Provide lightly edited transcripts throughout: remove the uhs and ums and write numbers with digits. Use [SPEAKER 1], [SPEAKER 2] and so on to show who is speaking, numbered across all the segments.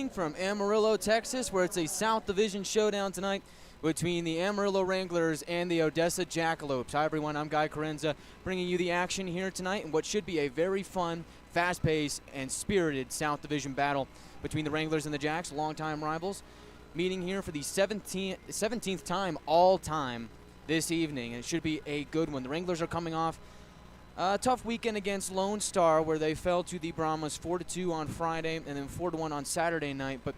[SPEAKER 1] streaming from Amarillo, Texas, where it's a South Division showdown tonight between the Amarillo Wranglers and the Odessa Jackalopes. Hi, everyone. I'm Chiarenza, bringing you the action here tonight in what should be a very fun, fast-paced, and spirited South Division battle between the Wranglers and the Jacks, longtime rivals, meeting here for the 17th time all-time this evening, and it should be a good one. The Wranglers are coming off a tough weekend against Lone Star, where they fell to the Brahmas 4-2 on Friday and then 4-1 on Saturday night. But,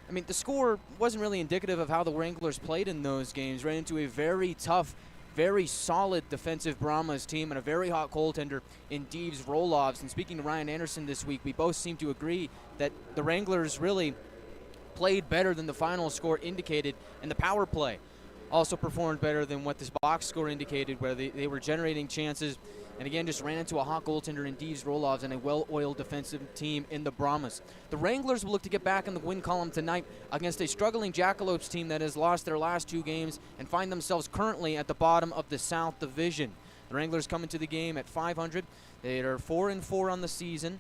[SPEAKER 1] I mean, the score wasn't really indicative of how the Wranglers played in those games. Ran into a very tough, very solid defensive Brahmas team and a very hot goaltender in Deves Roloffs. And speaking to Ryan Anderson this week, we both seem to agree that the Wranglers really played better than the final score indicated, and the power play also performed better than what this box score indicated, where they were generating chances. And again, just ran into a hot goaltender in Deves Roloffs and a well-oiled defensive team in the Brahmas. The Wranglers will look to get back in the win column tonight against a struggling Jackalopes team that has lost their last two games and find themselves currently at the bottom of the South Division. The Wranglers come into the game at .500. They are 4-4 on the season.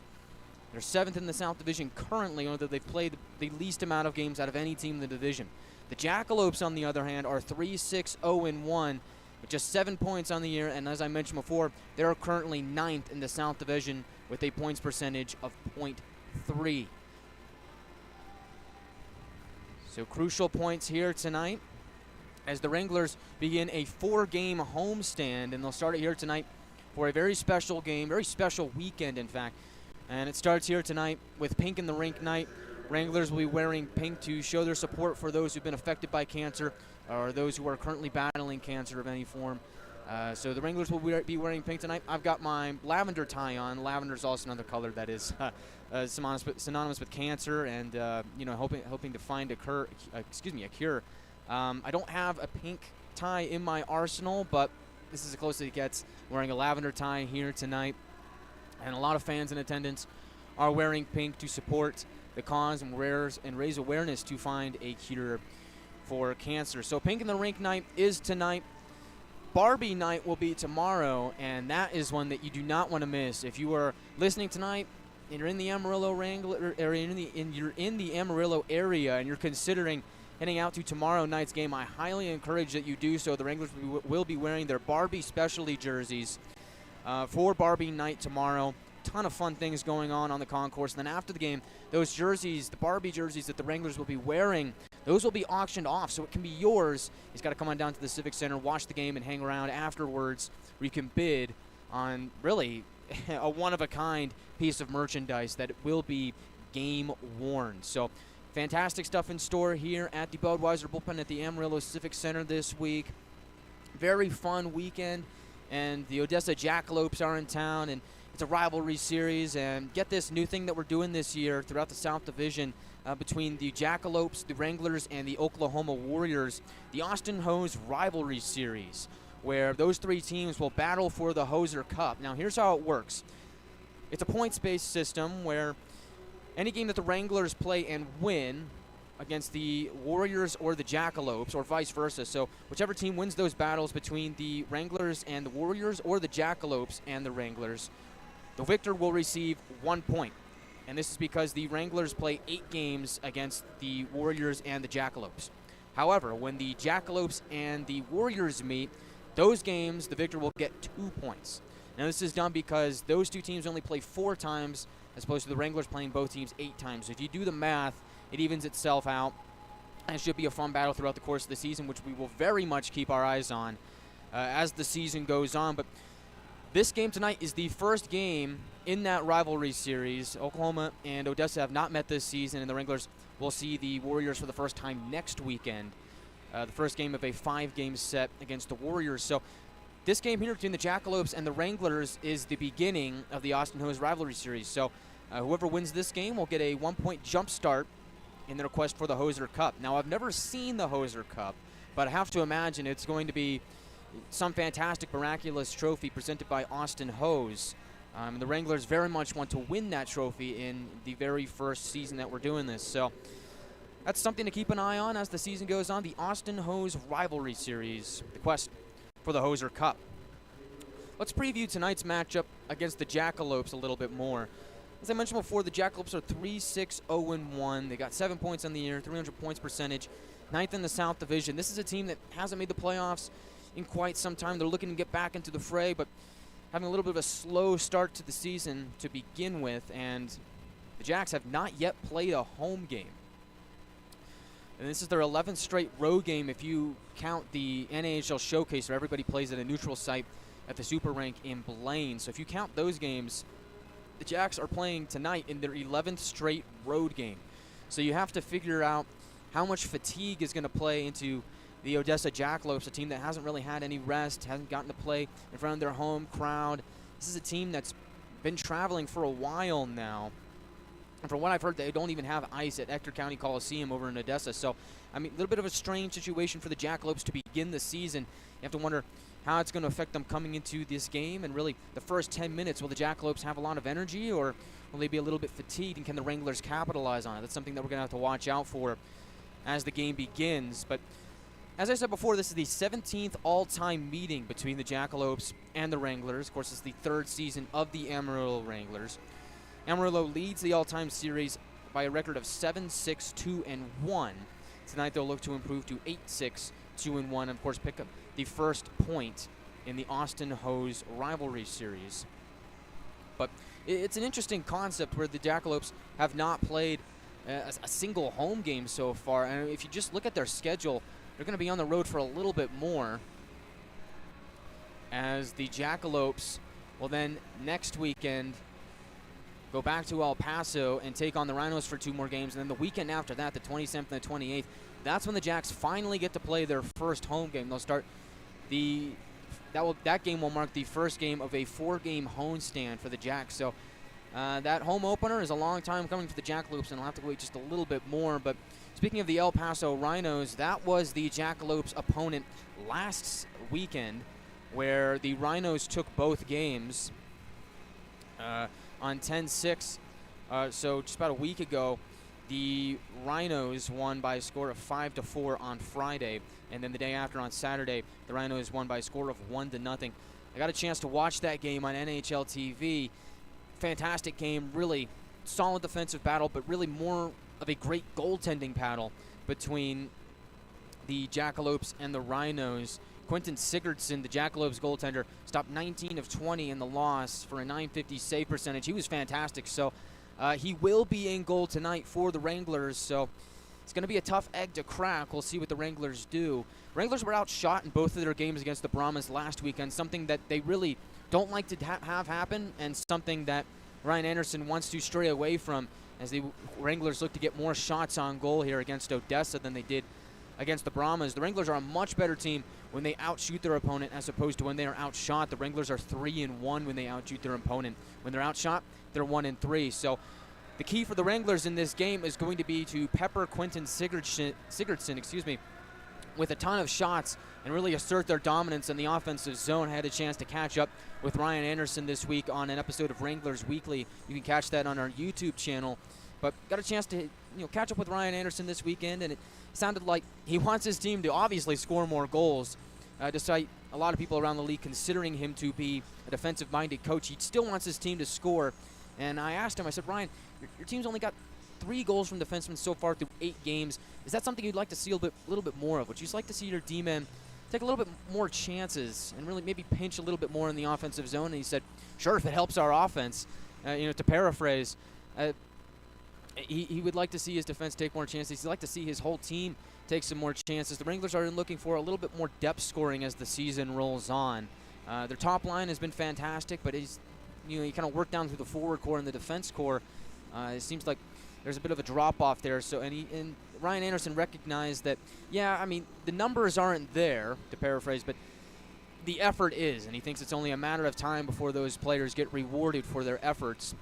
[SPEAKER 1] They're 7th in the South Division currently, although they've played the least amount of games out of any team in the division. The Jackalopes, on the other hand, are 3-6-0-1. with just 7 points on the year, and as I mentioned before, they're currently 9th in the South Division with a points percentage of .3. So crucial points here tonight as the Wranglers begin a 4-game homestand, and they'll start it here tonight for a very special game, very special weekend, in fact. And it starts here tonight with pink in the Rink Night. Wranglers will be wearing pink to show their support for those who've been affected by cancer or those who are currently battling cancer of any form. So the Wranglers will be wearing pink tonight. I've got my lavender tie on. Lavender is also another color that is synonymous with cancer, and hoping to find a cure. I don't have a pink tie in my arsenal, but this is the closest it gets. Wearing a lavender tie here tonight, and a lot of fans in attendance are wearing pink to support the cause and raise awareness to find a cure for cancer. So pink in the Rink Night is tonight. Barbie Night will be tomorrow, and that is one that you do not want to miss. If you are listening tonight and you're in the Amarillo Wrangler area, you're in the Amarillo area, and you're considering heading out to tomorrow night's game, I highly encourage that you do so. The Wranglers will be wearing their Barbie specialty jerseys for Barbie Night tomorrow. Ton of fun things going on the concourse. And then after the game, those jerseys, the Barbie jerseys that the Wranglers will be wearing, those will be auctioned off, so it can be yours. You've got to come on down to the Civic Center, watch the game, and hang around afterwards, where you can bid on really a one-of-a-kind piece of merchandise that will be game-worn. So fantastic stuff in store here at the Budweiser Bullpen at the Amarillo Civic Center this week. Very fun weekend, and the Odessa Jackalopes are in town, and it's a rivalry series. And get this new thing that we're doing this year throughout the South Division between the Jackalopes, the Wranglers, and the Oklahoma Warriors, the Austin Hose Rivalry Series, where those three teams will battle for the Hoser Cup. Now, here's how it works. It's a points-based system where any game that the Wranglers play and win against the Warriors or the Jackalopes, or vice versa. So whichever team wins those battles between the Wranglers and the Warriors, or the Jackalopes and the Wranglers, the victor will receive 1 point. And this is because the Wranglers play 8 games against the Warriors and the Jackalopes. However, when the Jackalopes and the Warriors meet, those games, the victor will get 2 points. Now, this is done because those two teams only play 4 times, as opposed to the Wranglers playing both teams 8 times. So if you do the math, it evens itself out. And it should be a fun battle throughout the course of the season, which we will very much keep our eyes on as the season goes on. But this game tonight is the first game in that rivalry series. Oklahoma and Odessa have not met this season, and the Wranglers will see the Warriors for the first time next weekend. The first game of a 5-game set against the Warriors. So this game here between the Jackalopes and the Wranglers is the beginning of the Austin Hose Rivalry Series. So whoever wins this game will get a 1-point jump start in their quest for the Hoser Cup. Now, I've never seen the Hoser Cup, but I have to imagine it's going to be some fantastic, miraculous trophy presented by Austin Hose. The Wranglers very much want to win that trophy in the very first season that we're doing this. So that's something to keep an eye on as the season goes on. The Austin Hose Rivalry Series, the quest for the Hoser Cup. Let's preview tonight's matchup against the Jackalopes a little bit more. As I mentioned before, the Jackalopes are 3-6-0-1. They got 7 points on the year, 300 points percentage, 9th in the South Division. This is a team that hasn't made the playoffs in quite some time. They're looking to get back into the fray, but having a little bit of a slow start to the season to begin with, and the Jacks have not yet played a home game. And this is their 11th straight road game if you count the NAHL Showcase, where everybody plays at a neutral site at the Super Rink in Blaine. So if you count those games, the Jacks are playing tonight in their 11th straight road game. So you have to figure out how much fatigue is going to play into the Odessa Jackalopes, a team that hasn't really had any rest, hasn't gotten to play in front of their home crowd. This is a team that's been traveling for a while now. And from what I've heard, they don't even have ice at Ector County Coliseum over in Odessa. So, I mean, a little bit of a strange situation for the Jackalopes to begin the season. You have to wonder how it's going to affect them coming into this game. And really, the first 10 minutes, will the Jackalopes have a lot of energy, or will they be a little bit fatigued, and can the Wranglers capitalize on it? That's something that we're going to have to watch out for as the game begins. But as I said before, this is the 17th all-time meeting between the Jackalopes and the Wranglers. Of course, it's the 3rd season of the Amarillo Wranglers. Amarillo leads the all-time series by a record of 7-6-2-1. Tonight they'll look to improve to 8-6-2-1, and of course pick up the first point in the Austin Hose rivalry series. But it's an interesting concept where the Jackalopes have not played a single home game so far, and if you just look at their schedule, they're going to be on the road for a little bit more, as the Jackalopes will then next weekend go back to El Paso and take on the Rhinos for 2 more games. And then the weekend after that, the 27th and the 28th, that's when the Jacks finally get to play their first home game. They'll start that game will mark the first game of a 4-game homestand for the Jacks. So that home opener is a long time coming for the Jackalopes, and I'll have to wait just a little bit more. But speaking of the El Paso Rhinos, that was the Jackalopes' opponent last weekend, where the Rhinos took both games on 10-6. So just about a week ago, the Rhinos won by a score of 5-4 on Friday, and then the day after on Saturday, the Rhinos won by a score of 1-0. I got a chance to watch that game on NHL TV. Fantastic game, really solid defensive battle, but really more of a great goaltending battle between the Jackalopes and the Rhinos. Quentin Sigurdsson, the Jackalopes goaltender, stopped 19 of 20 in the loss for a .950 save percentage. He was fantastic. So he will be in goal tonight for the Wranglers. So it's going to be a tough egg to crack. We'll see what the Wranglers do. Wranglers were outshot in both of their games against the Brahmas last weekend, something that they really don't like to have happen, and something that Ryan Anderson wants to stray away from, as the Wranglers look to get more shots on goal here against Odessa than they did against the Brahmas. The Wranglers are a much better team when they outshoot their opponent as opposed to when they are outshot. The Wranglers are 3-1 when they outshoot their opponent. When they're outshot, they're 1-3. So the key for the Wranglers in this game is going to be to pepper Quentin Sigurdsson, with a ton of shots and really assert their dominance in the offensive zone. I had a chance to catch up with Ryan Anderson this week on an episode of Wranglers Weekly. You can catch that on our YouTube channel. But got a chance to catch up with Ryan Anderson this weekend, and it sounded like he wants his team to obviously score more goals, despite a lot of people around the league considering him to be a defensive-minded coach. He still wants his team to score. And I asked him, I said, Ryan, your team's only got 3 goals from defensemen so far through 8 games. Is that something you'd like to see a little bit more of? Would you just like to see your D-men take a little bit more chances and really maybe pinch a little bit more in the offensive zone? And he said, sure, if it helps our offense. To paraphrase, he would like to see his defense take more chances. He'd like to see his whole team take some more chances. The Wranglers are looking for a little bit more depth scoring as the season rolls on. Their top line has been fantastic, but you kind of work down through the forward core and the defense core. It seems like there's a bit of a drop-off there. So, and Ryan Anderson recognized that, the numbers aren't there, to paraphrase, but the effort is, and he thinks it's only a matter of time before those players get rewarded for their efforts.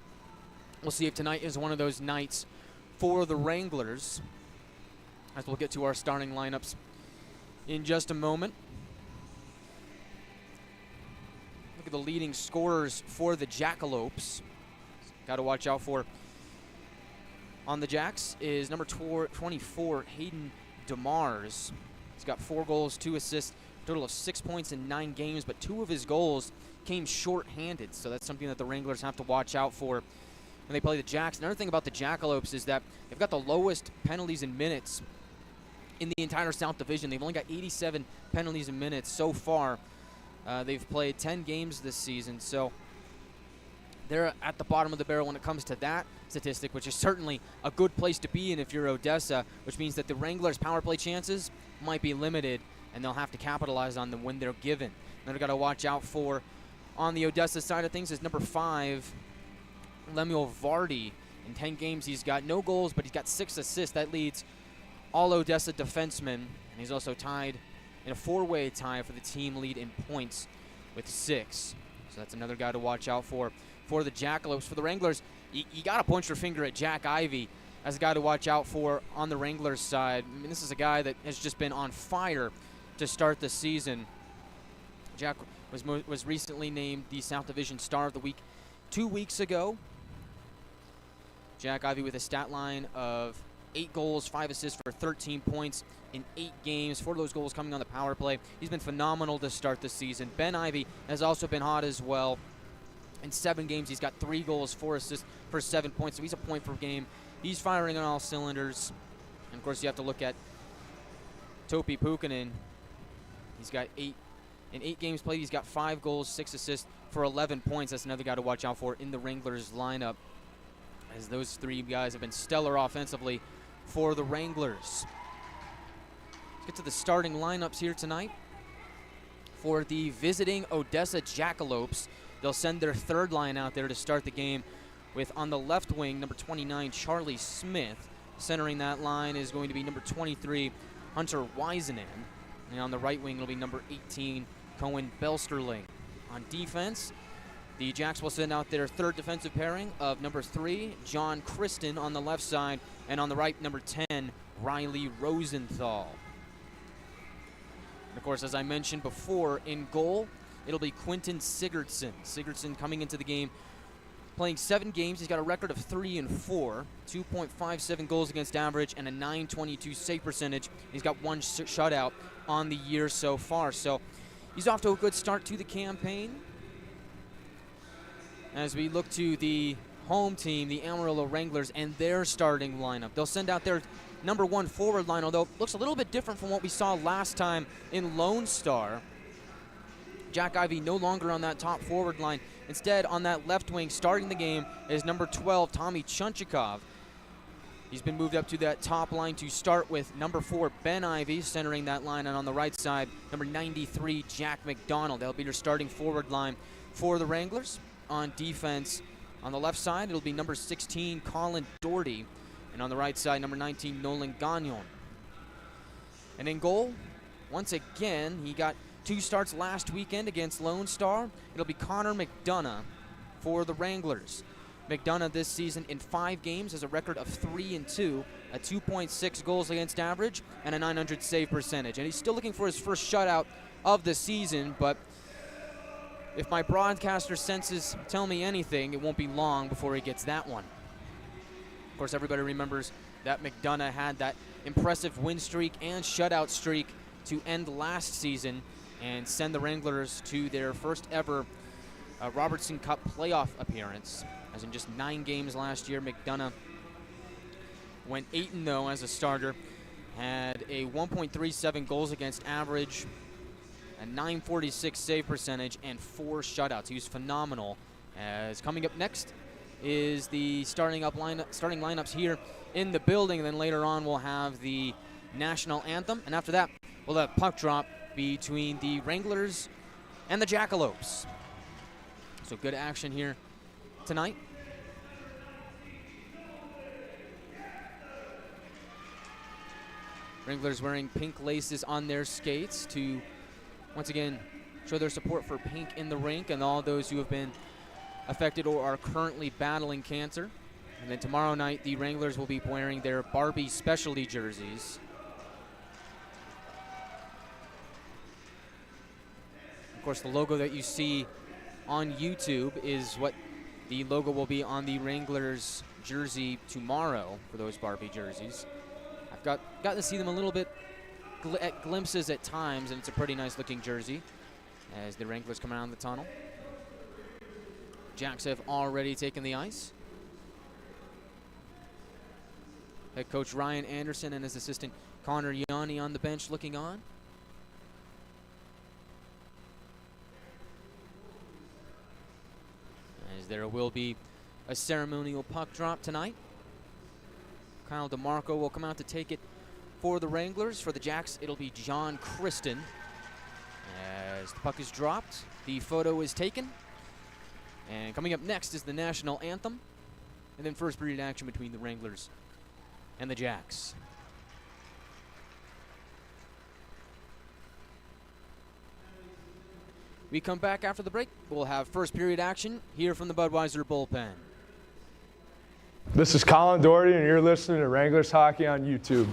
[SPEAKER 1] We'll see if tonight is one of those nights for the Wranglers, as we'll get to our starting lineups in just a moment. Look at the leading scorers for the Jackalopes. Got to watch out for on the Jacks is number 24, Hayden DeMars. He's got 4 goals, 2 assists, total of 6 points in 9 games, but 2 of his goals came short-handed, so that's something that the Wranglers have to watch out for. when they play the Jacks. Another thing about the Jackalopes is that they've got the lowest penalties in minutes in the entire South Division. They've only got 87 penalties in minutes so far. They've played 10 games this season, so they're at the bottom of the barrel when it comes to that statistic, which is certainly a good place to be in if you're Odessa, which means that the Wranglers' power play chances might be limited, and they'll have to capitalize on them when they're given. Another got to watch out for on the Odessa side of things is number 5, Lemuel Vardy. In 10 games, he's got no goals, but he's got 6 assists. That leads all Odessa defensemen, and he's also tied in a 4-way tie for the team lead in points with 6. So that's another guy to watch out for the Jackalopes. For the Wranglers, you got to point your finger at Jack Ivey as a guy to watch out for on the Wranglers side. I mean, this is a guy that has just been on fire to start the season. Jack was recently named the South Division Star of the Week 2 weeks ago. Jack Ivey with a stat line of 8 goals, 5 assists for 13 points in 8 games. 4 of those goals coming on the power play. He's been phenomenal to start the season. Ben Ivey has also been hot as well. In 7 games, he's got 3 goals, 4 assists for 7 points, so he's a point per game. He's firing on all cylinders. And, of course, you have to look at Topi Pukkanen. He's got 8 games played. He's got 5 goals, 6 assists for 11 points. That's another guy to watch out for in the Wranglers lineup, as those 3 guys have been stellar offensively for the Wranglers. Let's get to the starting lineups here tonight. For the visiting Odessa Jackalopes, they'll send their third line out there to start the game with, on the left wing, number 29, Charlie Smith. Centering that line is going to be number 23, Hunter Weisenan. And on the right wing, it'll be number 18, Cohen Belsterling. On defense, the Jacks will send out their third defensive pairing of number 3, John Kristen on the left side, and on the right, number 10, Riley Rosenthal. And of course, as I mentioned before, in goal, it'll be Quentin Sigurdsson. Sigurdsson coming into the game, playing 7 games. He's got a record of 3-4, 2.57 goals against average, and a .922 save percentage. He's got 1 shutout on the year so far. So he's off to a good start to the campaign. As we look to the home team, the Amarillo Wranglers, and their starting lineup, they'll send out their number 1 forward line, although it looks a little bit different from what we saw last time in Lone Star. Jack Ivey no longer on that top forward line. Instead, on that left wing, starting the game is number 12, Tommy Chunchikov. He's been moved up to that top line to start with number 4, Ben Ivey, centering that line. And on the right side, number 93, Jack McDonald. That'll be your starting forward line for the Wranglers. On defense, on the left side, it'll be number 16, Colin Doherty. And on the right side, number 19, Nolan Gagnon. And in goal, once again, he got 2 starts last weekend against Lone Star. It'll be Connor McDonough for the Wranglers. McDonough this season in 5 games has a record of 3-2, a 2.6 goals against average, and a .900 save percentage. And he's still looking for his first shutout of the season, but if my broadcaster senses tell me anything, it won't be long before he gets that one. Of course, everybody remembers that McDonough had that impressive win streak and shutout streak to end last season and send the Wranglers to their first ever Robertson Cup playoff appearance. As in just 9 games last year, McDonough went 8-0 as a starter, had a 1.37 goals against average, a .946 save percentage, and 4 shutouts. He was phenomenal. As coming up next is the starting lineups here in the building, and then later on we'll have the national anthem, and after that we'll have puck drop between the Wranglers and the Jackalopes. So good action here tonight. Wranglers wearing pink laces on their skates to once again show their support for pink in the rink and all those who have been affected or are currently battling cancer. And then tomorrow night, the Wranglers will be wearing their Barbie specialty jerseys. Of course, the logo that you see on YouTube is what the logo will be on the Wranglers jersey tomorrow for those Barbie jerseys. I've gotten to see them a little bit at glimpses at times, and it's a pretty nice looking jersey as the Wranglers come out of the tunnel. Jacks have already taken the ice. Head coach Ryan Anderson and his assistant Connor Yanni on the bench looking on. As there will be a ceremonial puck drop tonight. Kyle DeMarco will come out to take it for the Wranglers. For the Jacks, it'll be John Kristen. As the puck is dropped, the photo is taken. And coming up next is the national anthem. And then first period action between the Wranglers and the Jacks. We come back after the break. We'll have first period action here from the Budweiser bullpen.
[SPEAKER 2] This is Colin Doherty, and you're listening to Wranglers Hockey on YouTube.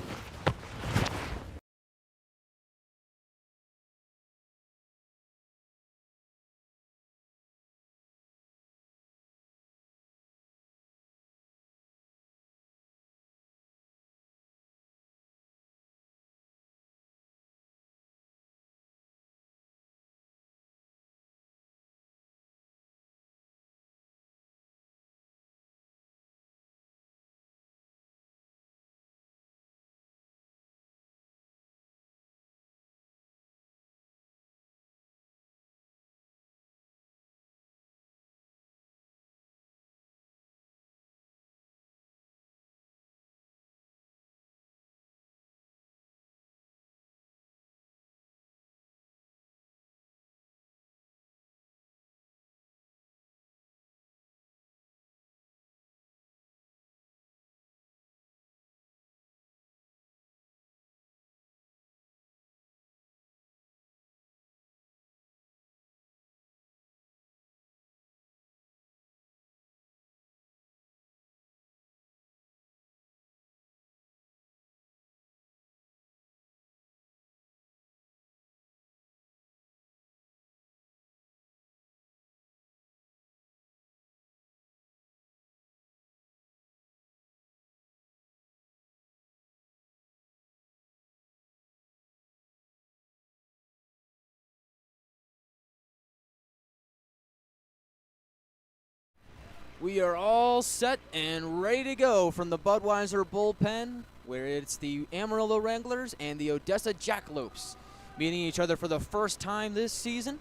[SPEAKER 1] We are all set and ready to go from the Budweiser bullpen, where it's the Amarillo Wranglers and the Odessa Jackalopes meeting each other for the first time this season,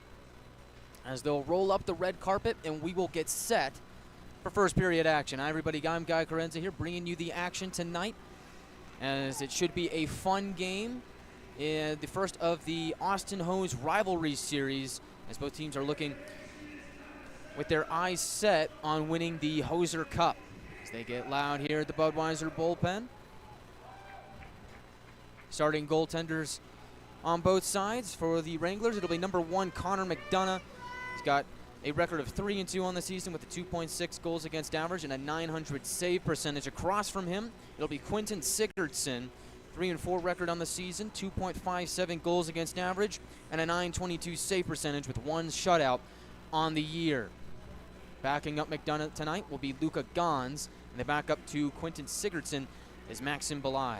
[SPEAKER 1] as they'll roll up the red carpet and we will get set for first period action. Hi everybody, I'm Guy Chiarenza here bringing you the action tonight, as it should be a fun game. The first of the Austin Hose rivalry series, as both teams are looking with their eyes set on winning the Hoser Cup. As they get loud here at the Budweiser bullpen. Starting goaltenders on both sides for the Wranglers. It'll be number 1, Connor McDonough. He's got a record of 3-2 on the season with a 2.6 goals against average and a .900 save percentage. Across from him, it'll be Quentin Sigurdsson. 3-4 record on the season, 2.57 goals against average, and a .922 save percentage with 1 shutout on the year. Backing up McDonough tonight will be Luca Gons, and the backup to Quentin Sigurdsson is Maxim Belai.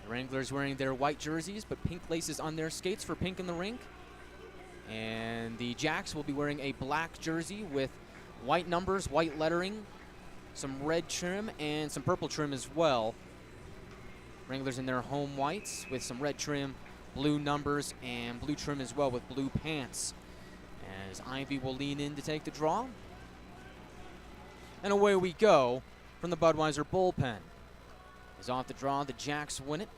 [SPEAKER 1] The Wranglers wearing their white jerseys, but pink laces on their skates for pink in the rink. And the Jacks will be wearing a black jersey with white numbers, white lettering, some red trim, and some purple trim as well. Wranglers in their home whites with some red trim, blue numbers, and blue trim as well with blue pants. As Ivy will lean in to take the draw. And away we go from the Budweiser bullpen. Is off the draw, the Jacks win it.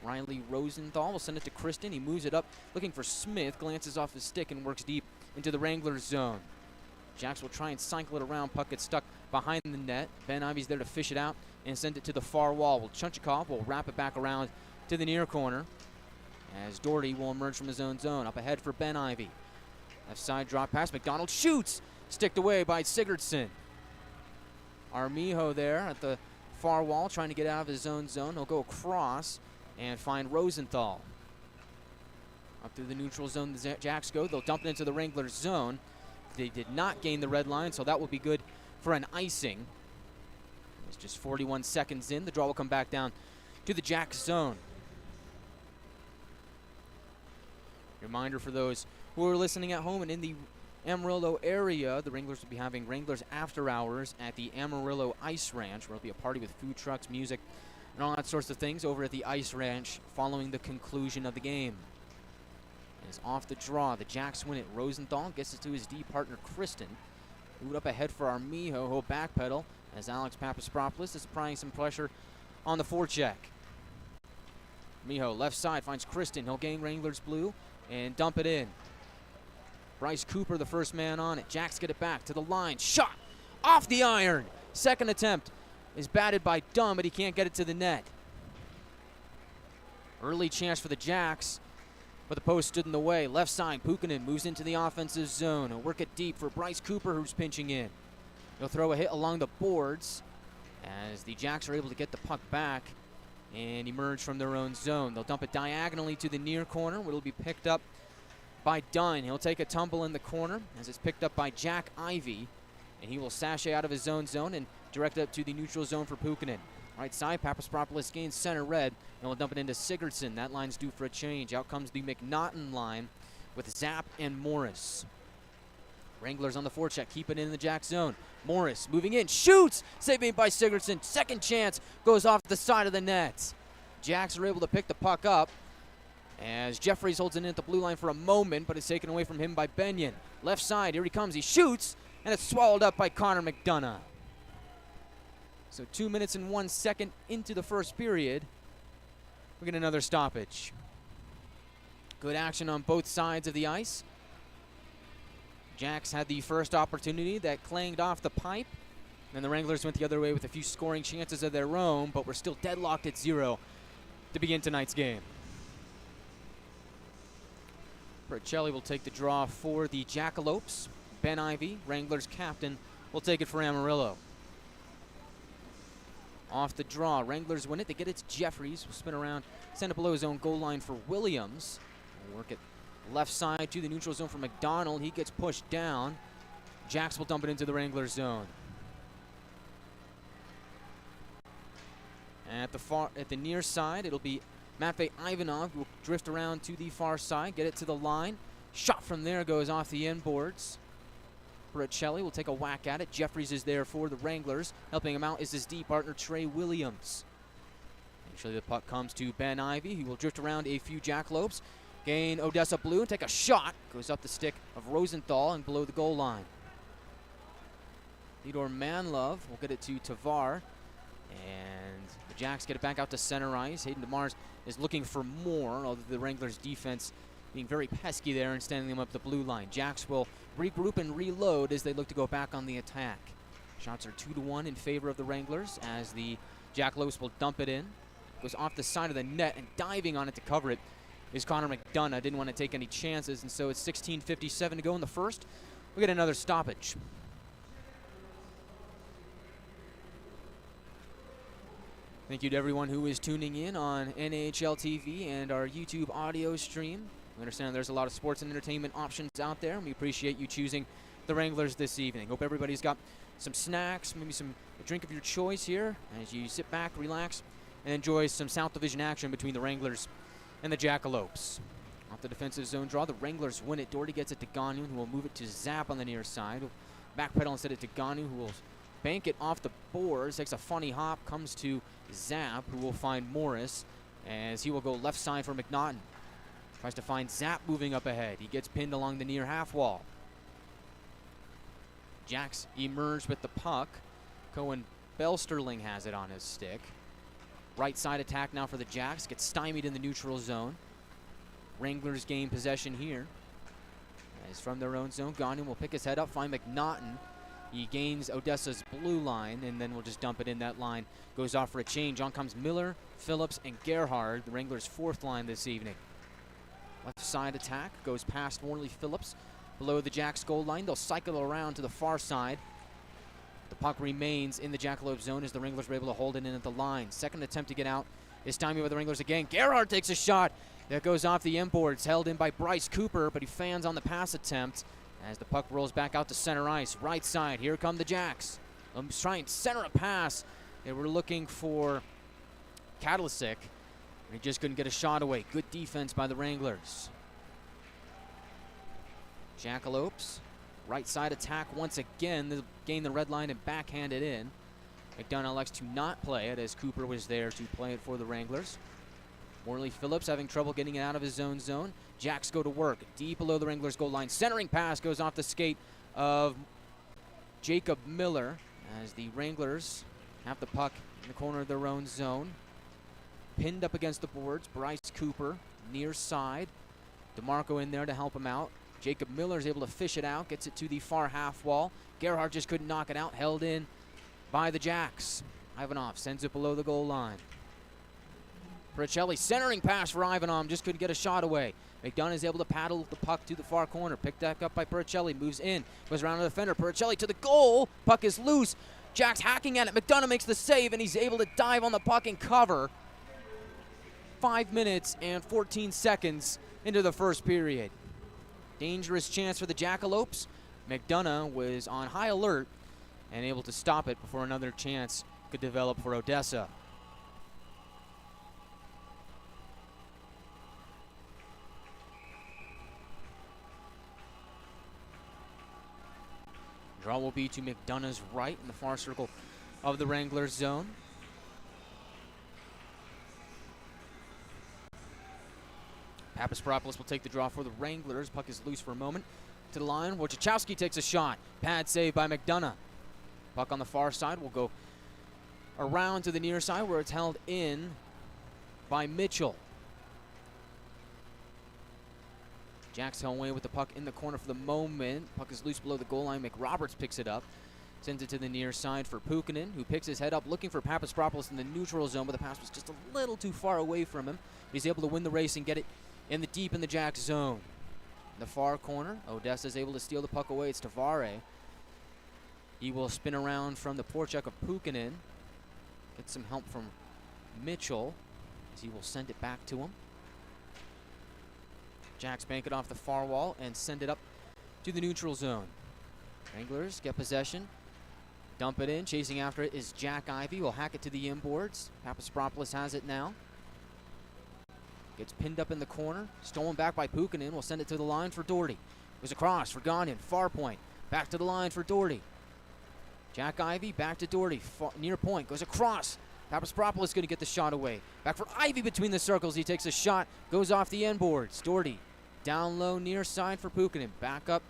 [SPEAKER 1] Riley Rosenthal will send it to Kristen. He moves it up, looking for Smith, glances off his stick and works deep into the Wranglers zone. Jacks will try and cycle it around, puck gets stuck behind the net. Ben Ivy's there to fish it out and send it to the far wall. Well, Chunchikov will wrap it back around to the near corner, as Doherty will emerge from his own zone. Up ahead for Ben Ivy. Left side drop pass, McDonald shoots! Sticked away by Sigurdsson. Armijo there at the far wall trying to get out of his own zone. He'll go across and find Rosenthal. Up through the neutral zone the Jacks go. They'll dump it into the Wranglers zone. They did not gain the red line, so that will be good for an icing. It's just 41 seconds in. The draw will come back down to the Jacks zone. Reminder for those who are listening at home and in the Amarillo area, the Wranglers will be having Wranglers After Hours at the Amarillo Ice Ranch, where there'll be a party with food trucks, music, and all that sorts of things over at the Ice Ranch following the conclusion of the game. Is off the draw. The Jacks win it. Rosenthal gets it to his D partner, Kristen. Moved up ahead for Armijo. He'll backpedal as Alex Papaspropoulos is applying some pressure on the forecheck. Armijo, left side, finds Kristen. He'll gain Wranglers blue and dump it in. Bryce Cooper, the first man on it. Jacks get it back to the line. Shot off the iron. Second attempt is batted by Dunn, but he can't get it to the net. Early chance for the Jacks, but the post stood in the way. Left side, Pukkanen moves into the offensive zone. He'll work it deep for Bryce Cooper, who's pinching in. He'll throw a hit along the boards as the Jacks are able to get the puck back and emerge from their own zone. They'll dump it diagonally to the near corner, where it'll be picked up by Dunn. He'll take a tumble in the corner as it's picked up by Jack Ivey, and he will sashay out of his own zone and direct it up to the neutral zone for Pukkanen. Right side, Papaspropoulos gains center red, and will dump it into Sigurdsson. That line's due for a change. Out comes the McNaughton line with Zapp and Morris. Wranglers on the forecheck, keep it in the Jack zone. Morris moving in, shoots! Saved made by Sigurdsson. Second chance goes off the side of the net. Jacks are able to pick the puck up as Jeffries holds it in at the blue line for a moment, but it's taken away from him by Benyon. Left side, here he comes, he shoots, and it's swallowed up by Connor McDonough. So 2 minutes and 1 second into the first period, we get another stoppage. Good action on both sides of the ice. Jacks had the first opportunity that clanged off the pipe. And the Wranglers went the other way with a few scoring chances of their own, but we're still deadlocked at 0 to begin tonight's game. Bercelli will take the draw for the Jackalopes. Ben Ivey, Wranglers captain, will take it for Amarillo. Off the draw, Wranglers win it. They get it to Jeffries. Will spin around, send it below his own goal line for Williams. We'll work it left side to the neutral zone for McDonald. He gets pushed down. Jacks will dump it into the Wranglers zone. At the near side, it'll be Matvey Ivanov who will drift around to the far side, get it to the line. Shot from there goes off the inboards. Bercelli will take a whack at it. Jeffries is there for the Wranglers. Helping him out is his D partner, Trey Williams. Actually, the puck comes to Ben Ivey. He will drift around a few Jackalopes. Gain Odessa blue and take a shot. Goes up the stick of Rosenthal and below the goal line. Theodore Manlove will get it to Tavar. And the Jacks get it back out to center ice. Hayden DeMars is looking for more, although the Wranglers defense being very pesky there and standing them up the blue line. Jacks will regroup and reload as they look to go back on the attack. Shots are 2-1 in favor of the Wranglers as the Jackalopes will dump it in. Goes off the side of the net, and diving on it to cover it is Connor McDonough. Didn't want to take any chances, and so it's 16:57 to go in the first. We get another stoppage. Thank you to everyone who is tuning in on NHL TV and our YouTube audio stream. We understand there's a lot of sports and entertainment options out there, and we appreciate you choosing the Wranglers this evening. Hope everybody's got some snacks, maybe a drink of your choice here as you sit back, relax, and enjoy some South Division action between the Wranglers and the Jackalopes. Off the defensive zone draw, the Wranglers win it. Doherty gets it to Ganu, who will move it to Zapp on the near side. Backpedal and set it to Ganu, who will bank it off the boards. Takes a funny hop, comes to Zapp, who will find Morris as he will go left side for McNaughton. Tries to find Zapp moving up ahead. He gets pinned along the near half wall. Jacks emerge with the puck. Cohen Bellsterling has it on his stick. Right side attack now for the Jacks. Gets stymied in the neutral zone. Wranglers gain possession here. As from their own zone, Ganu will pick his head up, find McNaughton. He gains Odessa's blue line, and then we'll just dump it in. That line goes off for a change. On comes Miller, Phillips, and Gerhard, the Wranglers' fourth line this evening. Left side attack goes past Morley Phillips. Below the Jacks goal line, they'll cycle around to the far side. The puck remains in the Jackalope zone as the Wranglers were able to hold it in at the line. Second attempt to get out is stymied by the Wranglers again. Gerhard takes a shot that goes off the inboards, held in by Bryce Cooper, but he fans on the pass attempt as the puck rolls back out to center ice. Right side, here come the Jacks. Trying to center a pass. They were looking for Kadlasic, and he just couldn't get a shot away. Good defense by the Wranglers. Jackalopes Right side attack once again. They'll gain the red line and backhand it in. McDonough elects to not play it as Cooper was there to play it for the Wranglers. Morley Phillips having trouble getting it out of his own zone. Jacks go to work deep below the Wranglers goal line. Centering pass goes off the skate of Jacob Miller as the Wranglers have the puck in the corner of their own zone. Pinned up against the boards, Bryce Cooper near side. DeMarco in there to help him out. Jacob Miller is able to fish it out, gets it to the far half wall. Gerhardt just couldn't knock it out, held in by the Jacks. Ivanov sends it below the goal line. Pericelli centering pass for Ivanov, just couldn't get a shot away. McDonough is able to paddle the puck to the far corner. Picked back up by Pericelli, moves in, goes around the defender. Pericelli to the goal, puck is loose. Jacks hacking at it, McDonough makes the save, and he's able to dive on the puck and cover. 5 minutes and 14 seconds into the first period. Dangerous chance for the Jackalopes. McDonough was on high alert and able to stop it before another chance could develop for Odessa. Draw will be to McDonough's right in the far circle of the Wranglers zone. Papaspropoulos will take the draw for the Wranglers. Puck is loose for a moment. To the line, Wojciechowski takes a shot. Pad save by McDonough. Puck on the far side will go around to the near side where it's held in by Mitchell. Jacks held away with the puck in the corner for the moment. Puck is loose below the goal line. McRoberts picks it up. Sends it to the near side for Puukkonen, who picks his head up looking for Papaspropoulos in the neutral zone, but the pass was just a little too far away from him. He's able to win the race and get it in the deep in the Jacks zone. In the far corner, Odessa is able to steal the puck away. It's Tavare. He will spin around from the forecheck of Puukkonen. Get some help from Mitchell as he will send it back to him. Jacks bank it off the far wall and send it up to the neutral zone. Wranglers get possession. Dump it in. Chasing after it is Jack Ivey. Will hack it to the inboards. Papaspropoulos has it now. Gets pinned up in the corner. Stolen back by Puukkonen. Will send it to the line for Doherty. Goes across for Gagnon. Far point. Back to the line for Doherty. Jack Ivey back to Doherty. Near point. Goes across. Papaspropoulos going to get the shot away. Back for Ivey between the circles. He takes a shot. Goes off the inboards. Doherty down low near side for Puukkonen. Back up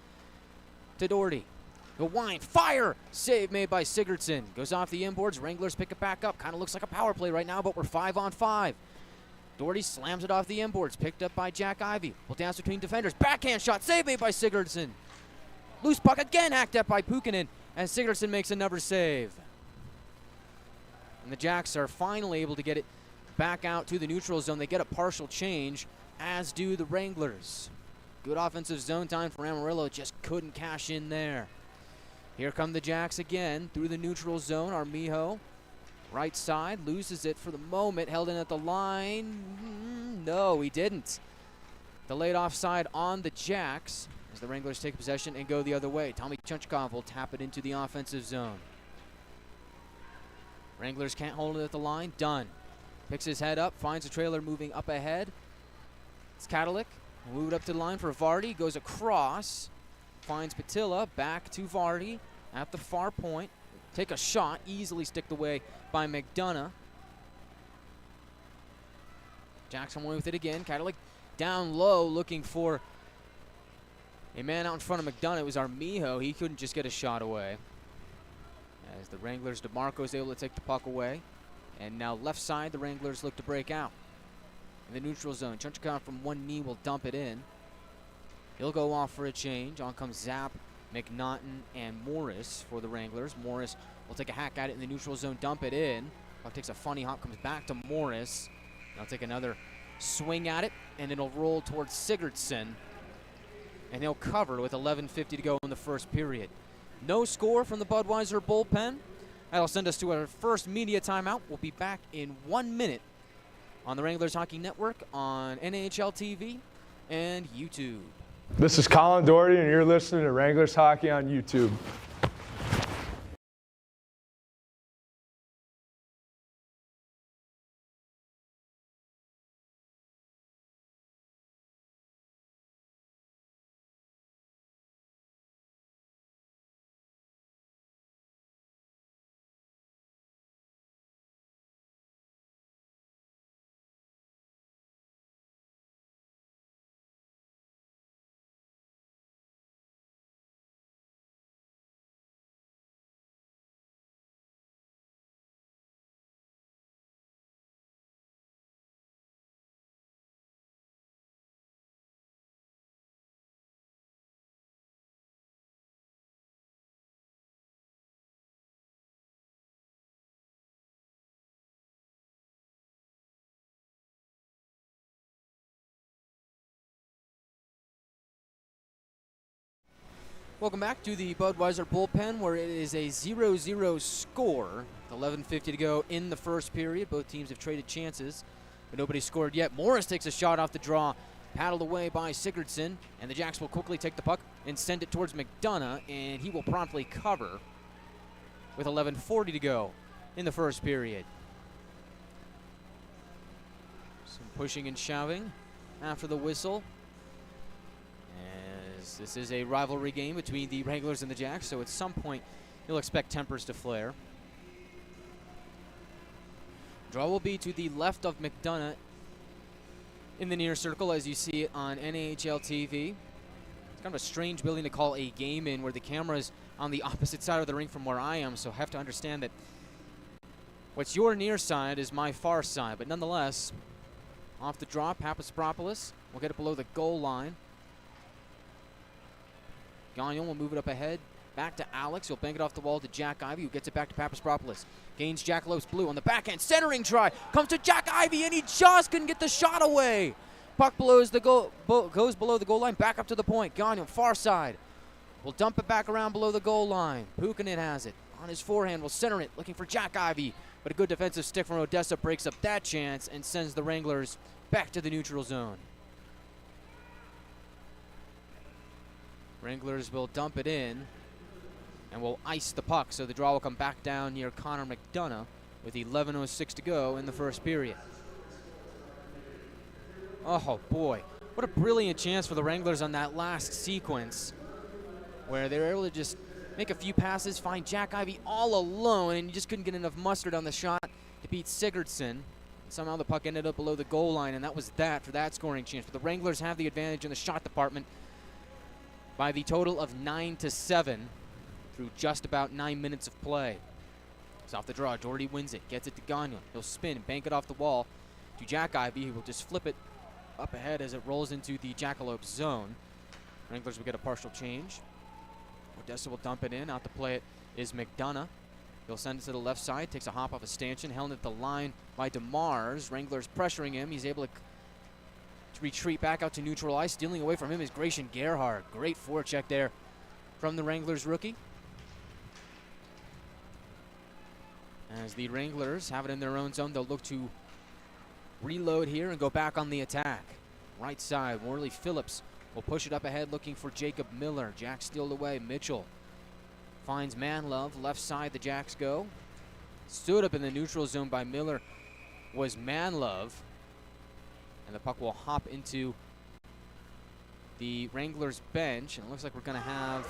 [SPEAKER 1] to Doherty. The wind. Fire! Save made by Sigurdsson. Goes off the inboards. Wranglers pick it back up. Kind of looks like a power play right now, but we're 5-on-5. Doherty slams it off the inboards. Picked up by Jack Ivey. Will dance between defenders. Backhand shot. Save made by Sigurdsson. Loose puck again hacked up by Puukkonen. And Sigurdsson makes another save. And the Jacks are finally able to get it back out to the neutral zone. They get a partial change, as do the Wranglers. Good offensive zone time for Amarillo. Just couldn't cash in there. Here come the Jacks again through the neutral zone. Armijo, right side, loses it for the moment. Held in at the line. No, he didn't. Delayed offside on the Jacks as the Wranglers take possession and go the other way. Tommy Chunchkov will tap it into the offensive zone. Wranglers can't hold it at the line. Dunn picks his head up, finds a trailer moving up ahead. It's Kadalik. Move it up to the line for Vardy. Goes across. Finds Patilla. Back to Vardy at the far point. Take a shot. Easily sticked away by McDonough. Jackson away with it again. Kadalik down low looking for a man out in front of McDonough. It was Armijo. He couldn't just get a shot away. As the Wranglers, DeMarco is able to take the puck away. And now left side, the Wranglers look to break out. In the neutral zone, Chunchkov from one knee will dump it in. He'll go off for a change. On comes Zapp, McNaughton, and Morris for the Wranglers. Morris will take a hack at it in the neutral zone, dump it in. Puck takes a funny hop, comes back to Morris. He'll take another swing at it, and it'll roll towards Sigurdsson. And he'll cover with 11:50 to go in the first period. No score from the Budweiser bullpen. That'll send us to our first media timeout. We'll be back in 1 minute on the Wranglers Hockey Network, on NHL TV, and YouTube.
[SPEAKER 2] This is Colin Doherty, and you're listening to Wranglers Hockey on YouTube.
[SPEAKER 1] Welcome back to the Budweiser bullpen, where it is a 0-0 score. 11:50 to go in the first period. Both teams have traded chances, but nobody scored yet. Morris takes a shot off the draw, paddled away by Sigurdsson, and the Jacks will quickly take the puck and send it towards McDonough, and he will promptly cover with 11:40 to go in the first period. Some pushing and shoving after the whistle. This is a rivalry game between the Wranglers and the Jacks, so at some point you'll expect tempers to flare. Draw will be to the left of McDonough in the near circle, as you see it on NHL TV. It's kind of a strange building to call a game in, where the camera's on the opposite side of the rink from where I am, so I have to understand that what's your near side is my far side. But nonetheless, off the draw, Papaspropoulos will get it below the goal line. Gagnon will move it up ahead, back to Alex. He'll bank it off the wall to Jack Ivey, who gets it back to Papaspropoulos. Gains Jackalopes blue on the backhand, centering try. Comes to Jack Ivey, and he just couldn't get the shot away. Puck goes below the goal line, back up to the point. Gagnon, far side. Will dump it back around below the goal line. Pukanen has it. On his forehand, will center it, looking for Jack Ivey. But a good defensive stick from Odessa breaks up that chance and sends the Wranglers back to the neutral zone. Wranglers will dump it in and will ice the puck, so the draw will come back down near Connor McDonough with 11:06 to go in the first period. Oh boy, what a brilliant chance for the Wranglers on that last sequence, where they were able to just make a few passes, find Jack Ivey all alone, and he just couldn't get enough mustard on the shot to beat Sigurdsson. Somehow the puck ended up below the goal line, and that was that for that scoring chance. But the Wranglers have the advantage in the shot department by the total of 9-7 through just about 9 minutes of play. It's off the draw. Doherty wins it, gets it to Gagnon. He'll spin and bank it off the wall to Jack Ivey, who will just flip it up ahead as it rolls into the Jackalope zone. Wranglers will get a partial change. Odessa will dump it in. Out to play it is McDonough. He'll send it to the left side, takes a hop off a stanchion, held at the line by DeMars. Wranglers pressuring him. He's able to retreat back out to neutral ice. Stealing away from him is Grayson Gerhardt. Great forecheck there from the Wranglers rookie. As the Wranglers have it in their own zone, they'll look to reload here and go back on the attack. Right side, Worley Phillips will push it up ahead, looking for Jacob Miller. Jack stealed away. Mitchell finds Manlove. Left side, the Jacks go. Stood up in the neutral zone by Miller was Manlove. And the puck will hop into the Wranglers bench. And it looks like we're going to have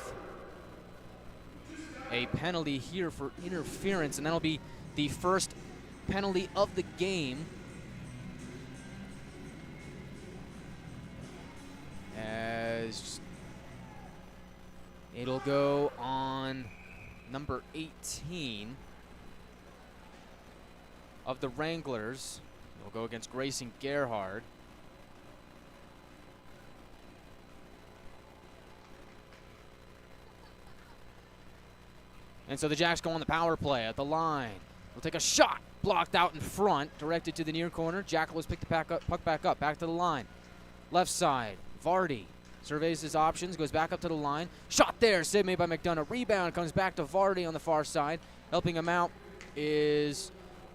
[SPEAKER 1] a penalty here for interference. And that'll be the first penalty of the game. As it'll go on number 18 of the Wranglers. It'll go against Grayson Gerhardt. And so the Jacks go on the power play at the line. We'll take a shot, blocked out in front, directed to the near corner. Jackalopes pick the puck back up, back to the line. Left side, Vardy surveys his options, goes back up to the line. Shot there, save made by McDonough. Rebound comes back to Vardy on the far side. Helping him out is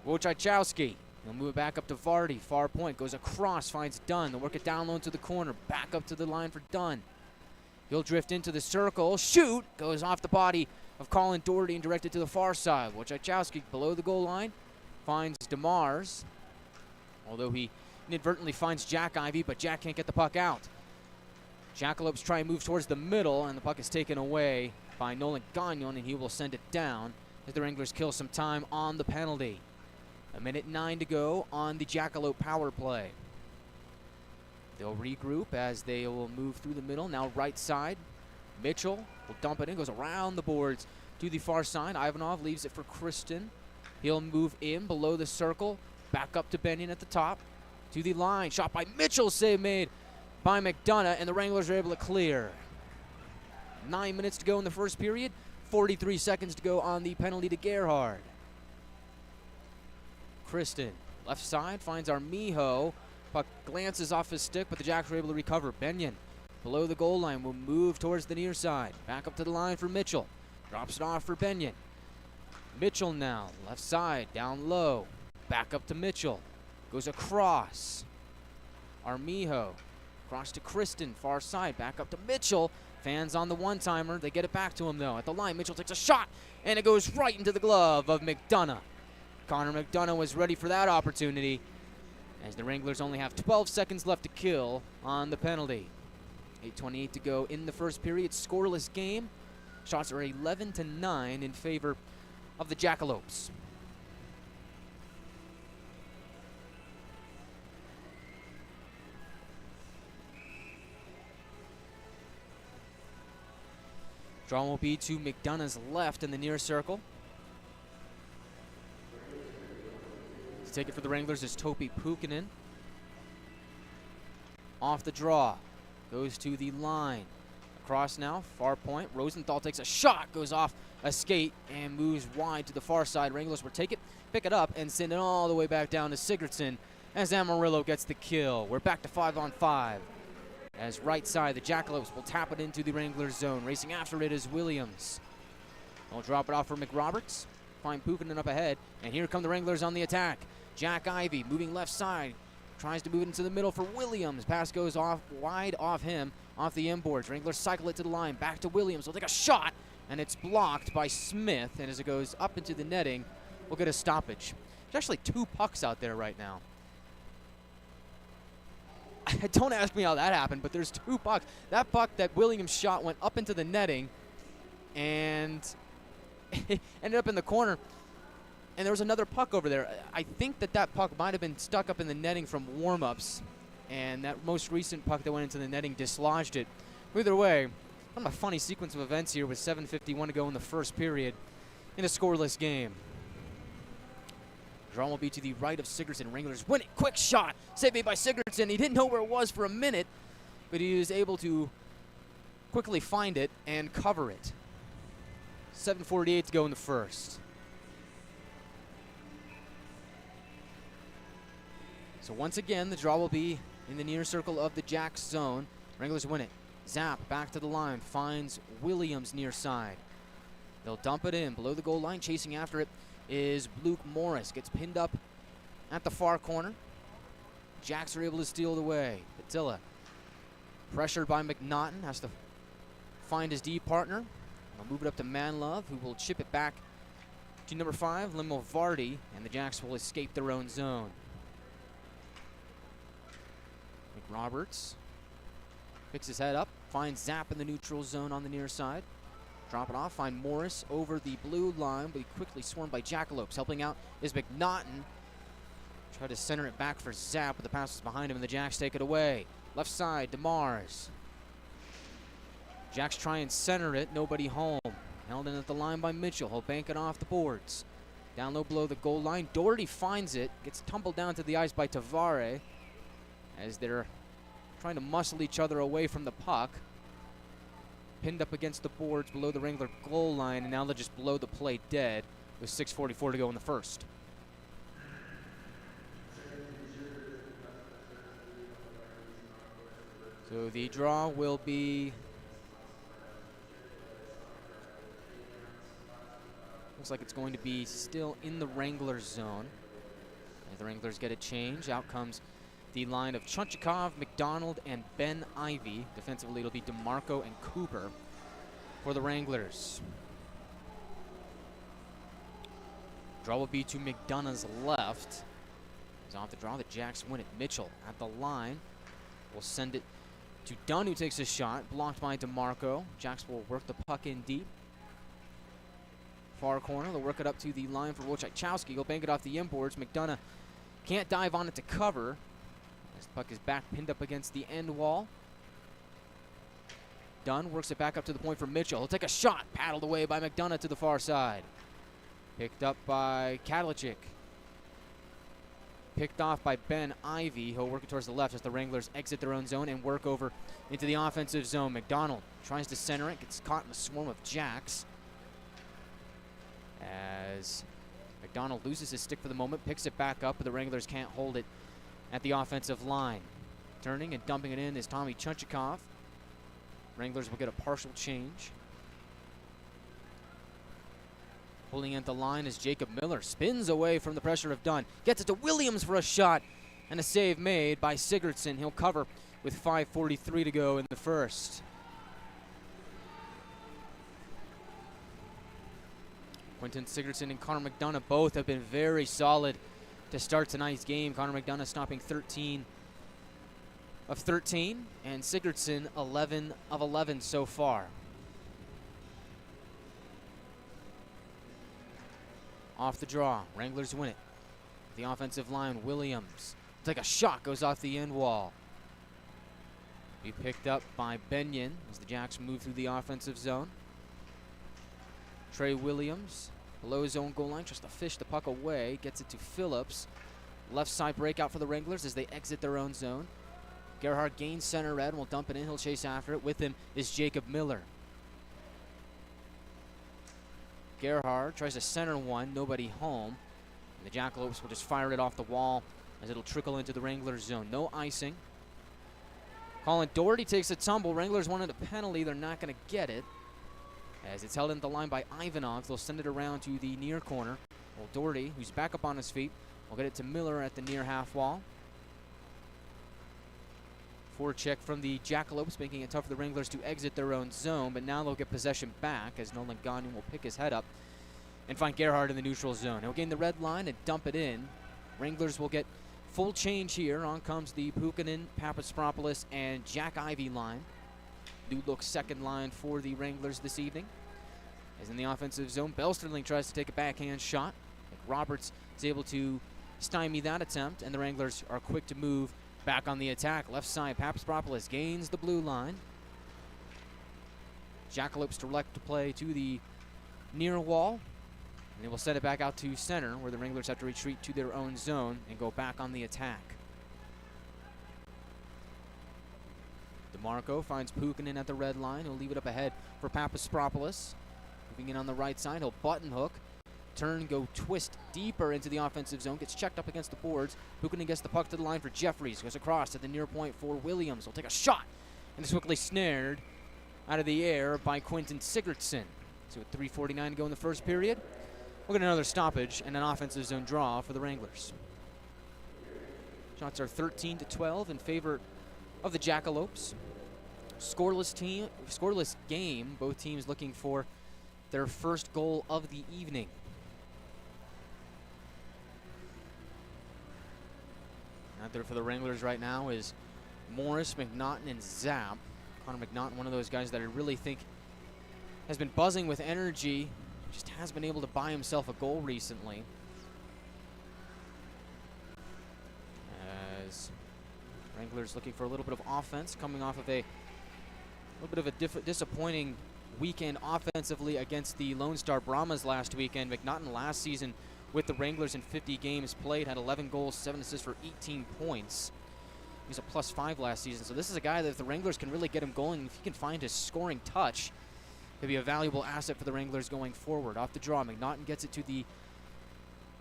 [SPEAKER 1] Wojciechowski. He'll move it back up to Vardy. Far point, goes across, finds Dunn. They'll work it down low to the corner. Back up to the line for Dunn. He'll drift into the circle. Shoot! Goes off the body of Colin Doherty and directed to the far side. Wojciechowski below the goal line finds DeMars. Although he inadvertently finds Jack Ivey, but Jack can't get the puck out. Jackalopes try and move towards the middle, and the puck is taken away by Nolan Gagnon, and he will send it down as the Wranglers kill some time on the penalty. 1:09 to go on the Jackalope power play. They'll regroup as they will move through the middle. Now right side, Mitchell will dump it in, goes around the boards to the far side. Ivanov leaves it for Kristen. He'll move in below the circle, back up to Benyon at the top, to the line. Shot by Mitchell, save made by McDonough, and the Wranglers are able to clear. 9 minutes to go in the first period, 43 seconds to go on the penalty to Gerhardt. Kristen, left side, finds Armijo. Puck glances off his stick, but the Jacks are able to recover. Benyon below the goal line, will move towards the near side. Back up to the line for Mitchell. Drops it off for Benyon. Mitchell now, left side, down low. Back up to Mitchell. Goes across. Armijo. Cross to Kristen, far side. Back up to Mitchell. Fans on the one-timer. They get it back to him, though. At the line, Mitchell takes a shot, and it goes right into the glove of McDonough. Connor McDonough was ready for that opportunity, as the Wranglers only have 12 seconds left to kill on the penalty. 8:28 to go in the first period. Scoreless game. Shots are 11-9 in favor of the Jackalopes. Draw will be to McDonough's left in the near circle. To take it for the Wranglers is Topi Pukinen. Off the draw. Goes to the line. Across now, far point. Rosenthal takes a shot, goes off a skate, and moves wide to the far side. Wranglers will take it, pick it up, and send it all the way back down to Sigurdsson as Amarillo gets the kill. We're back to 5-on-5. As right side, the Jackalopes will tap it into the Wranglers zone. Racing after it is Williams. They'll drop it off for McRoberts. Find Pukinen up ahead, and here come the Wranglers on the attack. Jack Ivey moving left side. Tries to move it into the middle for Williams. Pass goes off wide off him, off the inboards. Wranglers cycle it to the line. Back to Williams. Will take a shot, and it's blocked by Smith. And as it goes up into the netting, we'll get a stoppage. There's actually 2 pucks out there right now. Don't ask me how that happened, but there's 2 pucks. That puck that Williams shot went up into the netting and ended up in the corner. And there was another puck over there. I think that puck might have been stuck up in the netting from warm-ups, and that most recent puck that went into the netting dislodged it. Either way, kind of a funny sequence of events here with 7:51 to go in the first period in a scoreless game. Draw will be to the right of Sigurdsson. Wranglers win it. Quick shot. Saved made by Sigurdsson. He didn't know where it was for a minute, but he was able to quickly find it and cover it. 7:48 to go in the first. So once again, the draw will be in the near circle of the Jacks zone. Wranglers win it. Zap back to the line. Finds Williams near side. They'll dump it in. Below the goal line, chasing after it is Luke Morris. Gets pinned up at the far corner. Jacks are able to steal it away. Patilla, pressured by McNaughton, has to find his D partner. They'll move it up to Manlove, who will chip it back to number 5, Limo Vardy, and the Jacks will escape their own zone. McRoberts picks his head up, finds Zap in the neutral zone on the near side. Drop it off, find Morris over the blue line, but he quickly swarmed by Jackalopes. Helping out is McNaughton. Try to center it back for Zap, but the pass is behind him, and the Jacks take it away. Left side, DeMars. Jacks try and center it, nobody home. Held in at the line by Mitchell. He'll bank it off the boards. Down low below the goal line. Doherty finds it, gets tumbled down to the ice by Tavare as they're trying to muscle each other away from the puck. Pinned up against the boards below the Wrangler goal line, and now they're just below the play dead with 6:44 to go in the first. So the draw will be, looks like it's going to be still in the Wrangler zone. As the Wranglers get a change, out comes the line of Chunchikov, McDonald, and Ben Ivey. Defensively, it'll be DeMarco and Cooper for the Wranglers. Draw will be to McDonough's left. He's off the draw. The Jacks win it. Mitchell at the line will send it to Dunn, who takes a shot. Blocked by DeMarco. Jacks will work the puck in deep. Far corner. They'll work it up to the line for Wojciechowski. He'll bank it off the inboards. McDonough can't dive on it to cover. As the puck is back pinned up against the end wall. Dunn works it back up to the point for Mitchell. He'll take a shot. Paddled away by McDonough to the far side. Picked up by Kadlicik. Picked off by Ben Ivey. He'll work it towards the left as the Wranglers exit their own zone and work over into the offensive zone. McDonald tries to center it. Gets caught in the swarm of Jacks. As McDonald loses his stick for the moment. Picks it back up, but the Wranglers can't hold it at the offensive line. Turning and dumping it in is Tommy Chunchikov. Wranglers will get a partial change. Pulling at the line is Jacob Miller. Spins away from the pressure of Dunn. Gets it to Williams for a shot. And a save made by Sigurdsson. He'll cover with 5:43 to go in the first. Quentin Sigurdsson and Connor McDonough both have been very solid to start tonight's game. Connor McDonough stopping 13 of 13, and Sigurdsson 11 of 11 so far. Off the draw, Wranglers win it. The offensive line, Williams. Take a shot, goes off the end wall. Be picked up by Benyon as the Jacks move through the offensive zone. Trey Williams, below his own goal line, tries to fish the puck away, gets it to Phillips. Left side breakout for the Wranglers as they exit their own zone. Gerhard gains center red and will dump it in. He'll chase after it. With him is Jacob Miller. Gerhard tries to center one, nobody home. And the Jackalopes will just fire it off the wall as it'll trickle into the Wranglers zone. No icing. Colin Doherty takes a tumble. Wranglers wanted a penalty. They're not going to get it. As it's held into the line by Ivanov, they'll send it around to the near corner. Well, Doherty, who's back up on his feet, will get it to Miller at the near half wall. Forecheck from the Jackalopes, making it tough for the Wranglers to exit their own zone, but now they'll get possession back as Nolan Gagnon will pick his head up and find Gerhard in the neutral zone. He'll gain the red line and dump it in. Wranglers will get full change here. On comes the Puukkonen, Papaspropoulos, and Jack Ivey line. New look second line for the Wranglers this evening. As in the offensive zone, Belsterling tries to take a backhand shot. Roberts is able to stymie that attempt, and the Wranglers are quick to move back on the attack. Left side, Papaspropoulos gains the blue line. Jackalopes direct to play to the near wall. And they will send it back out to center, where the Wranglers have to retreat to their own zone and go back on the attack. DeMarco finds Puukkonen at the red line. He'll leave it up ahead for Papaspropoulos. Moving in on the right side, he'll button hook. Turn, go twist deeper into the offensive zone. Gets checked up against the boards. Puukkonen gets the puck to the line for Jeffries. Goes across to the near point for Williams. He'll take a shot. And is quickly snared out of the air by Quentin Sigurdsson. So with 3:49 to go in the first period, we'll get another stoppage and an offensive zone draw for the Wranglers. Shots are 13-12 in favor of the Jackalopes. Scoreless game. Both teams looking for their first goal of the evening. Out there for the Wranglers right now is Morris, McNaughton, and Zapp. Connor McNaughton, one of those guys that I really think has been buzzing with energy. Just has been able to buy himself a goal recently. As Wranglers looking for a little bit of offense, coming off of a little bit of a disappointing weekend offensively against the Lone Star Brahmas last weekend. McNaughton last season with the Wranglers in 50 games played had 11 goals, 7 assists for 18 points. He was a +5 last season. So this is a guy that if the Wranglers can really get him going, if he can find his scoring touch, he'll be a valuable asset for the Wranglers going forward. Off the draw, McNaughton gets it to the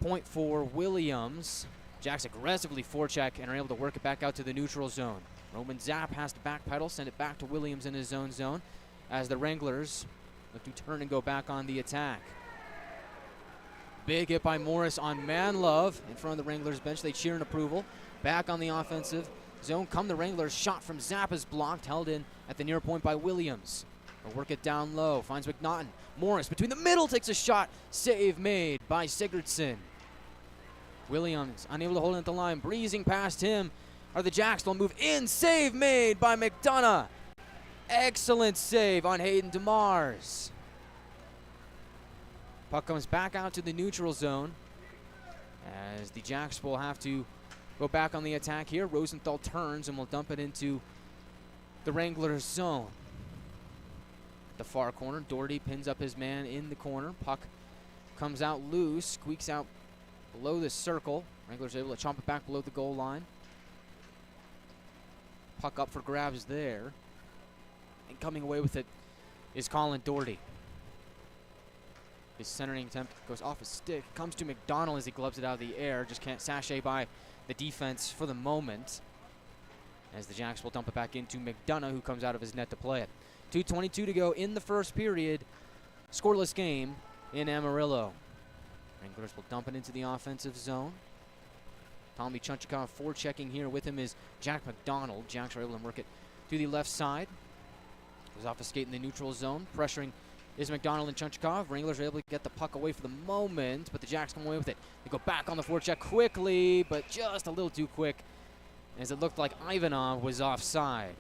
[SPEAKER 1] point for Williams. Jacks aggressively forecheck and are able to work it back out to the neutral zone. Roman Zapp has to backpedal, send it back to Williams in his own zone as the Wranglers look to turn and go back on the attack. Big hit by Morris on Manlove in front of the Wranglers bench. They cheer in approval. Back on the offensive zone come the Wranglers. Shot from Zapp is blocked, held in at the near point by Williams. They'll work it down low, finds McNaughton. Morris between the middle takes a shot. Save made by Sigurdsson. Williams unable to hold it at the line. Breezing past him are the Jacks. They'll move in. Save made by McDonough. Excellent save on Hayden DeMars. Puck comes back out to the neutral zone as the Jacks will have to go back on the attack here. Rosenthal turns and will dump it into the Wranglers zone. The far corner, Doherty pins up his man in the corner. Puck comes out loose, squeaks out below the circle. Wranglers are able to chomp it back below the goal line. Puck up for grabs there. And coming away with it is Colin Doherty. His centering attempt goes off his stick. Comes to McDonald as he gloves it out of the air. Just can't sashay by the defense for the moment. As the Jacks will dump it back into McDonough, who comes out of his net to play it. 2:22 to go in the first period. Scoreless game in Amarillo. Wranglers will dump it into the offensive zone. Tommy Chunchikov forechecking here. With him is Jack McDonald. Jacks are able to work it to the left side. Was obfuscating the neutral zone. Pressuring is McDonald and Chunchikov. Wranglers are able to get the puck away for the moment, but the Jacks come away with it. They go back on the forecheck quickly, but just a little too quick, as it looked like Ivanov was offside.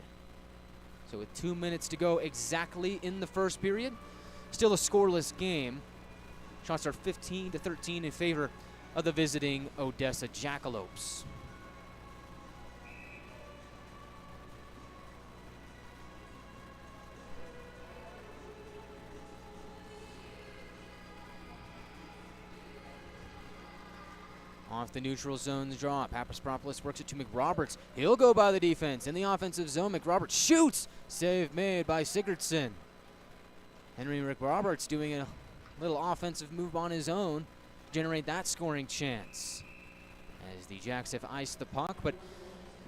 [SPEAKER 1] So with 2 minutes to go exactly in the first period, still a scoreless game. Shots are 15-13 in favor of the visiting Odessa Jackalopes. Off the neutral zone's draw, Papaspropoulos works it to McRoberts. He'll go by the defense in the offensive zone. McRoberts shoots. Save made by Sigurdsson. Henry McRoberts doing a little offensive move on his own, generate that scoring chance. As the Jacks have iced the puck, but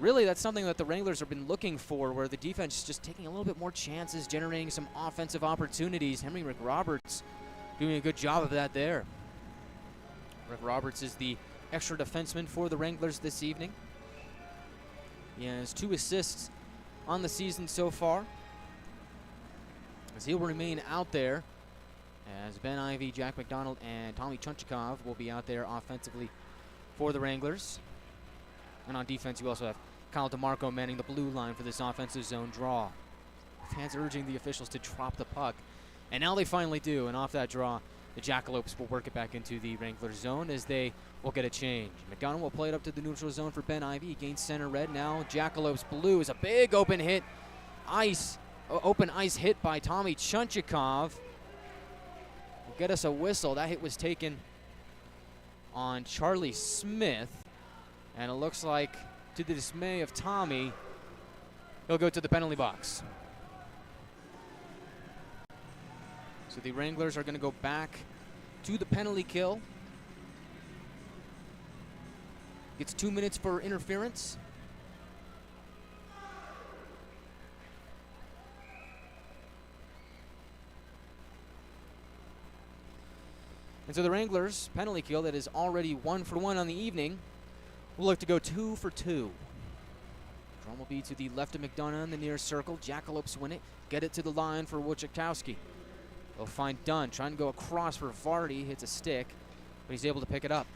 [SPEAKER 1] really that's something that the Wranglers have been looking for, where the defense is just taking a little bit more chances, generating some offensive opportunities. Henry McRoberts doing a good job of that there. McRoberts is the extra defenseman for the Wranglers this evening. He has 2 assists on the season so far, as he'll remain out there, as Ben Ivey, Jack McDonald, and Tommy Chunchikov will be out there offensively for the Wranglers. And on defense, you also have Kyle DeMarco manning the blue line for this offensive zone draw. Fans urging the officials to drop the puck, and now they finally do, and off that draw, the Jackalopes will work it back into the Wranglers zone as they will get a change. McDonald will play it up to the neutral zone for Ben Ivey. He gains center red. Now Jackalopes blue is a big open hit. Open ice hit by Tommy Chunchikov. Will get us a whistle. That hit was taken on Charlie Smith. And it looks like, to the dismay of Tommy, he'll go to the penalty box. So the Wranglers are going to go back to the penalty kill. Gets 2 minutes for interference. And so the Wranglers penalty kill that is already 1 for 1 on the evening will look to go 2 for 2. Drum will be to the left of McDonough in the near circle. Jackalopes win it. Get it to the line for Wojciechowski. They'll find Dunn trying to go across for Vardy. Hits a stick, but he's able to pick it up.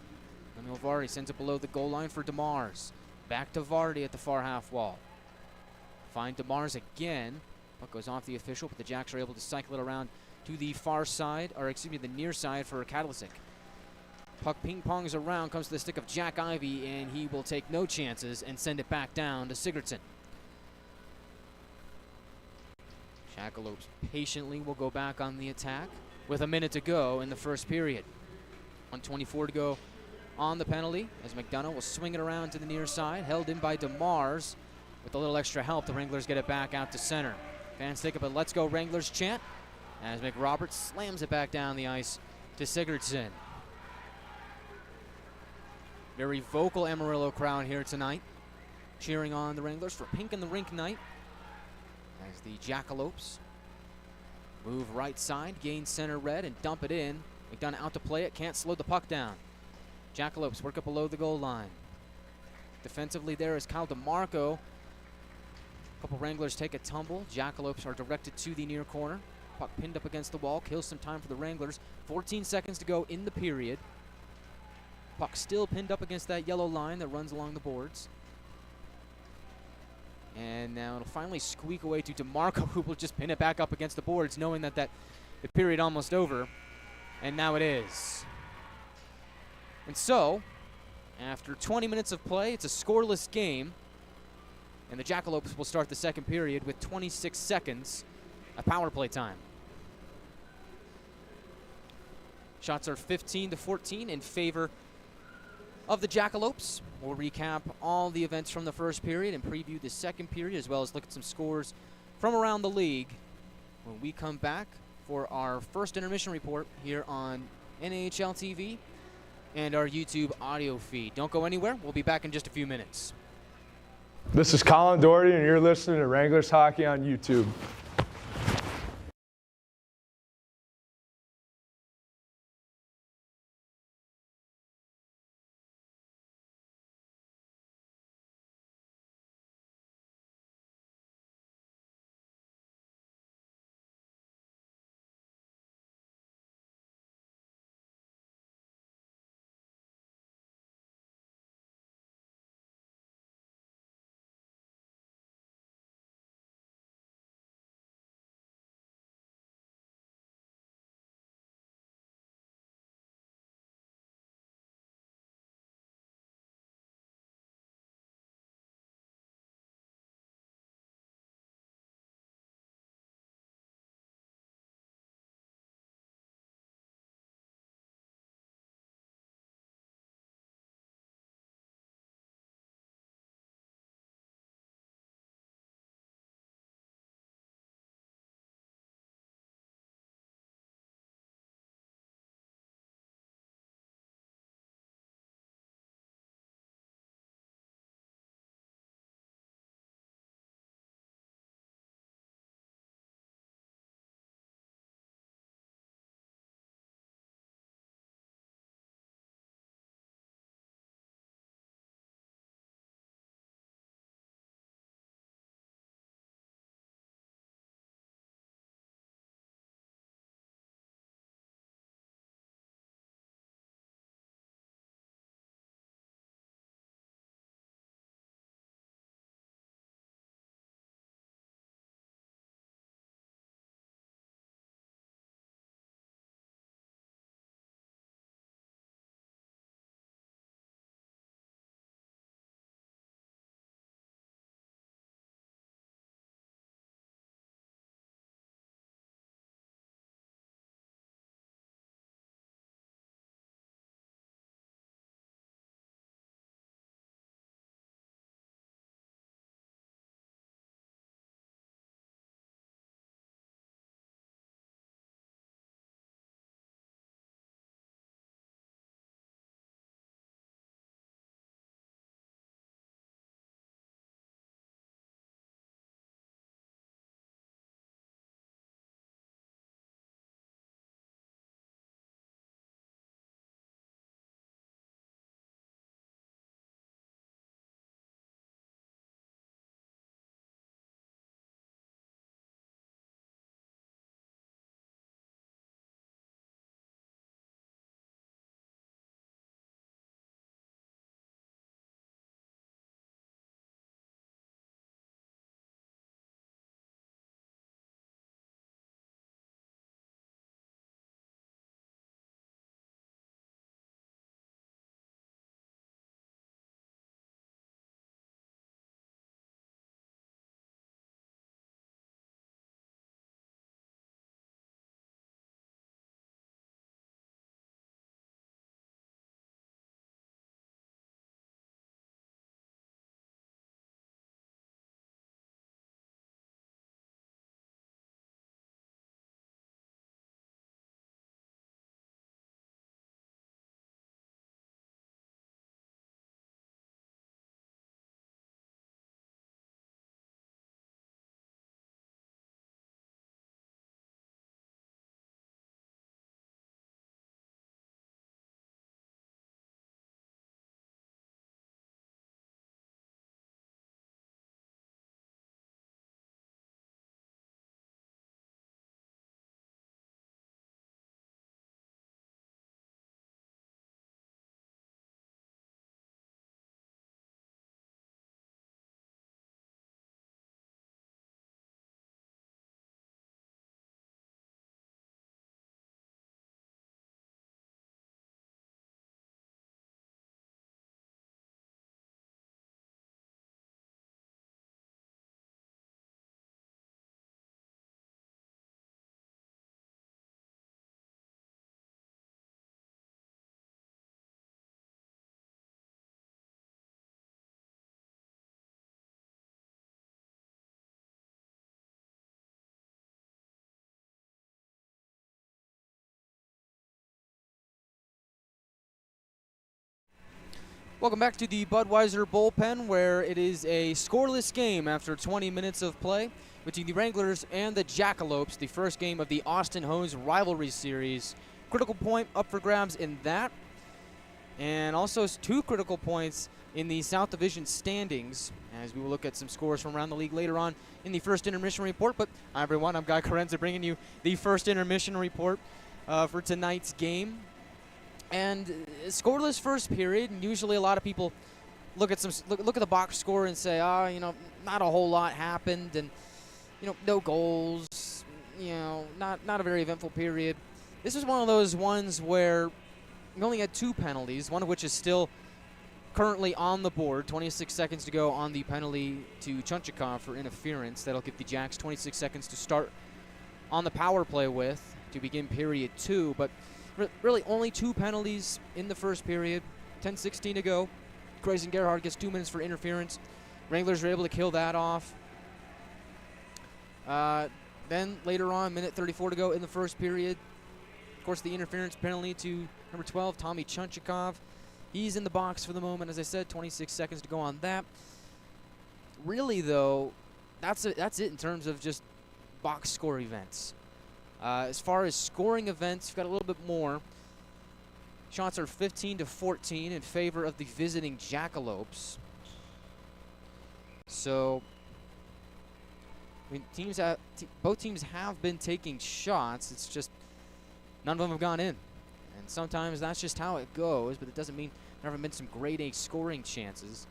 [SPEAKER 1] Emil Vardy sends it below the goal line for DeMars. Back to Vardy at the far half wall. Find DeMars again. Puck goes off the official, but the Jacks are able to cycle it around to the far side, or excuse me, the near side for Kadlicic. Puck ping-pongs around, comes to the stick of Jack Ivey, and he will take no chances and send it back down to Sigurdsson. Jackalopes patiently will go back on the attack with a minute to go in the first period. 1:24 to go on the penalty, as McDonough will swing it around to the near side, held in by DeMars. With a little extra help, the Wranglers get it back out to center. Fans take up a "Let's Go Wranglers" chant as McRoberts slams it back down the ice to Sigurdsson. Very vocal Amarillo crowd here tonight, cheering on the Wranglers for Pink in the Rink Night, as the Jackalopes move right side, gain center red, and dump it in. McDonough out to play it, can't slow the puck down. Jackalopes work up below the goal line. Defensively there is Kyle DeMarco. A couple Wranglers take a tumble. Jackalopes are directed to the near corner. Puck pinned up against the wall, kills some time for the Wranglers. 14 seconds to go in the period. Puck still pinned up against that yellow line that runs along the boards. And now it'll finally squeak away to DeMarco, who will just pin it back up against the boards, knowing that the period almost over. And now it is. And so, after 20 minutes of play, it's a scoreless game. And the Jackalopes will start the second period with 26 seconds of power play time. Shots are 15-14 in favor of the Jackalopes. We'll recap all the events from the first period and preview the second period, as well as look at some scores from around the league when we come back for our first intermission report here on NHL TV and our YouTube audio feed. Don't go anywhere. We'll be back in just a few minutes.
[SPEAKER 2] This is Colin Doherty, and you're listening to Wranglers Hockey on YouTube.
[SPEAKER 1] Welcome back to the Budweiser bullpen, where it is a scoreless game after 20 minutes of play between the Wranglers and the Jackalopes, the first game of the Austin Hose rivalry series. Critical point up for grabs in that, and also 2 critical points in the South Division standings, as we will look at some scores from around the league later on in the first intermission report. But hi everyone, I'm Guy Chiarenza bringing you the first intermission report for tonight's game. And scoreless first period, and usually a lot of people look at the box score and say, not a whole lot happened, and no goals, not a very eventful period. This is one of those ones where we only had 2 penalties, one of which is still currently on the board. 26 seconds to go on the penalty to Chunchikov for interference. That'll give the Jacks 26 seconds to start on the power play with to begin period 2, but really only 2 penalties in the first period. 10:16 to go. Grayson Gerhardt gets 2 minutes for interference. Wranglers are able to kill that off. Then later on, minute 34 to go in the first period. Of course, the interference penalty to number 12, Tommy Chunchikov. He's in the box for the moment, as I said. 26 seconds to go on that. Really, though, that's it in terms of just box score events. As far as scoring events, we've got a little bit more. Shots are 15-14 in favor of the visiting Jackalopes. So, I mean, both teams have been taking shots. It's just none of them have gone in. And sometimes that's just how it goes, but it doesn't mean there haven't been some grade A scoring chances,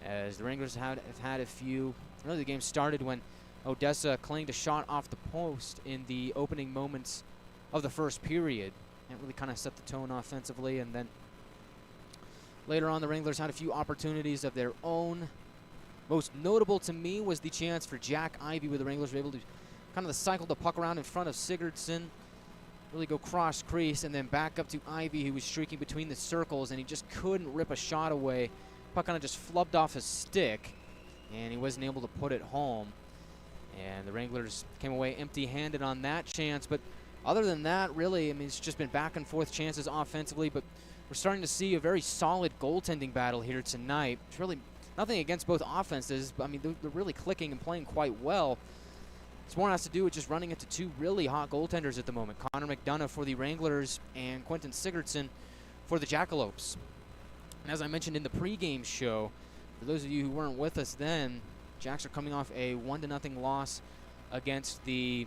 [SPEAKER 1] as the Wranglers have had a few. Really, the game started when Odessa clanged a shot off the post in the opening moments of the first period. And really kind of set the tone offensively. And then later on, the Wranglers had a few opportunities of their own. Most notable to me was the chance for Jack Ivey, where the Wranglers were able to kind of cycle the puck around in front of Sigurdsson, really go cross crease, and then back up to Ivey, who was streaking between the circles, and he just couldn't rip a shot away. Puck kind of just flubbed off his stick, and he wasn't able to put it home. And the Wranglers came away empty-handed on that chance. But other than that, really, I mean, it's just been back-and-forth chances offensively. But we're starting to see a very solid goaltending battle here tonight. It's really nothing against both offenses, but I mean, they're really clicking and playing quite well. It's more has to do with just running into 2 really hot goaltenders at the moment. Connor McDonough for the Wranglers and Quentin Sigurdsson for the Jackalopes. And as I mentioned in the pregame show, for those of you who weren't with us then, Jacks are coming off a 1-0 loss against the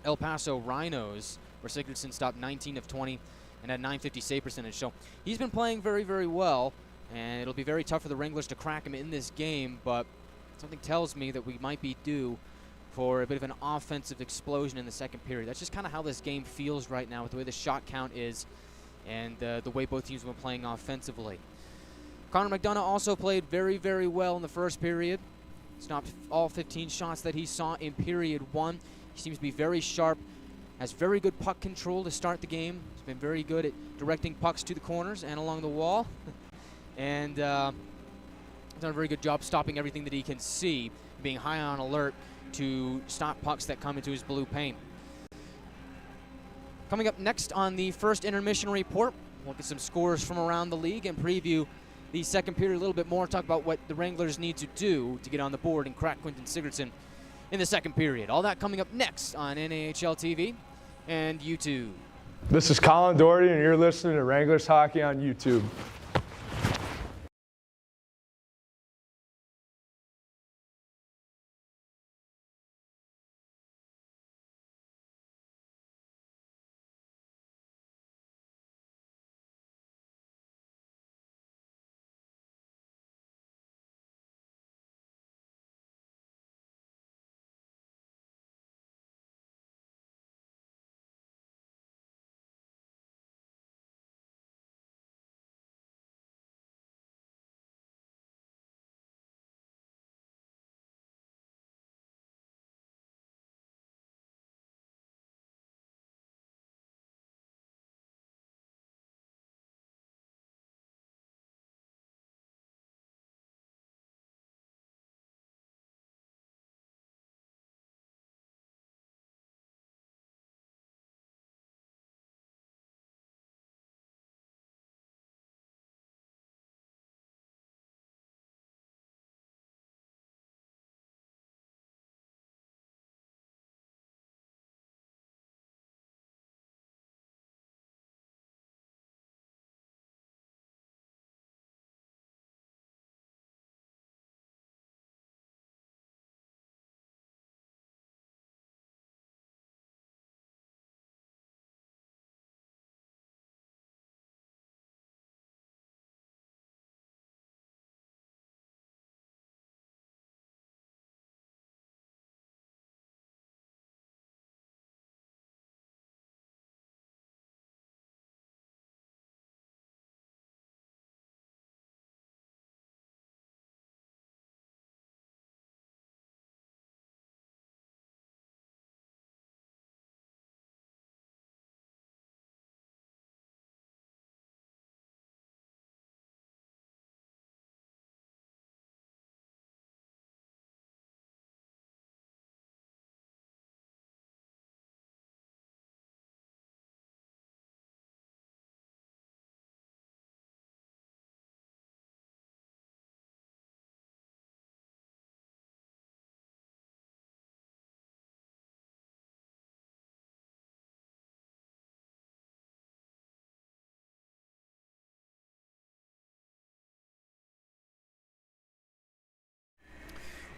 [SPEAKER 1] El Paso Rhinos, where Sigurdsson stopped 19 of 20 and had .950 save percentage. So he's been playing very, very well, and it'll be very tough for the Wranglers to crack him in this game, but something tells me that we might be due for a bit of an offensive explosion in the second period. That's just kind of how this game feels right now with the way the shot count is and the way both teams have been playing offensively. Connor McDonough also played very, very well in the first period. Stopped all 15 shots that he saw in period 1. He seems to be very sharp, has very good puck control to start the game. He's been very good at directing pucks to the corners and along the wall. And done a very good job stopping everything that he can see, being high on alert to stop pucks that come into his blue paint. Coming up next on the first intermission report, we'll look at some scores from around the league and preview the second period a little bit more, talk about what the Wranglers need to do to get on the board and crack Quentin Sigurdsson in the second period. All that coming up next on NAHL TV and YouTube.
[SPEAKER 2] This is Colin Doherty, and you're listening to Wranglers Hockey on YouTube.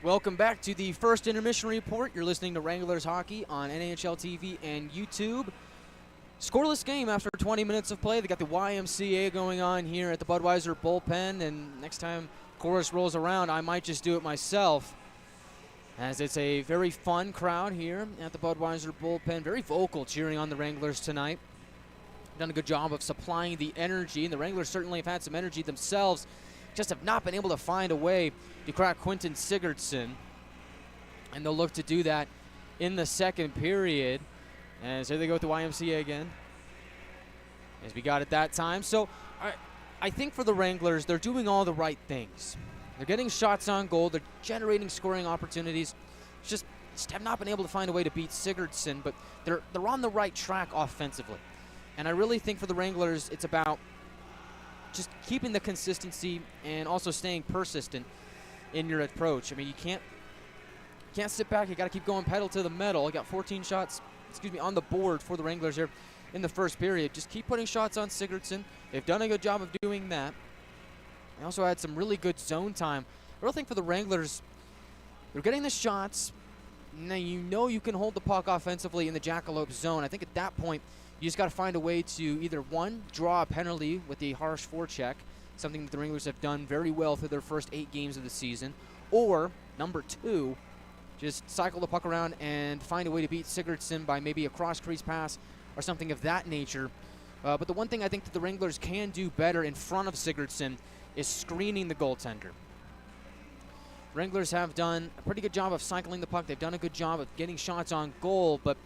[SPEAKER 1] Welcome back to the first intermission report. You're listening to Wranglers Hockey on NHL TV and YouTube. Scoreless game after 20 minutes of play. They got the YMCA going on here at the Budweiser bullpen, and next time chorus rolls around, I might just do it myself, as it's a very fun crowd here at the Budweiser bullpen. Very vocal, cheering on the Wranglers tonight. Done a good job of supplying the energy, and the Wranglers certainly have had some energy themselves, just have not been able to find a way to crack Quentin Sigurdsson, and they'll look to do that in the second period. As here they go with the YMCA again, as we got it that time. So I think for the Wranglers, they're doing all the right things. They're getting shots on goal. They're generating scoring opportunities. Just have not been able to find a way to beat Sigurdsson, but they're on the right track offensively. And I really think for the Wranglers, it's about just keeping the consistency and also staying persistent in your approach. I mean, you can't sit back. You got to keep going pedal to the metal. You got 14 shots, on the board for the Wranglers here in the first period. Just keep putting shots on Sigurdsson. They've done a good job of doing that. They also had some really good zone time. I really think for the Wranglers, they're getting the shots. Now you know you can hold the puck offensively in the Jackalope zone. I think at that point, you just got to find a way to either, one, draw a penalty with a harsh forecheck, something that the Wranglers have done very well through their first 8 games of the season, or, number 2, just cycle the puck around and find a way to beat Sigurdsson by maybe a cross-crease pass or something of that nature. But the one thing I think that the Wranglers can do better in front of Sigurdsson is screening the goaltender. Wranglers have done a pretty good job of cycling the puck. They've done a good job of getting shots on goal, but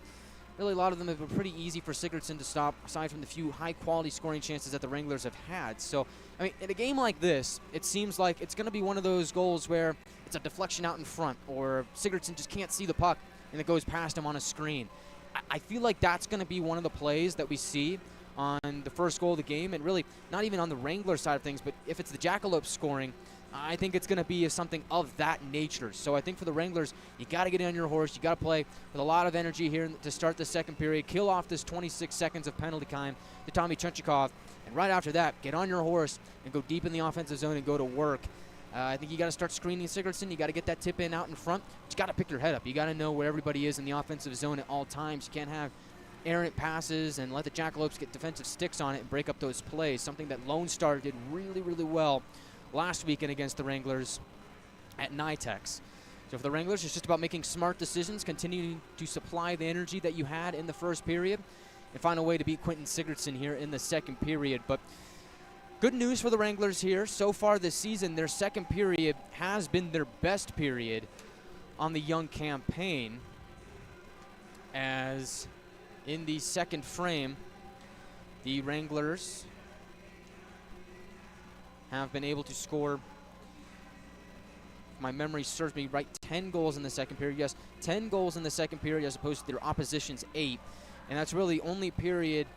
[SPEAKER 1] really a lot of them have been pretty easy for Sigurdsson to stop, aside from the few high-quality scoring chances that the Wranglers have had. So, I mean, in a game like this, it seems like it's going to be one of those goals where it's a deflection out in front, or Sigurdsson just can't see the puck and it goes past him on a screen. I feel like that's going to be one of the plays that we see on the first goal of the game, and really not even on the Wrangler side of things, but if it's the Jackalopes scoring, I think it's going to be something of that nature. So I think for the Wranglers, you got to get on your horse. You got to play with a lot of energy here to start the second period. Kill off this 26 seconds of penalty time to Tommy Chunchikov. And right after that, get on your horse and go deep in the offensive zone and go to work. I think you got to start screening Sigurdsson. You got to get that tip in out in front. But you got to pick your head up. You got to know where everybody is in the offensive zone at all times. You can't have errant passes and let the Jackalopes get defensive sticks on it and break up those plays, something that Lone Star did really, really well last weekend against the Wranglers at NYTEX. So for the Wranglers, it's just about making smart decisions, continuing to supply the energy that you had in the first period, and find a way to beat Quentin Sigurdsson here in the second period. But good news for the Wranglers here. So far this season, their second period has been their best period on the young campaign, as in the second frame, the Wranglers have been able to score, if my memory serves me right, 10 goals in the second period. Yes, 10 goals in the second period as opposed to their opposition's 8. And that's really the only period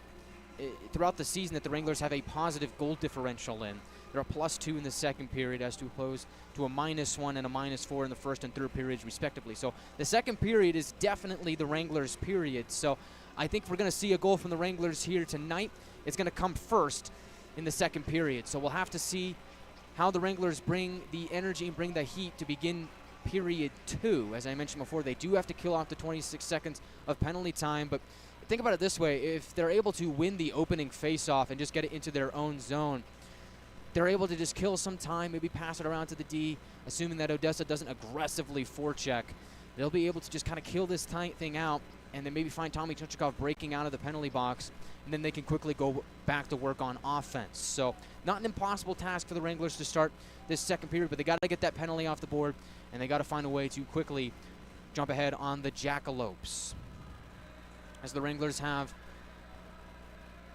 [SPEAKER 1] throughout the season that the Wranglers have a positive goal differential in. They're a +2 in the second period as opposed to a -1 and a -4 in the first and third periods, respectively. So the second period is definitely the Wranglers' period. So I think we're going to see a goal from the Wranglers here tonight. It's going to come first in the second period. So we'll have to see how the Wranglers bring the energy and bring the heat to begin period 2. As I mentioned before, they do have to kill off the 26 seconds of penalty time, but think about it this way. If they're able to win the opening face-off and just get it into their own zone, they're able to just kill some time, maybe pass it around to the D, assuming that Odessa doesn't aggressively forecheck. They'll be able to just kind of kill this thing out, and then maybe find Tommy Chunchikov breaking out of the penalty box, and then they can quickly go back to work on offense. So not an impossible task for the Wranglers to start this second period, but they got to get that penalty off the board, and they got to find a way to quickly jump ahead on the Jackalopes. As the Wranglers have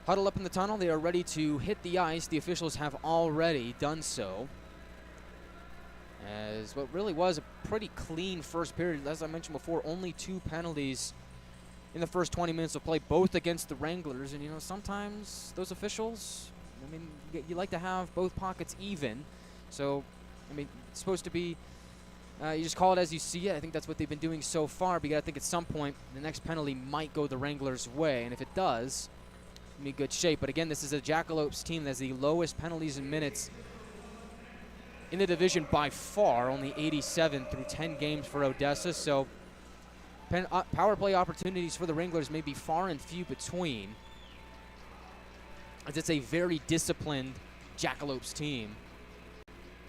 [SPEAKER 1] huddled up in the tunnel, they are ready to hit the ice. The officials have already done so, as what really was a pretty clean first period. As I mentioned before, only 2 penalties in the first 20 minutes of play, both against the Wranglers. And, you know, sometimes those officials, I mean, you like to have both pockets even. So, I mean, it's supposed to be, you just call it as you see it. I think that's what they've been doing so far. But you got to think at some point the next penalty might go the Wranglers' way. And if it does, it'll be in good shape. But again, this is a Jackalopes team that has the lowest penalties in minutes in the division by far, only 87 through 10 games for Odessa. So power play opportunities for the Wranglers may be far and few between, as it's a very disciplined Jackalopes team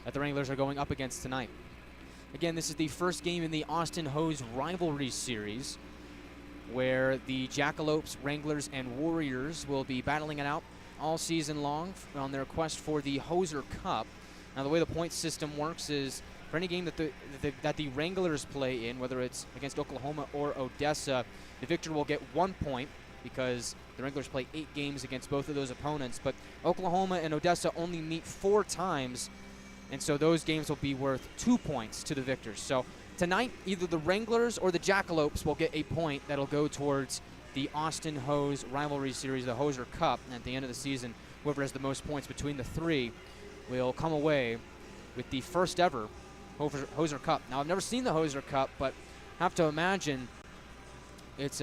[SPEAKER 1] that the Wranglers are going up against tonight. Again, this is the first game in the Austin Hose rivalry series, where the Jackalopes, Wranglers, and Warriors will be battling it out all season long on their quest for the Hoser Cup. Now, the way the point system works is for any game that the Wranglers play in, whether it's against Oklahoma or Odessa, the victor will get 1 point because the Wranglers play 8 games against both of those opponents. But Oklahoma and Odessa only meet 4 times, and so those games will be worth 2 points to the victors. So tonight, either the Wranglers or the Jackalopes will get a point that'll go towards the Austin Hose rivalry series, the Hoser Cup. And at the end of the season, whoever has the most points between the 3 will come away with the first ever Hoser Cup. Now, I've never seen the Hoser Cup, but have to imagine it's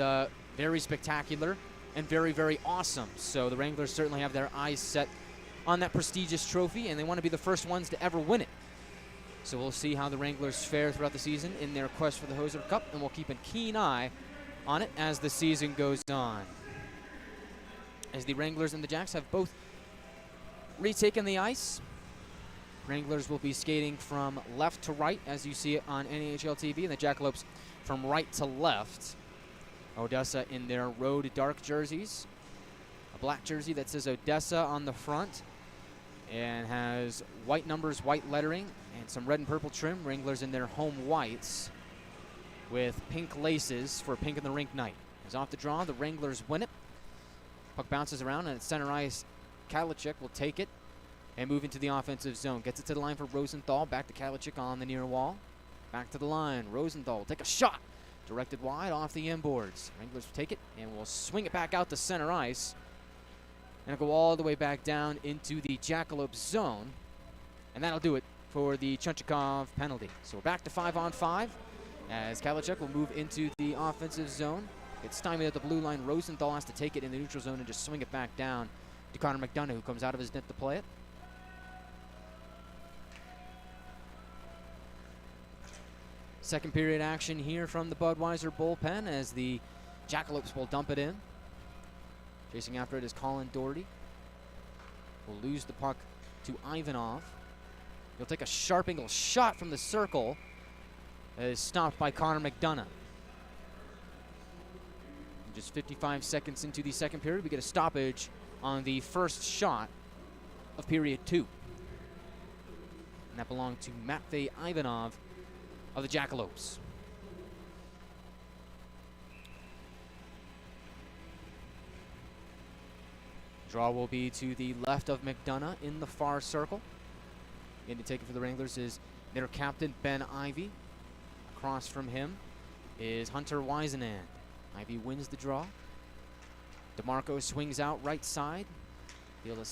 [SPEAKER 1] very spectacular and very, very awesome. So the Wranglers certainly have their eyes set on that prestigious trophy, and they want to be the first ones to ever win it. So we'll see how the Wranglers fare throughout the season in their quest for the Hoser Cup, and we'll keep a keen eye on it as the season goes on. As the Wranglers and the Jacks have both retaken the ice, Wranglers will be skating from left to right, as you see it on NHL TV, and the Jackalopes from right to left. Odessa in their road dark jerseys, a black jersey that says Odessa on the front and has white numbers, white lettering, and some red and purple trim. Wranglers in their home whites with pink laces for Pink in the Rink Night. As off the draw, the Wranglers win it. Puck bounces around, and at center ice, Kalachik will take it and move into the offensive zone. Gets it to the line for Rosenthal. Back to Kalachik on the near wall. Back to the line. Rosenthal will take a shot. Directed wide off the inboards. Wranglers will take it and will swing it back out to center ice. And it'll go all the way back down into the Jackalope zone. And that'll do it for the Chunchikov penalty. So we're back to 5-on-5 as Kalachuk will move into the offensive zone. Gets stymied at the blue line. Rosenthal has to take it in the neutral zone and just swing it back down to Connor McDonough, who comes out of his net to play it. Second period action here from the Budweiser bullpen as the Jackalopes will dump it in. Chasing after it is Colin Doherty. Will lose the puck to Ivanov. He'll take a sharp angle shot from the circle. That is stopped by Connor McDonough. And just 55 seconds into the second period, we get a stoppage on the first shot of period 2. And that belonged to Matvey Ivanov of the Jackalopes. Draw will be to the left of McDonough in the far circle. In to take it for the Wranglers is their captain, Ben Ivey. Across from him is Hunter Weisenand. Ivey wins the draw. DeMarco swings out right side. He'll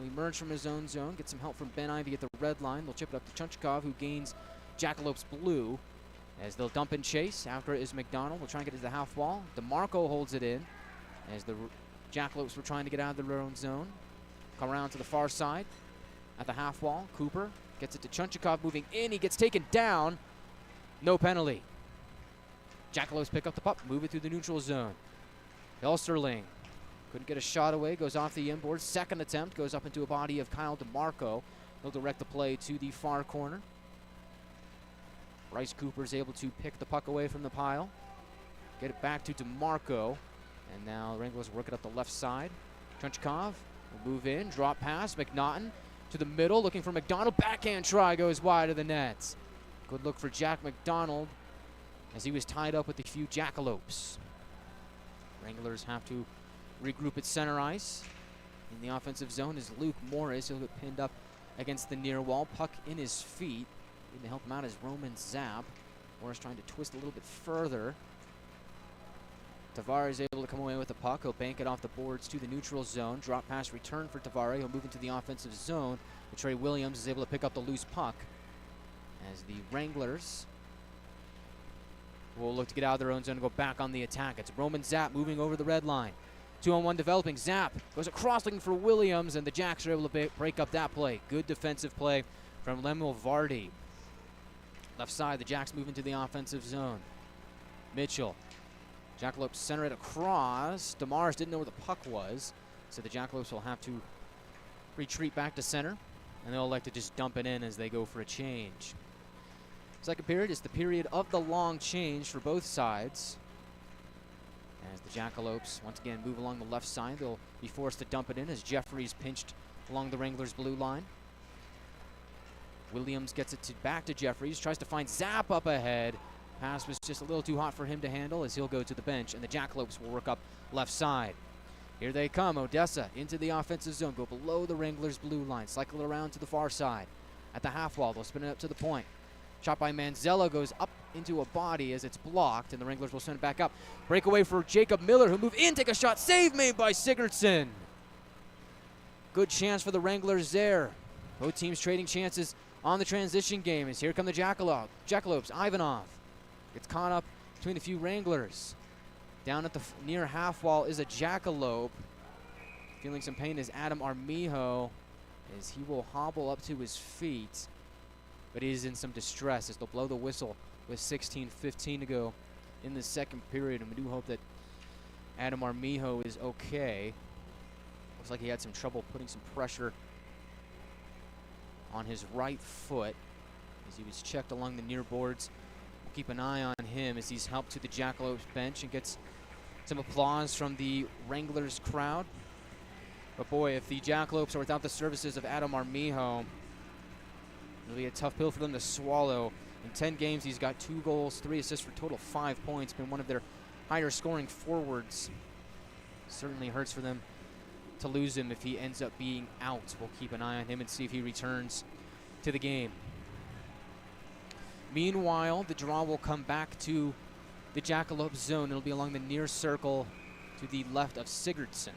[SPEAKER 1] emerge from his own zone, get some help from Ben Ivey at the red line. They'll chip it up to Chunchikov, who gains Jackalopes blue as they'll dump and chase. After it is McDonald. We'll try and get to the half wall. DeMarco holds it in as the Jackalopes were trying to get out of their own zone. Come around to the far side at the half wall. Cooper gets it to Chunchikov, moving in. He gets taken down. No penalty. Jackalopes pick up the puck, move it through the neutral zone. Elsterling couldn't get a shot away, goes off the inboard. Second attempt goes up into a body of Kyle DeMarco. He'll direct the play to the far corner. Bryce Cooper is able to pick the puck away from the pile. Get it back to DeMarco. And now the Wranglers work it up the left side. Chunchikov will move in, drop pass. McNaughton to the middle, looking for McDonald. Backhand try goes wide of the nets. Good look for Jack McDonald as he was tied up with a few Jackalopes. Wranglers have to regroup at center ice. In the offensive zone is Luke Morris. He'll get pinned up against the near wall. Puck in his feet. Need to help him out is Roman Zapp. Morris trying to twist a little bit further. Tavares is able to come away with the puck. He'll bank it off the boards to the neutral zone. Drop pass return for Tavares. He'll move into the offensive zone. But Trey Williams is able to pick up the loose puck as the Wranglers will look to get out of their own zone and go back on the attack. It's Roman Zapp moving over the red line. 2-on-1 developing. Zapp goes across looking for Williams, and the Jacks are able to break up that play. Good defensive play from Lemuel Vardy. Left side, the Jacks move into the offensive zone. Mitchell. Jackalopes center it across. Demars didn't know where the puck was, so the Jackalopes will have to retreat back to center, and they'll like to just dump it in as they go for a change. Second period is the period of the long change for both sides. As the Jackalopes once again move along the left side, they'll be forced to dump it in as Jeffries pinched along the Wranglers' blue line. Williams gets it back to Jeffries, tries to find Zapp up ahead. Pass was just a little too hot for him to handle as he'll go to the bench, and the Jackalopes will work up left side. Here they come, Odessa into the offensive zone, go below the Wranglers' blue line, cycle it around to the far side. At the half wall, they'll spin it up to the point. Shot by Manzella goes up into a body as it's blocked, and the Wranglers will send it back up. Breakaway for Jacob Miller, who moved in, take a shot, save made by Sigurdsson. Good chance for the Wranglers there. Both teams trading chances on the transition game as here come the Jackalopes. Ivanov gets caught up between a few Wranglers. Down at the near half wall is a Jackalope. Feeling some pain is Adam Armijo as he will hobble up to his feet. But he is in some distress as they'll blow the whistle with 16:15 to go in the second period. And we do hope that Adam Armijo is okay. Looks like he had some trouble putting some pressure on his right foot as he was checked along the near boards. We'll keep an eye on him as he's helped to the Jackalopes bench and gets some applause from the Wranglers crowd. But boy, if the Jackalopes are without the services of Adam Armijo, it'll be a tough pill for them to swallow. In 10 games, he's got 2 goals, 3 assists for a total of 5 points. Been one of their higher scoring forwards. Certainly hurts for them to lose him if he ends up being out. We'll keep an eye on him and see if he returns to the game. Meanwhile, the draw will come back to the Jackalope zone. It'll be along the near circle to the left of Sigurdsson.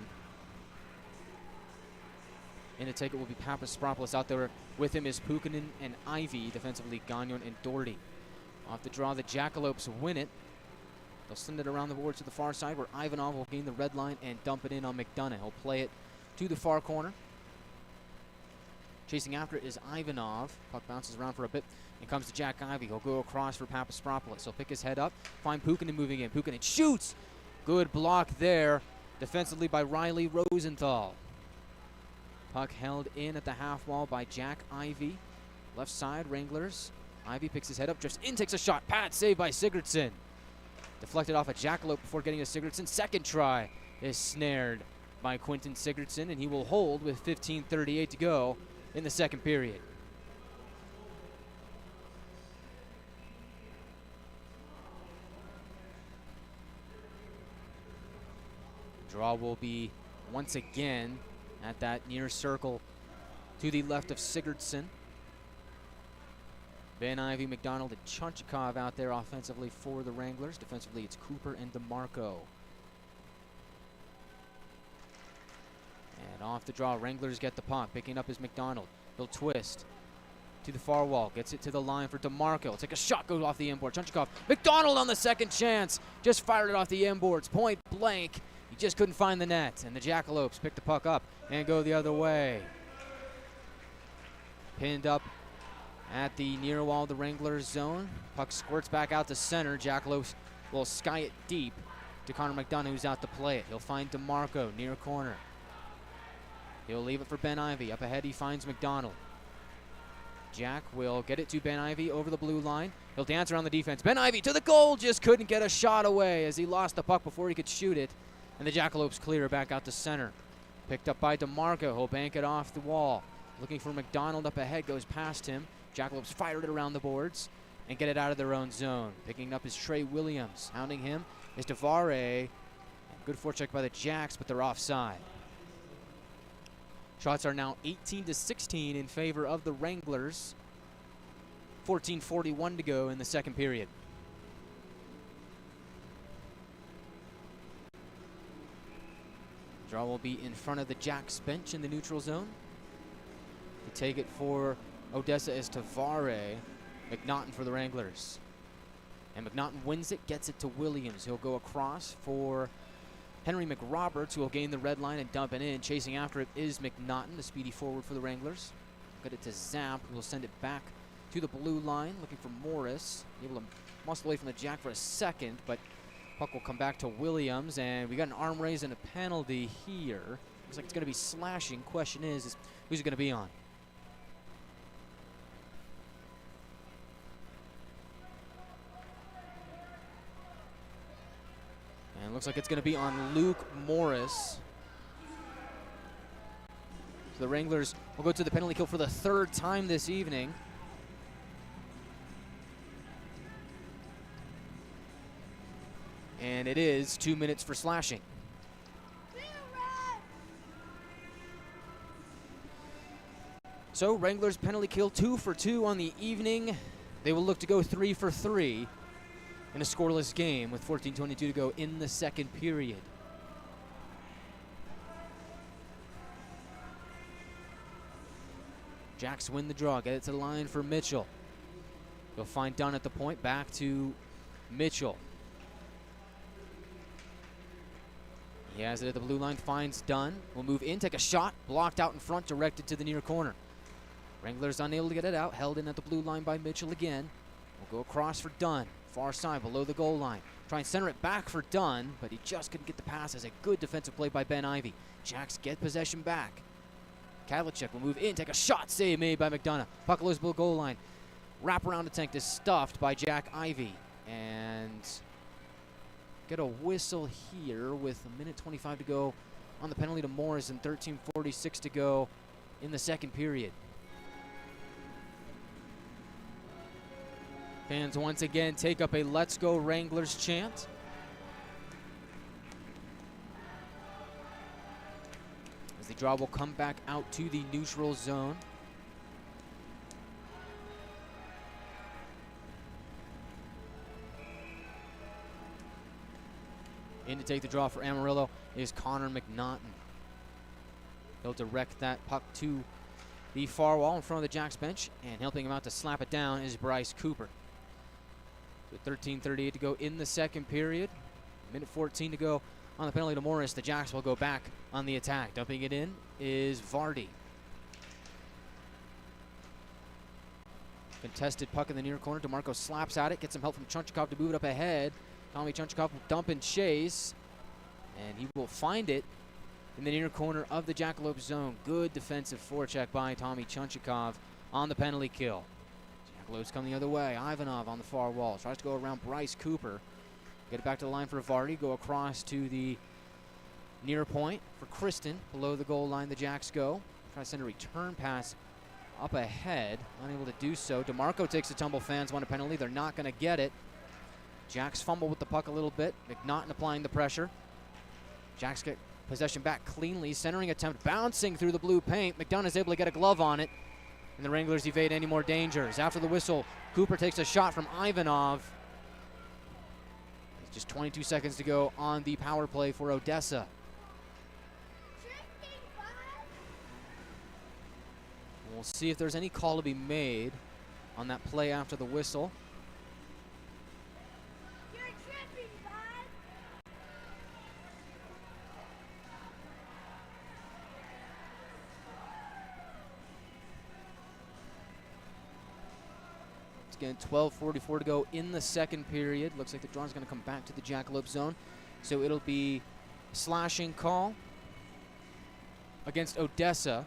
[SPEAKER 1] In to take it will be Papaspropoulos. Out there with him is Pukkanen and Ivy. Defensively, Gagnon and Doherty. Off the draw, the Jackalopes win it. They'll send it around the boards to the far side where Ivanov will gain the red line and dump it in on McDonough. He'll play it to the far corner. Chasing after it is Ivanov. Puck bounces around for a bit and comes to Jack Ivy. He'll go across for Papaspropoulos. He'll pick his head up, find Pukkanen moving in. Pukkanen shoots! Good block there defensively by Riley Rosenthal. Puck held in at the half wall by Jack Ivy. Left side, Wranglers. Ivy picks his head up, drifts in, takes a shot. Pad saved by Sigurdsson. Deflected off a Jackalope before getting to Sigurdsson. Second try is snared by Quentin Sigurdsson, and he will hold with 15:38 to go in the second period. Draw will be once again at that near circle to the left of Sigurdsson. Ben Ivy, McDonald, and Chunchikov out there offensively for the Wranglers. Defensively, it's Cooper and DeMarco. And off the draw, Wranglers get the puck. Picking up is McDonald. He'll twist to the far wall. Gets it to the line for DeMarco. He'll take a shot, goes off the inboard. Chunchikov, McDonald on the second chance. Just fired it off the inboards. Point blank. He just couldn't find the net. And the Jackalopes pick the puck up and go the other way. Pinned up at the near wall of the Wranglers zone. Puck squirts back out to center. Jackalopes will sky it deep to Connor McDonough, who's out to play it. He'll find DeMarco near corner. He'll leave it for Ben Ivy. Up ahead, he finds McDonald. Jack will get it to Ben Ivy over the blue line. He'll dance around the defense. Ben Ivy to the goal, just couldn't get a shot away as he lost the puck before he could shoot it. And the Jackalopes clear it back out to center. Picked up by DeMarco. He'll bank it off the wall. Looking for McDonald up ahead, goes past him. Jackalopes fired it around the boards and get it out of their own zone. Picking up is Trey Williams. Hounding him is Devare. Good forecheck by the Jacks, but they're offside. Shots are now 18-16 in favor of the Wranglers. 14:41 to go in the second period. Draw will be in front of the Jacks bench in the neutral zone. To take it for Odessa is Tavare. McNaughton for the Wranglers. And McNaughton wins it, gets it to Williams. He'll go across for Henry McRoberts, who will gain the red line and dump it in. Chasing after it is McNaughton, the speedy forward for the Wranglers. Get it to Zap, who will send it back to the blue line, looking for Morris. Able to muscle away from the Jack for a second, but puck will come back to Williams, and we got an arm raise and a penalty here. Looks like it's going to be slashing. Question is who's it going to be on? And looks like it's going to be on Luke Morris. So the Wranglers will go to the penalty kill for the third time this evening. And it is 2 minutes for slashing. So Wranglers penalty kill 2 for 2 on the evening. They will look to go 3 for 3 in a scoreless game with 14:22 to go in the second period. Jacks win the draw, get it to the line for Mitchell. They'll find Dunn at the point, back to Mitchell. He has it at the blue line, finds Dunn. Will move in, take a shot, blocked out in front, directed to the near corner. Wranglers unable to get it out, held in at the blue line by Mitchell again. Will go across for Dunn, far side, below the goal line. Try and center it back for Dunn, but he just couldn't get the pass as a good defensive play by Ben Ivey. Jacks get possession back. Kadlicek will move in, take a shot, save made by McDonough. Puck loose below goal line. Wrap around the tank is stuffed by Jack Ivey. And get a whistle here with 1:25 to go on the penalty to Morris and 13:46 to go in the second period. Fans once again take up a "Let's Go Wranglers" chant. As the draw will come back out to the neutral zone. In to take the draw for Amarillo is Connor McNaughton. He'll direct that puck to the far wall in front of the Jacks bench, and helping him out to slap it down is Bryce Cooper. With 13:38 to go in the second period, 1:14 to go on the penalty to Morris. The Jacks will go back on the attack. Dumping it in is Vardy. Contested puck in the near corner. DeMarco slaps at it, gets some help from Chunchikov to move it up ahead. Tommy Chunchikov will dump and chase, and he will find it in the near corner of the Jackalope zone. Good defensive forecheck by Tommy Chunchikov on the penalty kill. Jackalopes come the other way. Ivanov on the far wall. Tries to go around Bryce Cooper. Get it back to the line for Vardy. Go across to the near point for Kristen. Below the goal line, the Jacks go. Try to send a return pass up ahead. Unable to do so. DeMarco takes a tumble. Fans want a penalty. They're not going to get it. Jacks fumble with the puck a little bit. McNaughton applying the pressure. Jacks get possession back cleanly. Centering attempt bouncing through the blue paint. McDonough is able to get a glove on it. And the Wranglers evade any more dangers. After the whistle, Cooper takes a shot from Ivanov. Just 22 seconds to go on the power play for Odessa. We'll see if there's any call to be made on that play after the whistle. Again, 12:44 to go in the second period. Looks like the draw is going to come back to the Jackalope zone. So it'll be a slashing call against Odessa.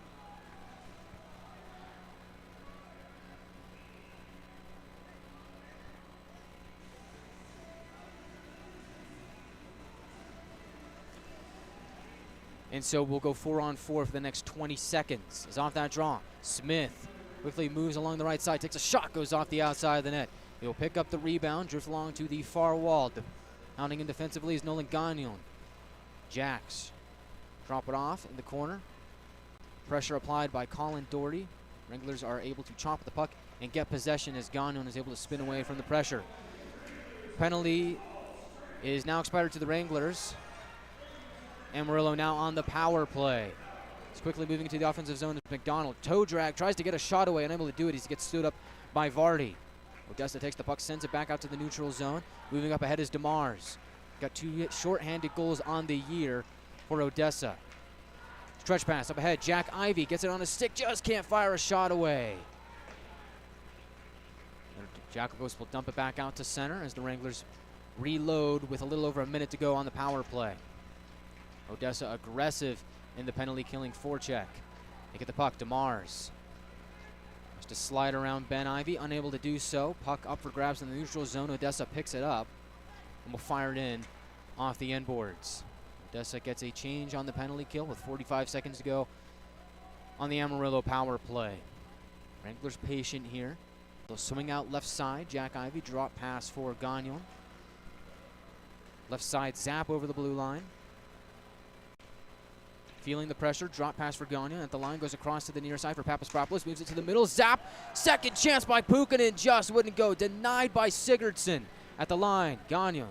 [SPEAKER 1] And so we'll go 4-on-4 for the next 20 seconds. Is off that draw. Smith quickly moves along the right side, takes a shot, goes off the outside of the net. He'll pick up the rebound, drift along to the far wall. Hounding in defensively is Nolan Gagnon. Jacks drop it off in the corner. Pressure applied by Colin Doherty. Wranglers are able to chop the puck and get possession as Gagnon is able to spin away from the pressure. Penalty is now expired to the Wranglers. Amarillo now on the power play. He's quickly moving into the offensive zone. McDonald, toe drag, tries to get a shot away, unable to do it. He gets stood up by Vardy. Odessa takes the puck, sends it back out to the neutral zone. Moving up ahead is DeMars. Got two short-handed goals on the year for Odessa. Stretch pass up ahead. Jack Ivy gets it on a stick, just can't fire a shot away. Jackalopes will dump it back out to center as the Wranglers reload with a little over a minute to go on the power play. Odessa aggressive in the penalty-killing forecheck. They get the puck to Mars. Just a slide around Ben Ivy, unable to do so. Puck up for grabs in the neutral zone. Odessa picks it up and will fire it in off the end boards. Odessa gets a change on the penalty kill with 45 seconds to go on the Amarillo power play. Wranglers patient here. They'll swing out left side. Jack Ivy drop pass for Gagnon. Left side zap over the blue line. Feeling the pressure, drop pass for Gagnon. At the line, goes across to the near side for Papaspropoulos. Moves it to the middle, zap. Second chance by Puukkonen, just wouldn't go. Denied by Sigurdsson at the line. Gagnon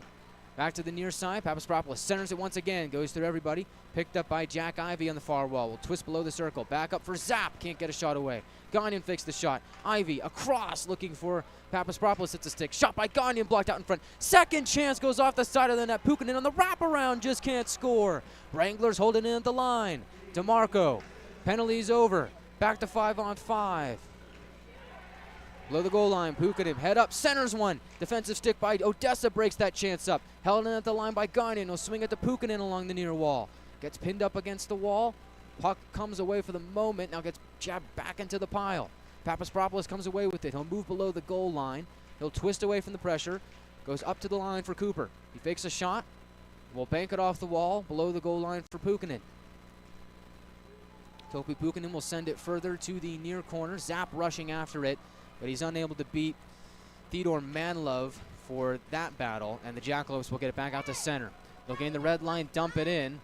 [SPEAKER 1] back to the near side. Papaspropoulos centers it once again. Goes through everybody. Picked up by Jack Ivy on the far wall. Will twist below the circle. Back up for Zap. Can't get a shot away. Gagnon fakes the shot. Ivy across looking for Papaspropoulos. Hits a stick. Shot by Gagnon blocked out in front. Second chance goes off the side of the net. Puukkonen on the wraparound. Just can't score. Wranglers holding in at the line. DeMarco. Penalties over. Back to 5-on-5. Below the goal line, Puukkonen head up, centers one. Defensive stick by Odessa breaks that chance up. Held in at the line by Gagnon. He'll swing it to Puukkonen along the near wall. Gets pinned up against the wall. Puck comes away for the moment. Now gets jabbed back into the pile. Papaspropoulos comes away with it. He'll move below the goal line. He'll twist away from the pressure. Goes up to the line for Cooper. He fakes a shot. Will bank it off the wall below the goal line for Puukkonen. Topi Puukkonen will send it further to the near corner. Zap rushing after it, but he's unable to beat Theodore Manlove for that battle, and the Jackalopes will get it back out to center. They'll gain the red line, dump it in,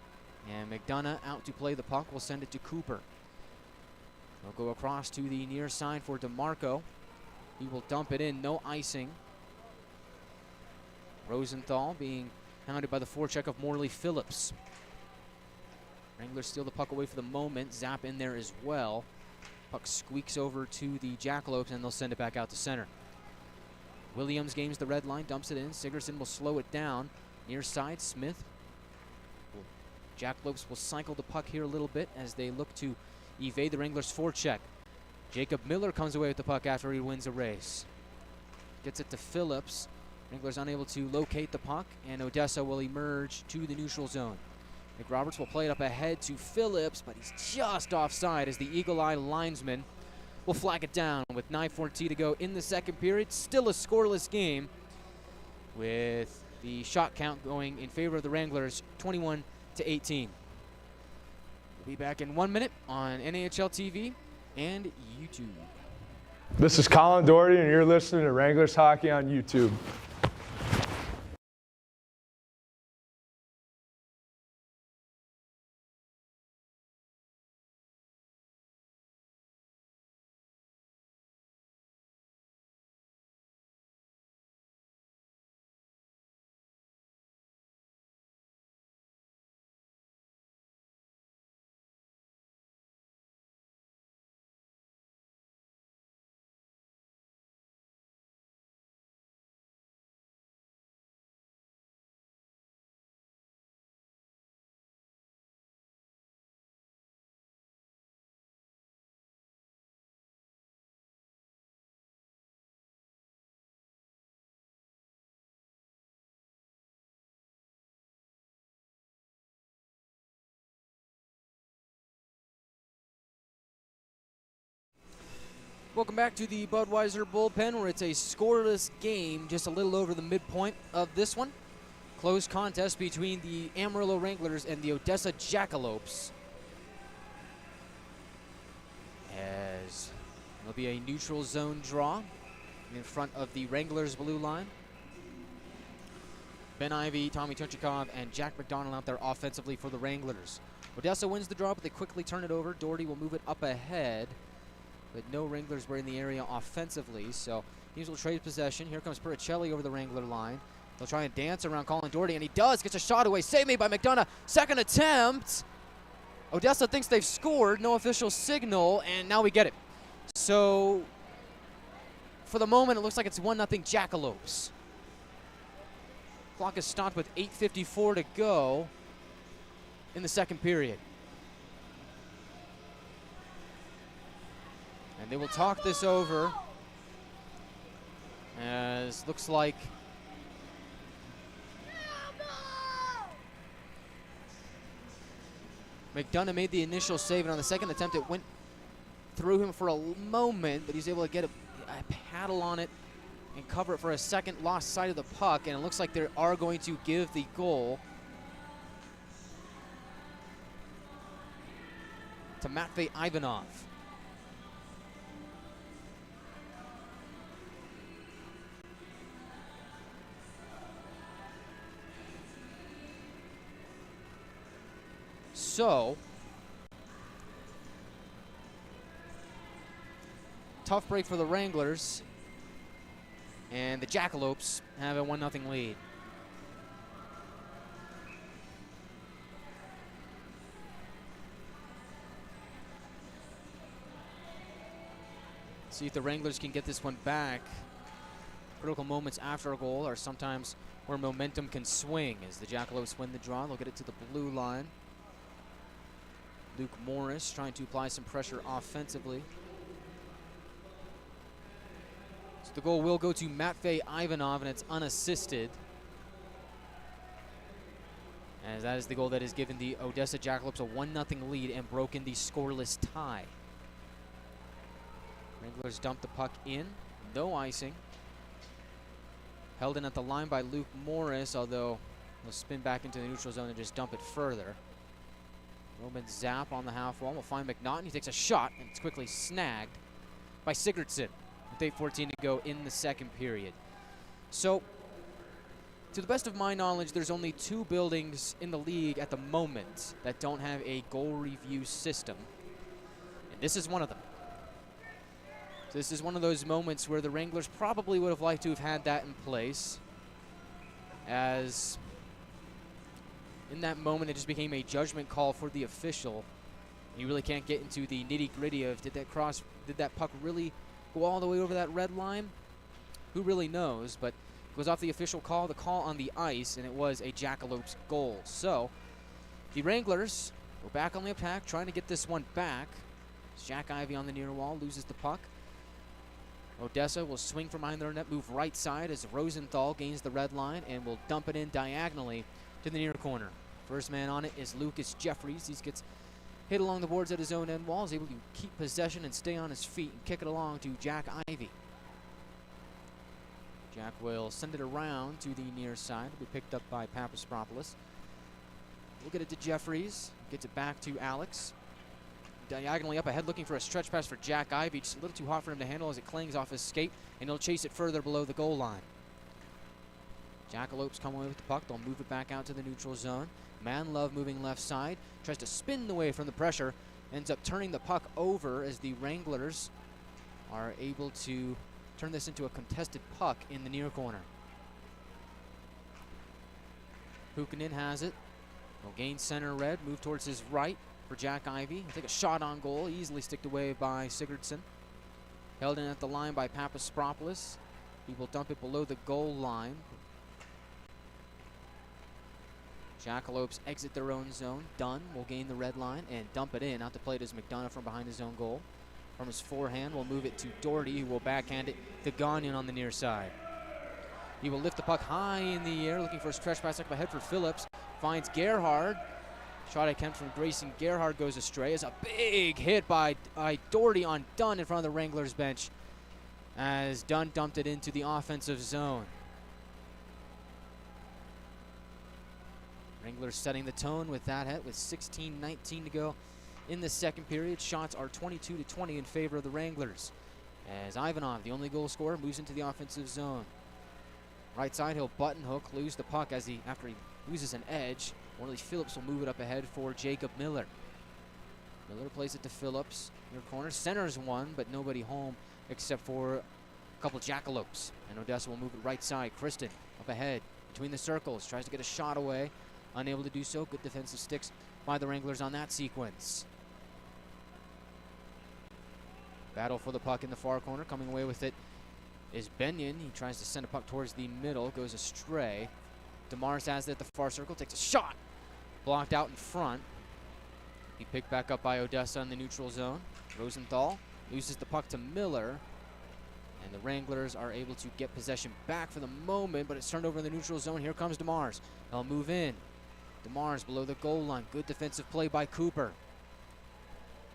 [SPEAKER 1] and McDonough out to play the puck. Will send it to Cooper. They'll go across to the near side for DeMarco. He will dump it in, no icing. Rosenthal being hounded by the forecheck of Morley Phillips. Wranglers steal the puck away for the moment. Zap in there as well. Puck squeaks over to the Jackalopes, and they'll send it back out to center. Williams gains the red line, dumps it in. Sigurdsson will slow it down. Near side, Smith. Jackalopes will cycle the puck here a little bit as they look to evade the Wranglers' forecheck. Jacob Miller comes away with the puck after he wins a race. Gets it to Phillips. Wranglers unable to locate the puck, and Odessa will emerge to the neutral zone. McRoberts will play it up ahead to Phillips, but he's just offside as the Eagle Eye linesman will flag it down with 9:14 to go in the second period. Still a scoreless game with the shot count going in favor of the Wranglers, 21-18. We'll be back in 1 minute on NHL TV and YouTube.
[SPEAKER 2] This is Colin Doherty, and you're listening to Wranglers Hockey on YouTube.
[SPEAKER 1] Welcome back to the Budweiser bullpen, where it's a scoreless game, just a little over the midpoint of this one. Close contest between the Amarillo Wranglers and the Odessa Jackalopes. As there'll be a neutral zone draw in front of the Wranglers blue line. Ben Ivy, Tommy Tunchikov, and Jack McDonald out there offensively for the Wranglers. Odessa wins the draw, but they quickly turn it over. Doherty will move it up ahead, but no Wranglers were in the area offensively, so teams will trade possession. Here comes Pericelli over the Wrangler line. They'll try and dance around Colin Doherty, and he does. Gets a shot away. Save made by McDonough. Second attempt. Odessa thinks they've scored. No official signal, and now we get it. So for the moment, it looks like it's 1-0 Jackalopes. Clock is stopped with 8:54 to go in the second period. And they will talk this over, as looks like McDonough made the initial save, and on the second attempt it went through him for a moment, but he's able to get a paddle on it and cover it for a second. Lost sight of the puck, and it looks like they are going to give the goal to Matvey Ivanov. So, tough break for the Wranglers, and the Jackalopes have a 1-0 lead. See if the Wranglers can get this one back. Critical moments after a goal are sometimes where momentum can swing. As the Jackalopes win the draw, they'll get it to the blue line. Luke Morris trying to apply some pressure offensively. So the goal will go to Matvey Ivanov, and it's unassisted, as that is the goal that has given the Odessa Jackalopes a 1-0 lead and broken the scoreless tie. Wranglers dump the puck in, no icing. Held in at the line by Luke Morris, although he'll spin back into the neutral zone and just dump it further. Roman zap on the half wall. We'll find McNaughton. He takes a shot, and it's quickly snagged by Sigurdsson with 8:14 to go in the second period. So, to the best of my knowledge, there's only 2 buildings in the league at the moment that don't have a goal review system, and this is one of them. So this is one of those moments where the Wranglers probably would have liked to have had that in place, as in that moment, it just became a judgment call for the official. You really can't get into the nitty-gritty of did that puck really go all the way over that red line? Who really knows? But it was off the official call, the call on the ice, and it was a Jackalopes goal. So the Wranglers go back on the attack, trying to get this one back. Jack Ivey on the near wall loses the puck. Odessa will swing from behind their net, move right side as Rosenthal gains the red line and will dump it in diagonally to the near corner. First man on it is Lucas Jeffries. He gets hit along the boards at his own end wall. Is able to keep possession and stay on his feet and kick it along to Jack Ivey. Jack will send it around to the near side. It'll be picked up by Papaspropoulos. We'll get it to Jeffries. Gets it back to Alex. Diagonally up ahead, looking for a stretch pass for Jack Ivey. Just a little too hot for him to handle as it clings off his skate, and he'll chase it further below the goal line. Jackalopes come away with the puck. They'll move it back out to the neutral zone. Manlove moving left side. Tries to spin away from the pressure. Ends up turning the puck over as the Wranglers are able to turn this into a contested puck in the near corner. Pukkanen has it. He'll gain center red. Move towards his right for Jack Ivey. He'll take a shot on goal. Easily sticked away by Sigurdsson. Held in at the line by Papaspropoulos. He will dump it below the goal line. Jackalopes exit their own zone. Dunn will gain the red line and dump it in. Out to play it is McDonough from behind his own goal. From his forehand, we'll move it to Doherty, who will backhand it to Gagnon on the near side. He will lift the puck high in the air, looking for a stretch pass up ahead for Phillips. Finds Gerhard. Shot attempt from Grayson Gerhard goes astray. It's a big hit by Doherty on Dunn in front of the Wranglers bench, as Dunn dumped it into the offensive zone. Wranglers setting the tone with that hit with 16:19 to go in the second period. Shots are 22-20 in favor of the Wranglers, as Ivanov, the only goal scorer, moves into the offensive zone. Right side, he'll button hook, lose the puck after he loses an edge. Morley Phillips will move it up ahead for Jacob Miller. Miller plays it to Phillips. Near corner, centers one, but nobody home except for a couple Jackalopes. And Odessa will move it right side. Kristen up ahead between the circles, tries to get a shot away. Unable to do so. Good defensive sticks by the Wranglers on that sequence. Battle for the puck in the far corner. Coming away with it is Benyon. He tries to send a puck towards the middle. Goes astray. DeMars has it at the far circle. Takes a shot. Blocked out in front. He picked back up by Odessa in the neutral zone. Rosenthal Loses the puck to Miller. And the Wranglers are able to get possession back for the moment, but it's turned over in the neutral zone. Here comes DeMars. They'll move in. DeMars below the goal line. Good defensive play by Cooper.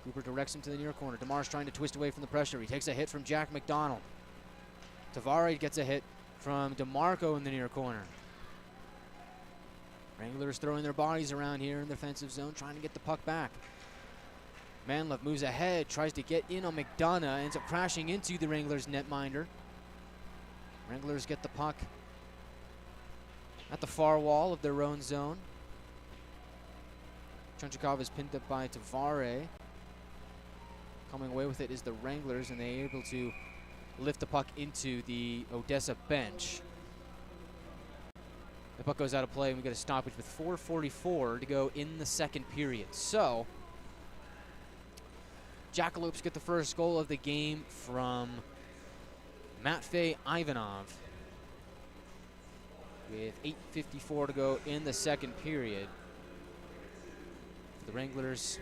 [SPEAKER 1] Cooper directs him to the near corner. DeMars trying to twist away from the pressure. He takes a hit from Jack McDonald. Tavares gets a hit from DeMarco in the near corner. Wranglers throwing their bodies around here in the defensive zone, trying to get the puck back. Manlove moves ahead, tries to get in on McDonough, ends up crashing into the Wranglers netminder. Wranglers get the puck at the far wall of their own zone. Chunchikov is pinned up by Tavares. Coming away with it is the Wranglers, and they're able to lift the puck into the Odessa bench. The puck goes out of play, and we get a stoppage with 4:44 to go in the second period. So, Jackalopes get the first goal of the game from Matvey Ivanov with 8:54 to go in the second period. For the Wranglers,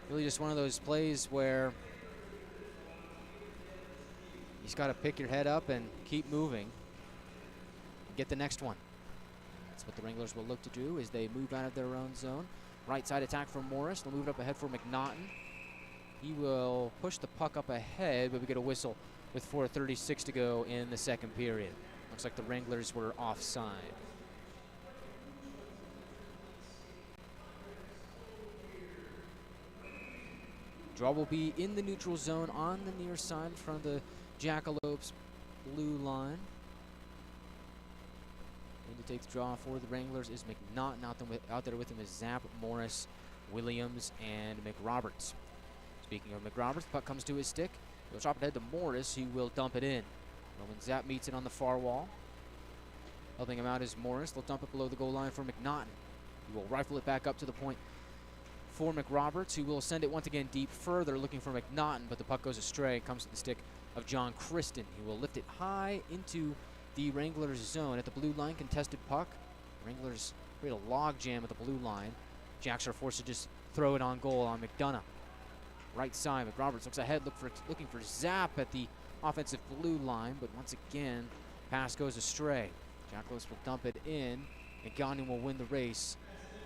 [SPEAKER 1] really just one of those plays where you just got to pick your head up and keep moving and get the next one. That's what the Wranglers will look to do as they move out of their own zone. Right side attack from Morris. They'll move it up ahead for McNaughton. He will push the puck up ahead, but we get a whistle with 4:36 to go in the second period. Looks like the Wranglers were offside. Draw will be in the neutral zone on the near side in front of the Jackalopes blue line. And to take the draw for the Wranglers is McNaughton. Out there with him is Zapp, Morris, Williams, and McRoberts. Speaking of McRoberts, the puck comes to his stick. He'll chop it ahead to Morris, who will dump it in. Roman Zapp meets it on the far wall. Helping him out is Morris. They'll dump it below the goal line for McNaughton. He will rifle it back up to the point for McRoberts, who will send it once again deep further, looking for McNaughton, but the puck goes astray. It comes to the stick of John Kristen. He will lift it high into the Wranglers zone at the blue line. Contested puck. Wranglers create a log jam at the blue line. Jacks are forced to just throw it on goal on McDonough. Right side, McRoberts looks ahead, looking for Zapp at the offensive blue line, but once again, pass goes astray. Jackalopes will dump it in, and Gagnon will win the race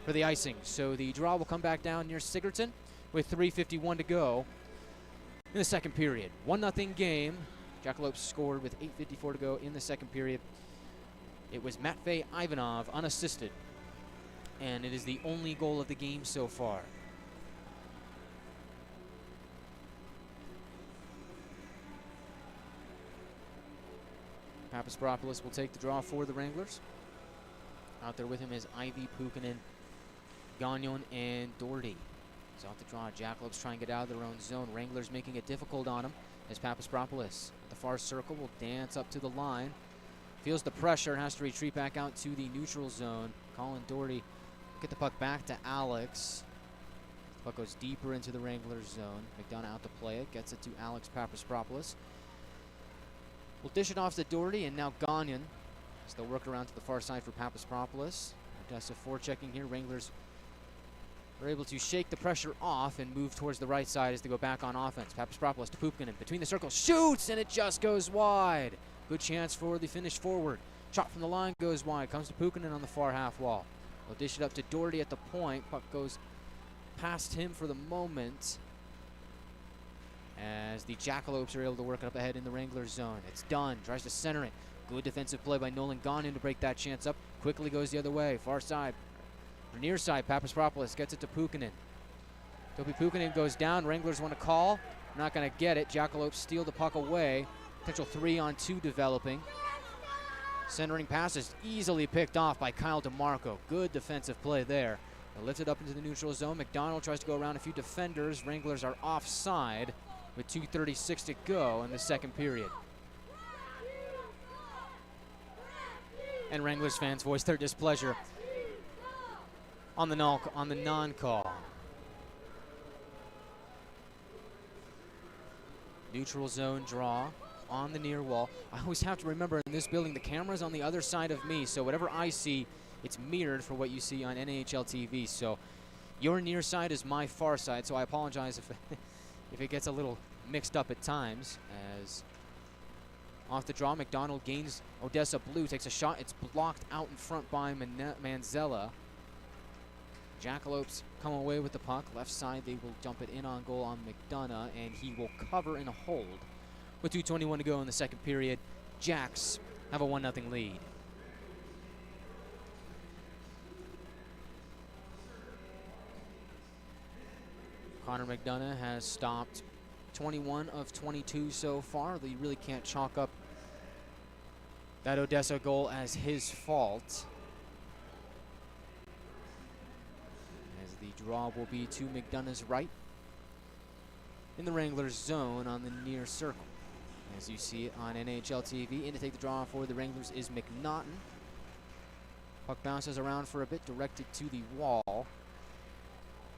[SPEAKER 1] for the icing. So the draw will come back down near Sigurdsson with 3:51 to go in the second period. 1-0 game. Jackalopes scored with 8:54 to go in the second period. It was Matvey Ivanov unassisted, and it is the only goal of the game so far. Papaspropoulos will take the draw for the Wranglers. Out there with him is Ivy, Pukkanen, Gagnon, and Doherty. He's off the draw. Jackalopes try and get out of their own zone. Wranglers making it difficult on him as Papaspropoulos at the far circle will dance up to the line. Feels the pressure, has to retreat back out to the neutral zone. Colin Doherty will get the puck back to Alex. The puck goes deeper into the Wranglers zone. McDonough out to play it. Gets it to Alex Papaspropoulos. We'll dish it off to Doherty, and now Gagnon. So they'll work around to the far side for Papaspropoulos. Odessa forechecking here. Wranglers are able to shake the pressure off and move towards the right side as they go back on offense. Papaspropoulos to Pupkinen. Between the circles, shoots, and it just goes wide. Good chance for the Finnish forward. Shot from the line goes wide. Comes to Pukkanen on the far half wall. They'll dish it up to Doherty at the point. Puck goes past him for the moment as the Jackalopes are able to work it up ahead in the Wranglers zone. It's done. Tries to center it. Good defensive play by Nolan Gagnon to break that chance up. Quickly goes the other way. Far side. Or near side. Papaspropoulos gets it to Pukkanen. Topi Pukkanen goes down. Wranglers want to call. Not going to get it. Jackalopes steal the puck away. Potential 3-on-2 developing. Centering pass is easily picked off by Kyle DeMarco. Good defensive play there. They lift it up into the neutral zone. McDonald tries to go around a few defenders. Wranglers are offside with 2:36 to go in the second period. And Wranglers fans voice their displeasure on the non-call. Neutral zone draw on the near wall. I always have to remember in this building the camera's on the other side of me, so whatever I see, it's mirrored for what you see on NHL TV. So your near side is my far side, so I apologize if it gets a little mixed up at times. As off the draw, McDonald gains Odessa blue, takes a shot. It's blocked out in front by Manzella. Jackalopes come away with the puck. Left side, they will dump it in on goal on McDonough, and he will cover and hold. With 2:21 to go in the second period, Jacks have a 1-0 lead. Connor McDonough has stopped 21 of 22 so far. They really can't chalk up that Odessa goal as his fault. As the draw will be to McDonough's right in the Wranglers zone on the near circle. As you see it on NHL TV, in to take the draw for the Wranglers is McNaughton. Puck bounces around for a bit, directed to the wall.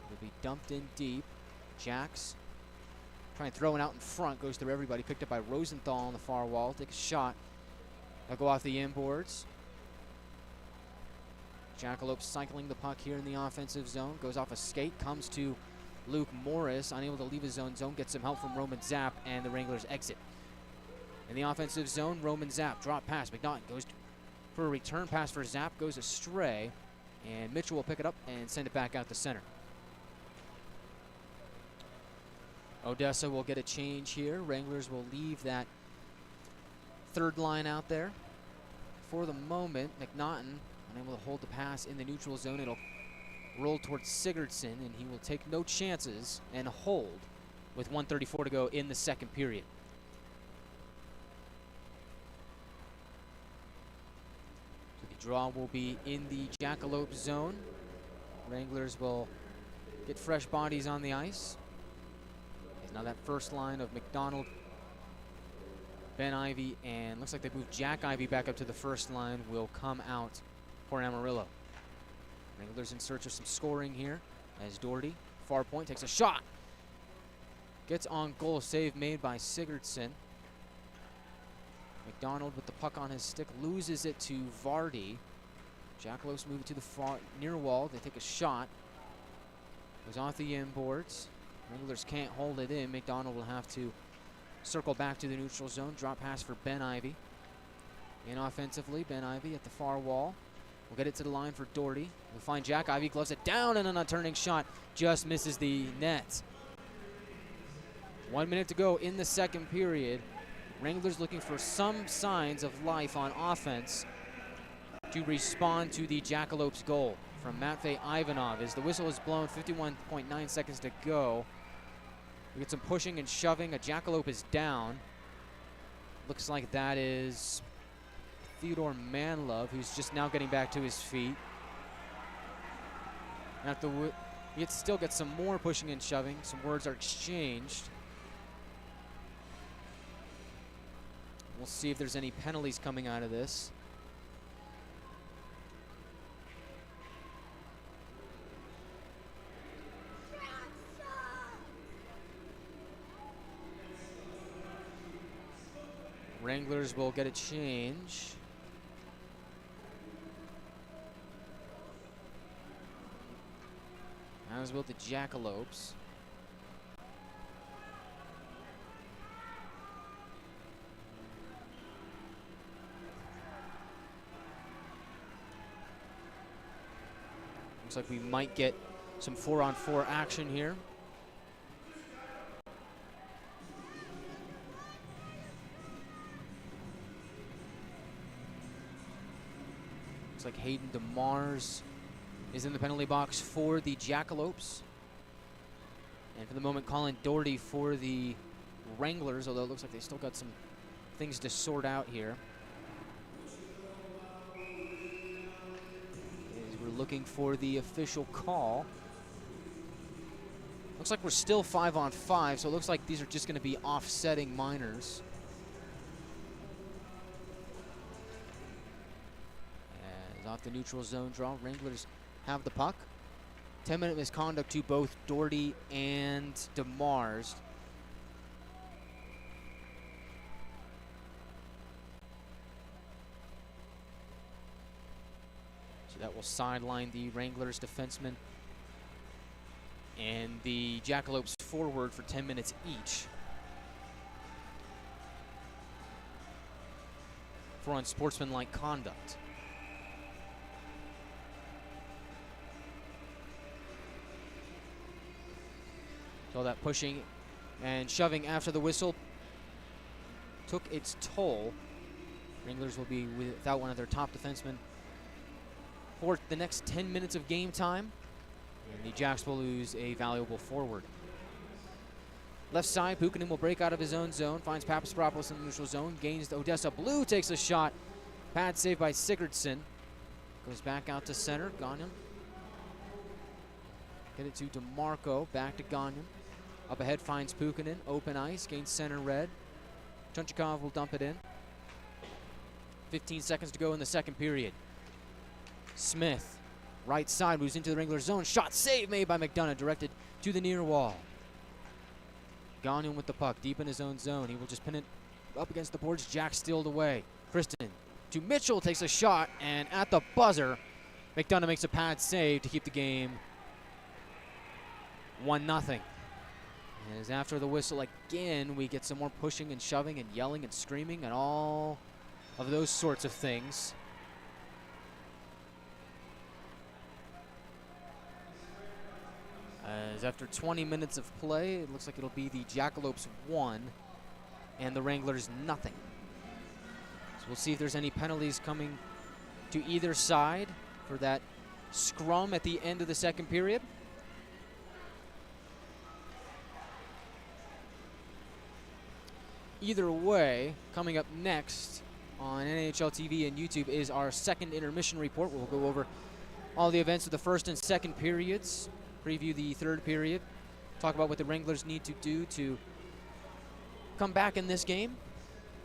[SPEAKER 1] It'll be dumped in deep. Jacks trying to throw it out in front, goes through everybody, picked up by Rosenthal on the far wall. Take a shot. They'll go off the inboards. Jackalope cycling the puck here in the offensive zone. Goes off a skate, comes to Luke Morris, unable to leave his own zone, gets some help from Roman Zapp, and the Wranglers exit. In the offensive zone, Roman Zapp, drop pass. McNaughton goes for a return pass for Zapp, goes astray, and Mitchell will pick it up and send it back out the center. Odessa will get a change here. Wranglers will leave that third line out there. For the moment, McNaughton unable to hold the pass in the neutral zone. It'll roll towards Sigurdsson, and he will take no chances and hold with 1:34 to go in the second period. So the draw will be in the Jackalope zone. Wranglers will get fresh bodies on the ice. Now that first line of McDonald, Ben Ivy, and looks like they moved Jack Ivy back up to the first line, will come out for Amarillo. Wranglers in search of some scoring here as Doherty, far point, takes a shot. Gets on goal, save made by Sigurdsson. McDonald with the puck on his stick, loses it to Vardy. Jackalopes move it to the far near wall. They take a shot. Goes off the inboards. Wranglers can't hold it in. McDonald will have to circle back to the neutral zone. Drop pass for Ben Ivy. And offensively, Ben Ivy at the far wall. We'll get it to the line for Doherty. We'll find Jack Ivy, gloves it down, and on a turning shot, just misses the net. 1 minute to go in the second period. Wranglers looking for some signs of life on offense to respond to the Jackalopes goal from Matvey Ivanov. As the whistle is blown, 51.9 seconds to go. We get some pushing and shoving. A Jackalope is down. Looks like that is Theodore Manlove, who's just now getting back to his feet. We still get some more pushing and shoving. Some words are exchanged. We'll see if there's any penalties coming out of this. Wranglers will get a change. As will the Jackalopes. Looks like we might get some 4-on-4 action here. Looks like Hayden DeMars is in the penalty box for the Jackalopes. And for the moment, Colin Doherty for the Wranglers, although it looks like they still got some things to sort out here. As we're looking for the official call. Looks like we're still 5-on-5, so it looks like these are just going to be offsetting minors. Off the neutral zone draw, Wranglers have the puck. 10-minute misconduct to both Doherty and DeMars. So that will sideline the Wranglers defenseman. And the Jackalopes forward for 10 minutes each for unsportsmanlike conduct. So that pushing and shoving after the whistle took its toll. Wranglers will be without one of their top defensemen for the next 10 minutes of game time. And the Jacks will lose a valuable forward. Left side, Puukkonen will break out of his own zone, finds Papaspropoulos in the neutral zone, gains the Odessa blue, takes a shot. Pad saved by Sigurdsson. Goes back out to center, Gagnon. Get it to DeMarco, back to Gagnon. Up ahead finds Puukkonen, open ice, gains center red. Chunchikov will dump it in. 15 seconds to go in the second period. Smith, right side, moves into the Wranglers zone. Shot save made by McDonough, directed to the near wall. Gagnon with the puck, deep in his own zone. He will just pin it up against the boards. Jack stealed away. Kristen to Mitchell, takes a shot, and at the buzzer, McDonough makes a pad save to keep the game 1-0. As after the whistle again, we get some more pushing and shoving and yelling and screaming and all of those sorts of things. As after 20 minutes of play, it looks like it'll be the Jackalopes 1 and the Wranglers 0. So we'll see if there's any penalties coming to either side for that scrum at the end of the second period. Either way, coming up next on NHL TV and YouTube is our second intermission report. We'll go over all the events of the first and second periods, preview the third period, talk about what the Wranglers need to do to come back in this game,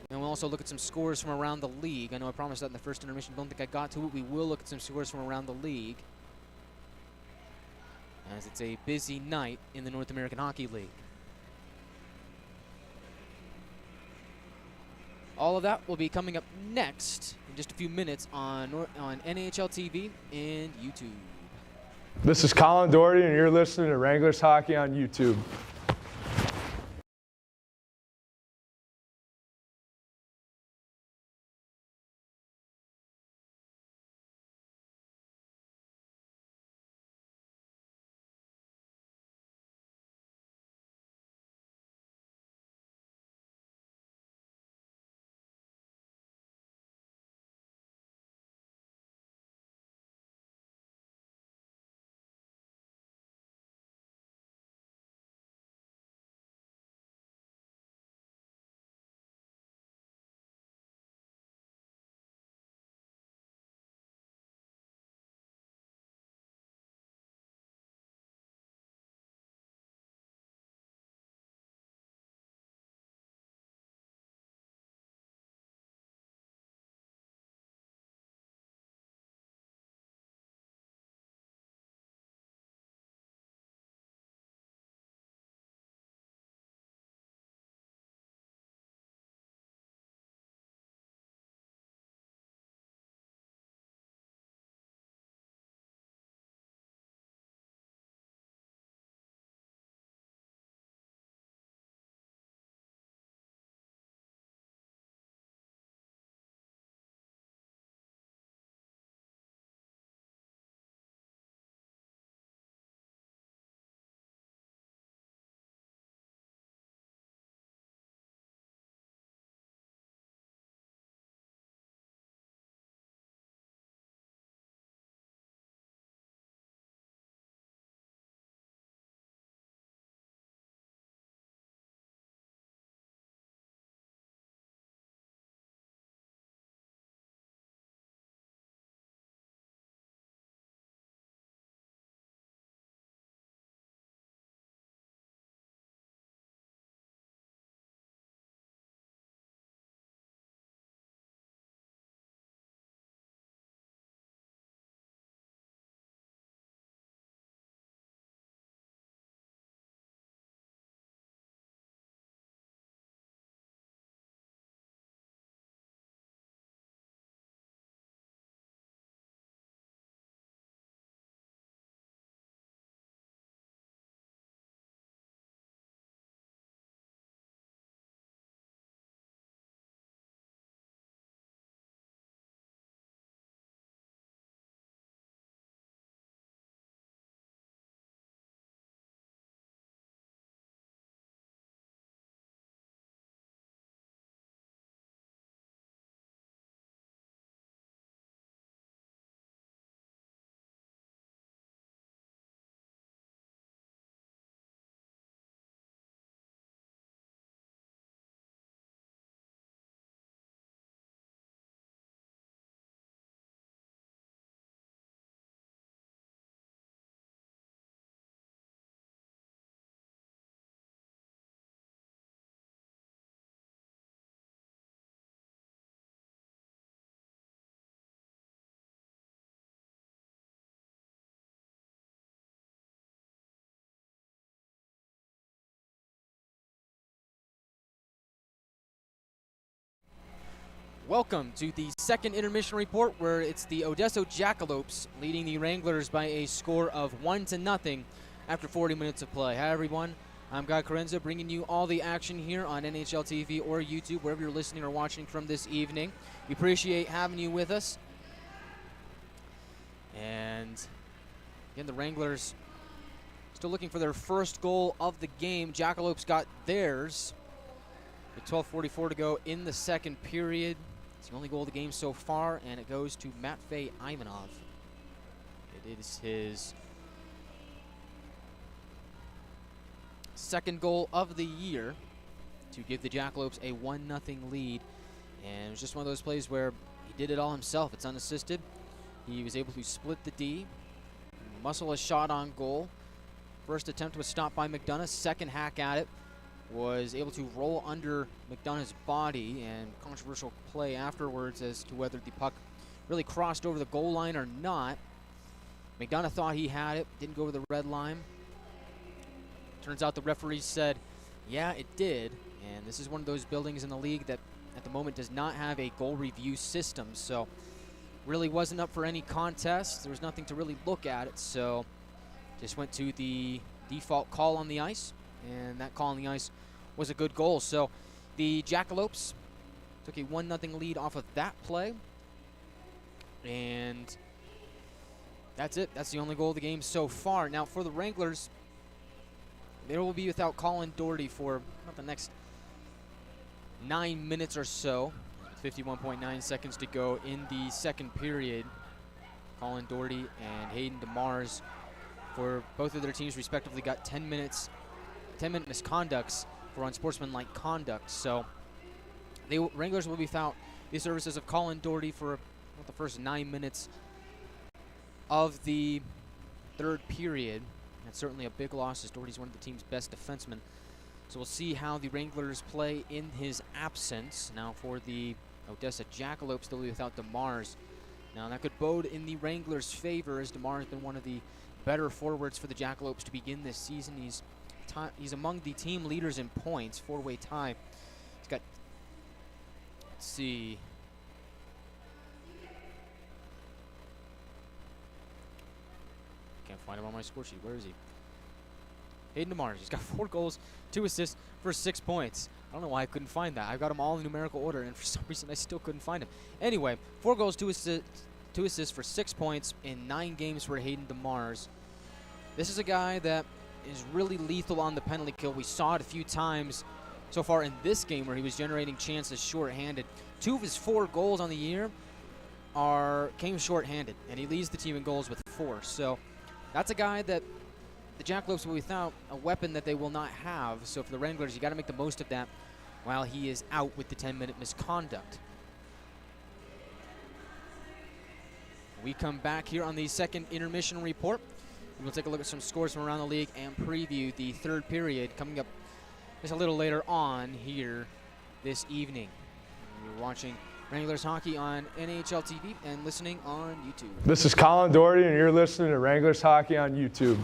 [SPEAKER 1] and we'll also look at some scores from around the league. I know I promised that in the first intermission. Don't think I got to it. We will look at some scores from around the league, as it's a busy night in the North American Hockey League. All of that will be coming up next in just a few minutes on NHL TV and YouTube.
[SPEAKER 2] This is Colin Doherty, and you're listening to Wranglers Hockey on YouTube.
[SPEAKER 1] Welcome to the second intermission report, where it's the Odessa Jackalopes leading the Wranglers by a score of 1-0 after 40 minutes of play. Hi everyone, I'm Chiarenza, bringing you all the action here on NHL TV or YouTube, wherever you're listening or watching from this evening. We appreciate having you with us. And again, the Wranglers still looking for their first goal of the game. Jackalopes got theirs with 12:44 to go in the second period. It's the only goal of the game so far, and it goes to Matvey Ivanov. It is his second goal of the year to give the Jackalopes a 1-0 lead. And it was just one of those plays where he did it all himself. It's unassisted. He was able to split the D, muscle a shot on goal. First attempt was stopped by McDonough. Second hack at it was able to roll under McDonough's body, and controversial play afterwards as to whether the puck really crossed over the goal line or not. McDonough thought he had it, didn't go over the red line. Turns out the referee said, yeah, it did, and this is one of those buildings in the league that at the moment does not have a goal review system, so really wasn't up for any contest. There was nothing to really look at it, so just went to the default call on the ice, and that call on the ice was a good goal. So the Jackalopes took a 1-0 lead off of that play, and that's it. That's the only goal of the game so far. Now for the Wranglers, they will be without Colin Doherty for about the next 9 minutes or so. 51.9 seconds to go in the second period. Colin Doherty and Hayden DeMars, for both of their teams respectively, got 10-minute misconducts for unsportsmanlike conduct. So the Wranglers will be without the services of Colin Doherty for the first 9 minutes of the third period. That's certainly a big loss, as Doherty's one of the team's best defensemen. So we'll see how the Wranglers play in his absence. Now for the Odessa Jackalopes, they'll be without DeMars. Now that could bode in the Wranglers' favor, as DeMars has been one of the better forwards for the Jackalopes to begin this season. He's among the team leaders in points, four-way tie. He's got, let's see, can't find him on my score sheet. Where is he? Hayden DeMars. He's got 4 goals, 2 assists for 6 points. I don't know why I couldn't find that. I've got them all in numerical order, and for some reason I still couldn't find him. Anyway, 4 goals, 2 assists for 6 points in 9 games for Hayden DeMars. This is a guy that is really lethal on the penalty kill. We saw it a few times so far in this game where he was generating chances short-handed. 2 of his 4 goals on the year came short-handed, and he leads the team in goals with 4. So that's a guy that the Jackalopes will be without, a weapon that they will not have. So for the Wranglers, you got to make the most of that while he is out with the 10-minute misconduct. We come back here on the second intermission report. We'll take a look at some scores from around the league and preview the third period coming up just a little later on here this evening. You're watching Wranglers hockey on NHL TV and listening on YouTube.
[SPEAKER 2] This is Colin Doherty, and you're listening to Wranglers hockey on YouTube.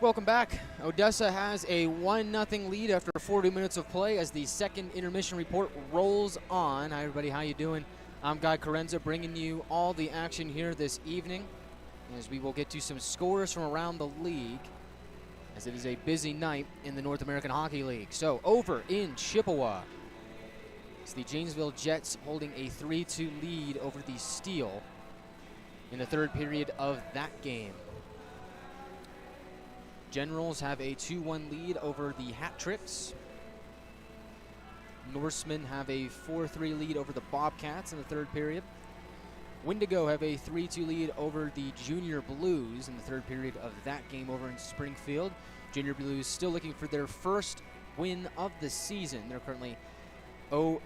[SPEAKER 1] Welcome back. Odessa has a 1-0 lead after 40 minutes of play as the second intermission report rolls on. Hi everybody, how you doing? I'm Guy Chiarenza bringing you all the action here this evening as we will get to some scores from around the league as it is a busy night in the North American Hockey League. So over in Chippewa, it's the Janesville Jets holding a 3-2 lead over the Steel in the third period of that game. Generals have a 2-1 lead over the Hat Tricks. Norsemen have a 4-3 lead over the Bobcats in the third period. Wendigo have a 3-2 lead over the Junior Blues in the third period of that game over in Springfield. Junior Blues still looking for their first win of the season. They're currently 0-8-2.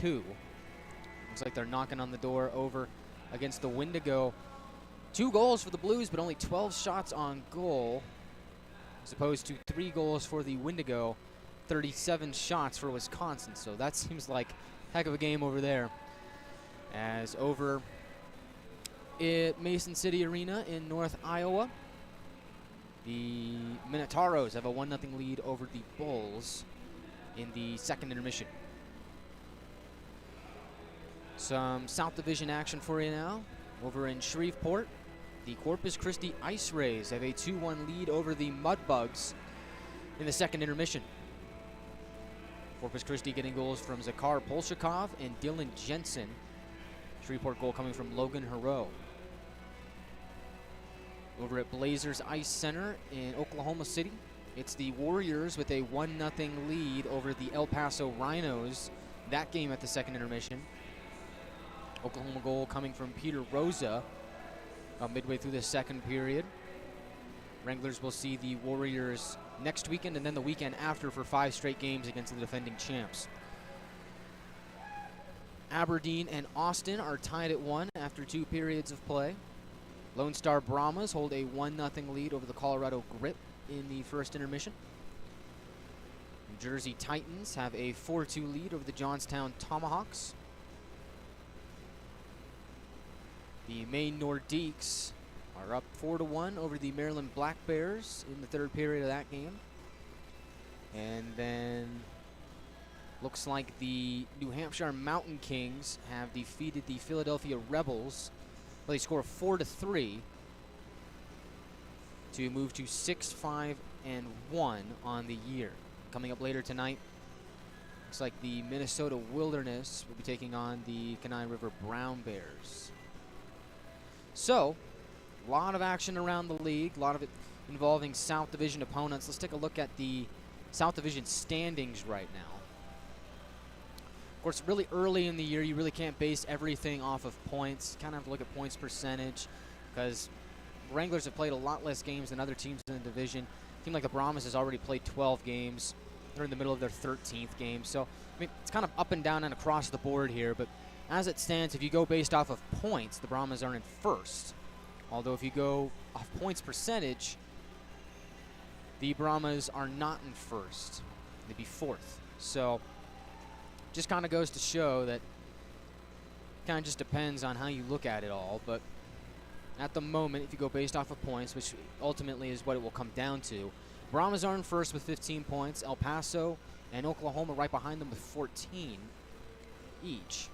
[SPEAKER 1] Looks like they're knocking on the door over against the Wendigo. 2 goals for the Blues, but only 12 shots on goal, as opposed to 3 goals for the Wendigo, 37 shots for Wisconsin. So that seems like a heck of a game over there. As over at Mason City Arena in North Iowa, the Minotauros have a 1-0 lead over the Bulls in the second intermission. Some South Division action for you now. Over in Shreveport, the Corpus Christi Ice Rays have a 2-1 lead over the Mudbugs in the second intermission. Corpus Christi getting goals from Zakhar Polshakov and Dylan Jensen. Shreveport goal coming from Logan Hero. Over at Blazers Ice Center in Oklahoma City, it's the Warriors with a 1-0 lead over the El Paso Rhinos. That game at the second intermission. Oklahoma goal coming from Peter Rosa midway through the second period. Wranglers will see the Warriors next weekend and then the weekend after for 5 straight games against the defending champs. Aberdeen and Austin are tied at 1 after 2 periods of play. Lone Star Brahmas hold a 1-0 lead over the Colorado Grip in the first intermission. New Jersey Titans have a 4-2 lead over the Johnstown Tomahawks. The Maine Nordiques are up 4-1 over the Maryland Black Bears in the third period of that game. And then looks like the New Hampshire Mountain Kings have defeated the Philadelphia Rebels. Well, they score 4-3 to move to 6-5-1 on the year. Coming up later tonight, looks like the Minnesota Wilderness will be taking on the Kenai River Brown Bears. So, a lot of action around the league, a lot of it involving South Division opponents. Let's take a look at the South Division standings right now. Of course, really early in the year, you really can't base everything off of points. You kind of have to look at points percentage because Wranglers have played a lot less games than other teams in the division. A team like the Brahmas has already played 12 games. They're in the middle of their 13th game. So, I mean, it's kind of up and down and across the board here. But as it stands, if you go based off of points, the Brahmas are in first. Although if you go off points percentage, the Brahmas are not in first. They'd be fourth. So, just kind of goes to show that kind of just depends on how you look at it all. But at the moment, if you go based off of points, which ultimately is what it will come down to, Brahmas are in first with 15 points. El Paso and Oklahoma right behind them with 14 each.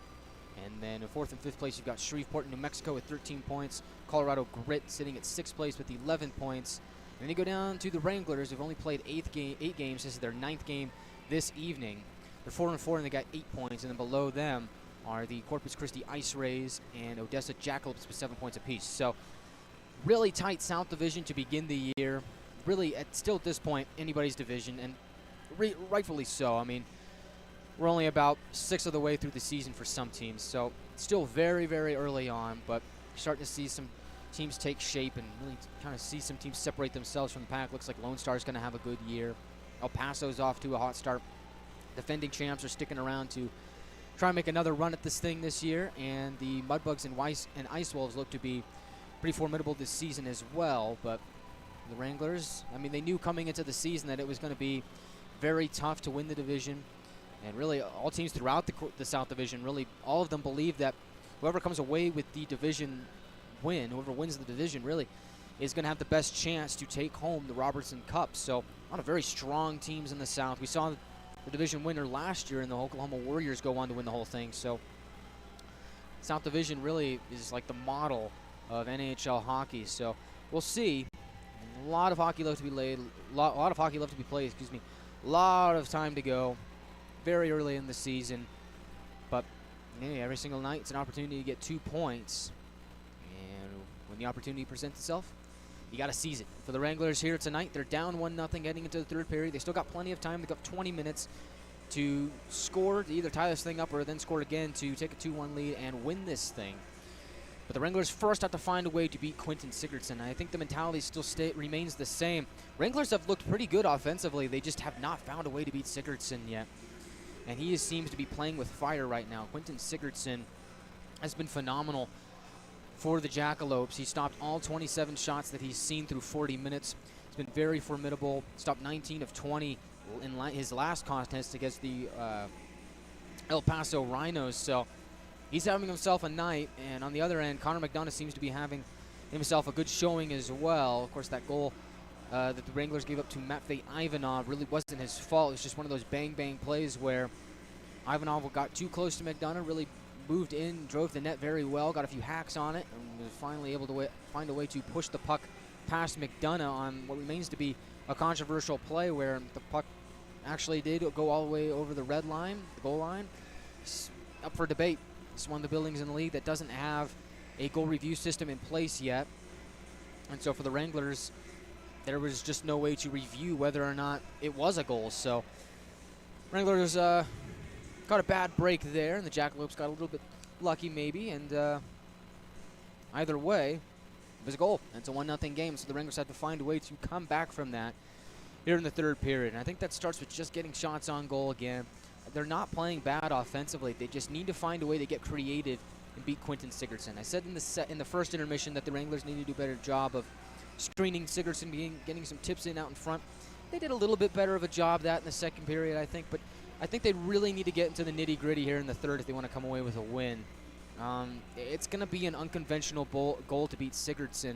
[SPEAKER 1] And then in fourth and fifth place, you've got Shreveport and New Mexico with 13 points. Colorado Grit sitting at sixth place with 11 points. And then you go down to the Wranglers, who've only played 8 games. This is their 9th game this evening. They're 4-4 and they got 8 points. And then below them are the Corpus Christi Ice Rays and Odessa Jackalopes with 7 points apiece. So really tight South Division to begin the year. Really, still at this point, anybody's division, and rightfully so. I mean, we're only about 1/6 of the way through the season for some teams, so still very, very early on, but starting to see some teams take shape and really kind of see some teams separate themselves from the pack. Looks like Lone Star is going to have a good year. El Paso's off to a hot start. Defending champs are sticking around to try and make another run at this thing this year, and the Mudbugs and Ice Wolves look to be pretty formidable this season as well, but the Wranglers, I mean, they knew coming into the season that it was going to be very tough to win the division. And really, all teams throughout the South Division, really, all of them believe that whoever comes away with the division win, whoever wins the division, really is going to have the best chance to take home the Robertson Cup. So a lot of very strong teams in the South. We saw the division winner last year in the Oklahoma Warriors go on to win the whole thing. So South Division really is like the model of NHL hockey. So we'll see. A lot of hockey left to be laid. A lot of hockey left to be played. Excuse me. A lot of time to go. Very early in the season, but hey, every single night it's an opportunity to get 2 points. And when the opportunity presents itself, you got to seize it. For the Wranglers here tonight, they're down 1-0 heading into the third period. They still got plenty of time. They've got 20 minutes to score, to either tie this thing up or then score again to take a 2-1 lead and win this thing. But the Wranglers first have to find a way to beat Quentin Sigurdsson. I think the mentality still remains the same. Wranglers have looked pretty good offensively. They just have not found a way to beat Sigurdsson yet. And he seems to be playing with fire right now. Quentin Sigurdsson has been phenomenal for the Jackalopes. He stopped all 27 shots that he's seen through 40 minutes. He's been very formidable. Stopped 19 of 20 in his last contest against the El Paso Rhinos. So he's having himself a night. And on the other end, Connor McDonough seems to be having himself a good showing as well. Of course, that goal that the Wranglers gave up to Matvei Ivanov really wasn't his fault. It was just one of those bang-bang plays where Ivanov got too close to McDonough, really moved in, drove the net very well, got a few hacks on it, and was finally able to find a way to push the puck past McDonough on what remains to be a controversial play where the puck actually did go all the way over the red line, the goal line. It's up for debate. It's one of the buildings in the league that doesn't have a goal review system in place yet. And so for the Wranglers, there was just no way to review whether or not it was a goal. So Wranglers got a bad break there, and the Jackalopes got a little bit lucky maybe. And either way, it was a goal. And it's a 1-0 game, so the Wranglers have to find a way to come back from that here in the third period. And I think that starts with just getting shots on goal again. They're not playing bad offensively. They just need to find a way to get creative and beat Quentin Sigurdsson. I said in the first intermission that the Wranglers need to do a better job of screening Sigurdsson, getting some tips in out in front. They did a little bit better of a job that in the second period, I think, but I think they really need to get into the nitty-gritty here in the third if they want to come away with a win. It's going to be an unconventional goal to beat Sigurdsson.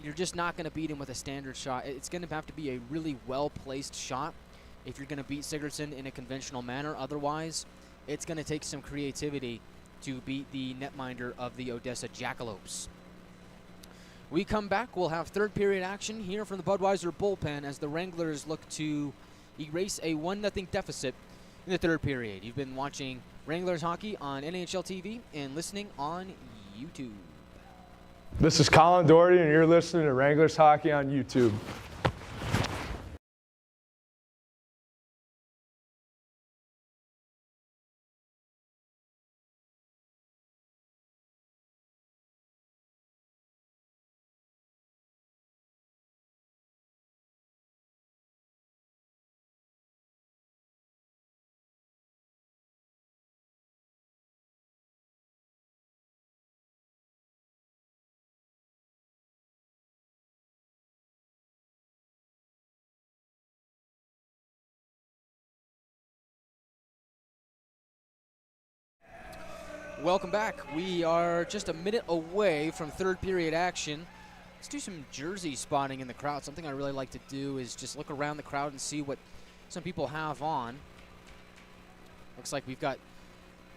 [SPEAKER 1] You're just not going to beat him with a standard shot. It's going to have to be a really well-placed shot if you're going to beat Sigurdsson in a conventional manner. Otherwise, it's going to take some creativity to beat the netminder of the Odessa Jackalopes. We come back, we'll have third period action here from the Budweiser bullpen as the Wranglers look to erase a 1-0 deficit in the third period. You've been watching Wranglers hockey on NHL TV and listening on YouTube.
[SPEAKER 2] This is Colin Doherty, and you're listening to Wranglers Hockey on YouTube.
[SPEAKER 1] Welcome back. We are just a minute away from third period action. Let's do some jersey spotting in the crowd. Something I really like to do is just look around the crowd and see what some people have on. Looks like we've got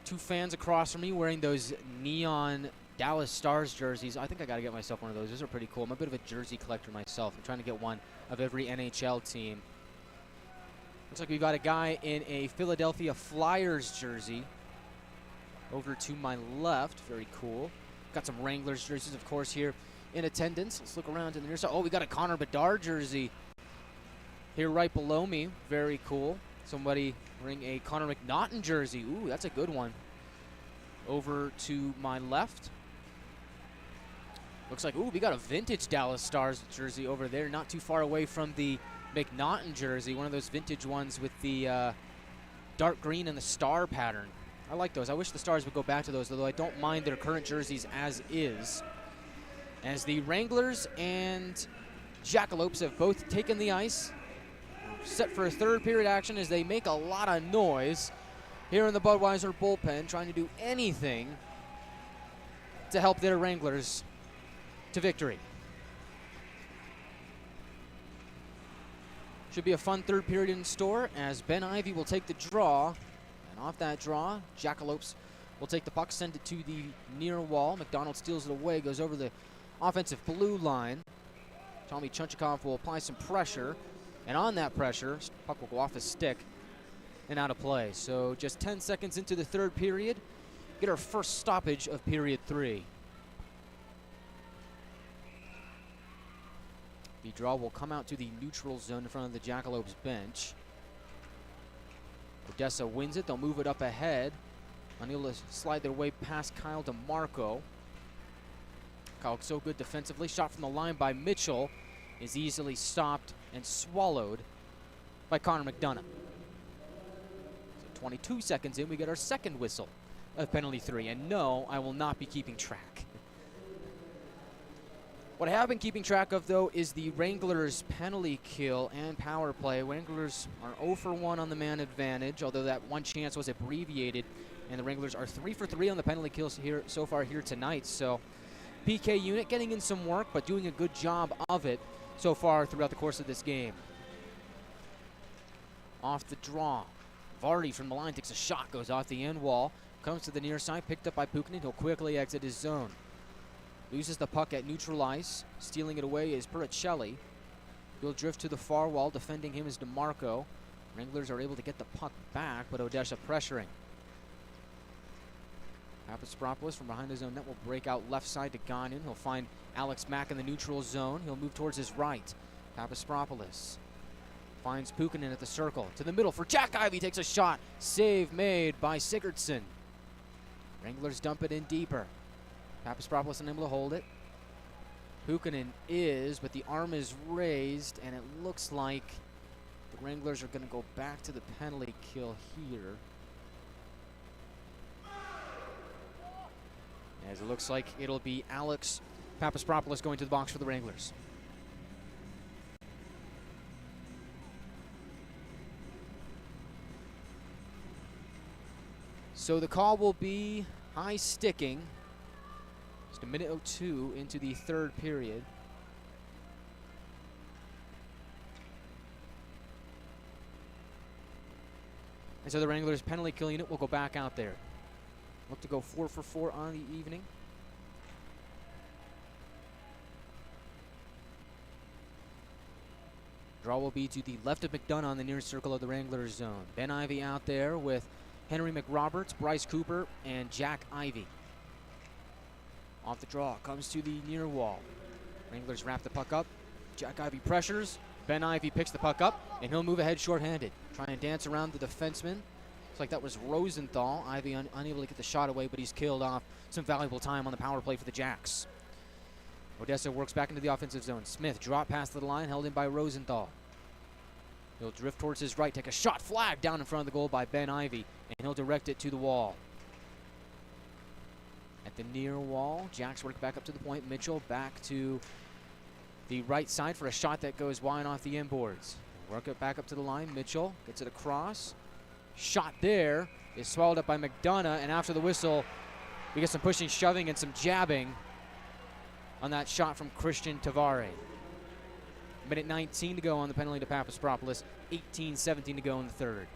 [SPEAKER 1] two fans across from me wearing those neon Dallas Stars jerseys. I think I got to get myself one of those. Those are pretty cool. I'm a bit of a jersey collector myself. I'm trying to get one of every NHL team. Looks like we've got a guy in a Philadelphia Flyers jersey over to my left. Very cool. Got some Wranglers jerseys, of course, here in attendance. Let's look around to the near side. Oh, we got a Connor Bedard jersey here right below me. Very cool. Somebody wearing a Connor McNaughton jersey. Ooh, that's a good one. Over to my left. Looks like, ooh, we got a vintage Dallas Stars jersey over there, not too far away from the McNaughton jersey, one of those vintage ones with the dark green and the star pattern. I like those. I wish the Stars would go back to those, although I don't mind their current jerseys as is. As the Wranglers and Jackalopes have both taken the ice, set for a third period action as they make a lot of noise here in the Budweiser bullpen, trying to do anything to help their Wranglers to victory. Should be a fun third period in store as Ben Ivy will take the draw. And off that draw, Jackalopes will take the puck, send it to the near wall. McDonald steals it away, goes over the offensive blue line. Tommy Chunchikov will apply some pressure. And on that pressure, puck will go off his stick and out of play. So just 10 seconds into the third period, get our first stoppage of period 3. The draw will come out to the neutral zone in front of the Jackalopes bench. Odessa wins it. They'll move it up ahead. Unable to slide their way past Kyle DeMarco. Kyle so good defensively. Shot from the line by Mitchell is easily stopped and swallowed by Connor McDonough. So 22 seconds in, we get our second whistle of penalty 3. And no, I will not be keeping track. What I have been keeping track of, though, is the Wranglers' penalty kill and power play. Wranglers are 0 for 1 on the man advantage, although that one chance was abbreviated. And the Wranglers are 3 for 3 on the penalty kills here so far here tonight. So PK unit getting in some work, but doing a good job of it so far throughout the course of this game. Off the draw. Vardy from the line takes a shot, goes off the end wall, comes to the near side, picked up by Pukkinen. He'll quickly exit his zone. Loses the puck at neutral ice. Stealing it away is Puricelli. He'll drift to the far wall. Defending him is DeMarco. Wranglers are able to get the puck back, but Odessa pressuring. Papaspropoulos from behind his own net will break out left side to Gagnon. He'll find Alex Mack in the neutral zone. He'll move towards his right. Papaspropoulos finds Pukkinen at the circle. To the middle for Jack Ivey. Takes a shot. Save made by Sigurdsson. Wranglers dump it in deeper. Papaspropoulos unable to hold it. Pukkinen is, but the arm is raised, and it looks like the Wranglers are going to go back to the penalty kill here. As it looks like it'll be Alex Papaspropoulos going to the box for the Wranglers. So the call will be high sticking. Just a minute 02 into the third period. And so the Wranglers penalty kill unit will go back out there. Look to go 4 for 4 on the evening. Draw will be to the left of McDonough on the near circle of the Wranglers zone. Ben Ivy out there with Henry McRoberts, Bryce Cooper, and Jack Ivey. Off the draw, comes to the near wall. Wranglers wrap the puck up. Jack Ivey pressures. Ben Ivy picks the puck up, and he'll move ahead shorthanded. Try and dance around the defenseman. Looks like that was Rosenthal. Ivy unable to get the shot away, but he's killed off some valuable time on the power play for the Jacks. Odessa works back into the offensive zone. Smith drop past the line, held in by Rosenthal. He'll drift towards his right, take a shot, flag down in front of the goal by Ben Ivy, and he'll direct it to the wall. At the near wall, Jacks work back up to the point. Mitchell back to the right side for a shot that goes wide off the inboards. Work it back up to the line. Mitchell gets it across. Shot there is swallowed up by McDonough, and after the whistle, we get some pushing, shoving, and some jabbing on that shot from Christian Tavare. Minute 19 to go on the penalty to Papaspropoulos. 18-17 to go in the third.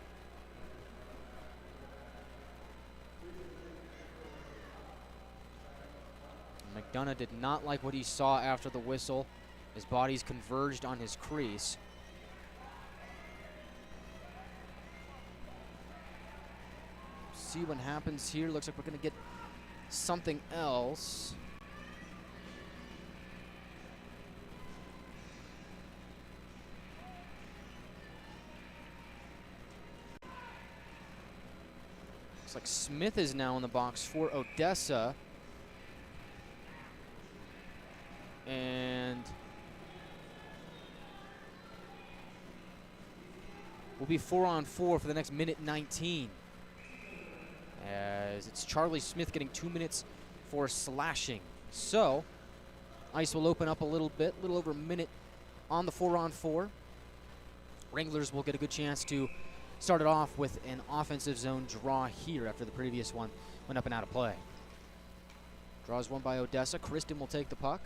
[SPEAKER 1] McDonough did not like what he saw after the whistle. His body's converged on his crease. See what happens here. Looks like we're going to get something else. Looks like Smith is now in the box for Odessa. And we'll be 4-on-4 for the next minute 19. As it's Charlie Smith getting 2 minutes for slashing. So ice will open up a little bit, a little over a minute on the 4-on-4. Wranglers will get a good chance to start it off with an offensive zone draw here after the previous one went up and out of play. Draws one by Odessa. Kristen will take the puck.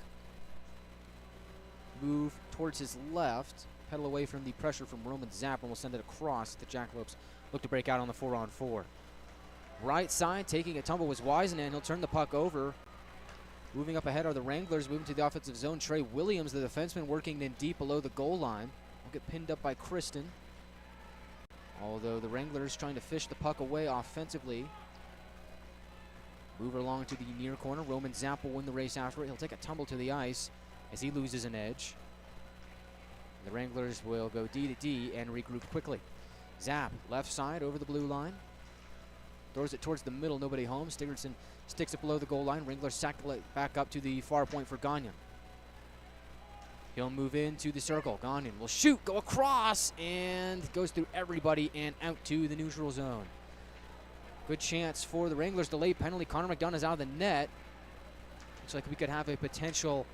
[SPEAKER 1] Move towards his left, pedal away from the pressure from Roman Zapp, and will send it across. The Jackalopes look to break out on the 4-on-4. Right side, taking a tumble was Wiseman. He'll turn the puck over. Moving up ahead are the Wranglers, moving to the offensive zone. Trey Williams, the defenseman, working in deep below the goal line. Will get pinned up by Kristen. Although the Wranglers trying to fish the puck away offensively. Move along to the near corner. Roman Zapp will win the race after it. He'll take a tumble to the ice as he loses an edge. The Wranglers will go D to D and regroup quickly. Zapp, left side over the blue line. Throws it towards the middle, nobody home. Stiggerson sticks it below the goal line. Wranglers sack it back up to the far point for Gagnon. He'll move into the circle. Gagnon will shoot, go across, and goes through everybody and out to the neutral zone. Good chance for the Wranglers. Delayed penalty. Connor McDonough is out of the net. Looks like we could have a potential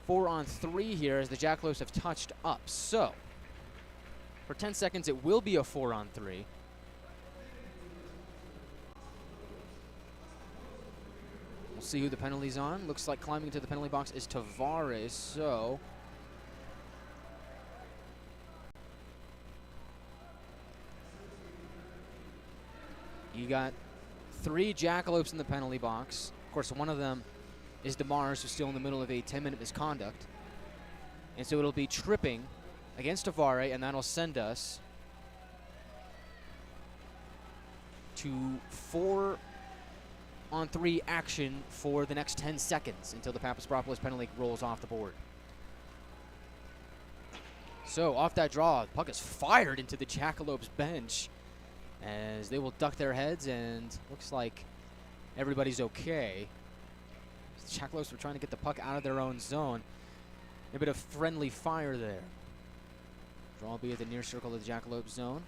[SPEAKER 1] 4-on-3 here as the Jackalopes have touched up. So, for 10 seconds, it will be a 4-on-3. We'll see who the penalty's on. Looks like climbing into the penalty box is Tavares, so you got 3 Jackalopes in the penalty box. Of course, one of them is DeMars, who's still in the middle of a 10-minute misconduct. And so it'll be tripping against Tavares, and that'll send us to 4-on-3 action for the next 10 seconds until the Papaspropoulos penalty rolls off the board. So off that draw, the puck is fired into the Jackalopes bench as they will duck their heads, and looks like everybody's okay. The Jackalopes were trying to get the puck out of their own zone. A bit of friendly fire there. Draw will be at the near circle of the Jackalope zone.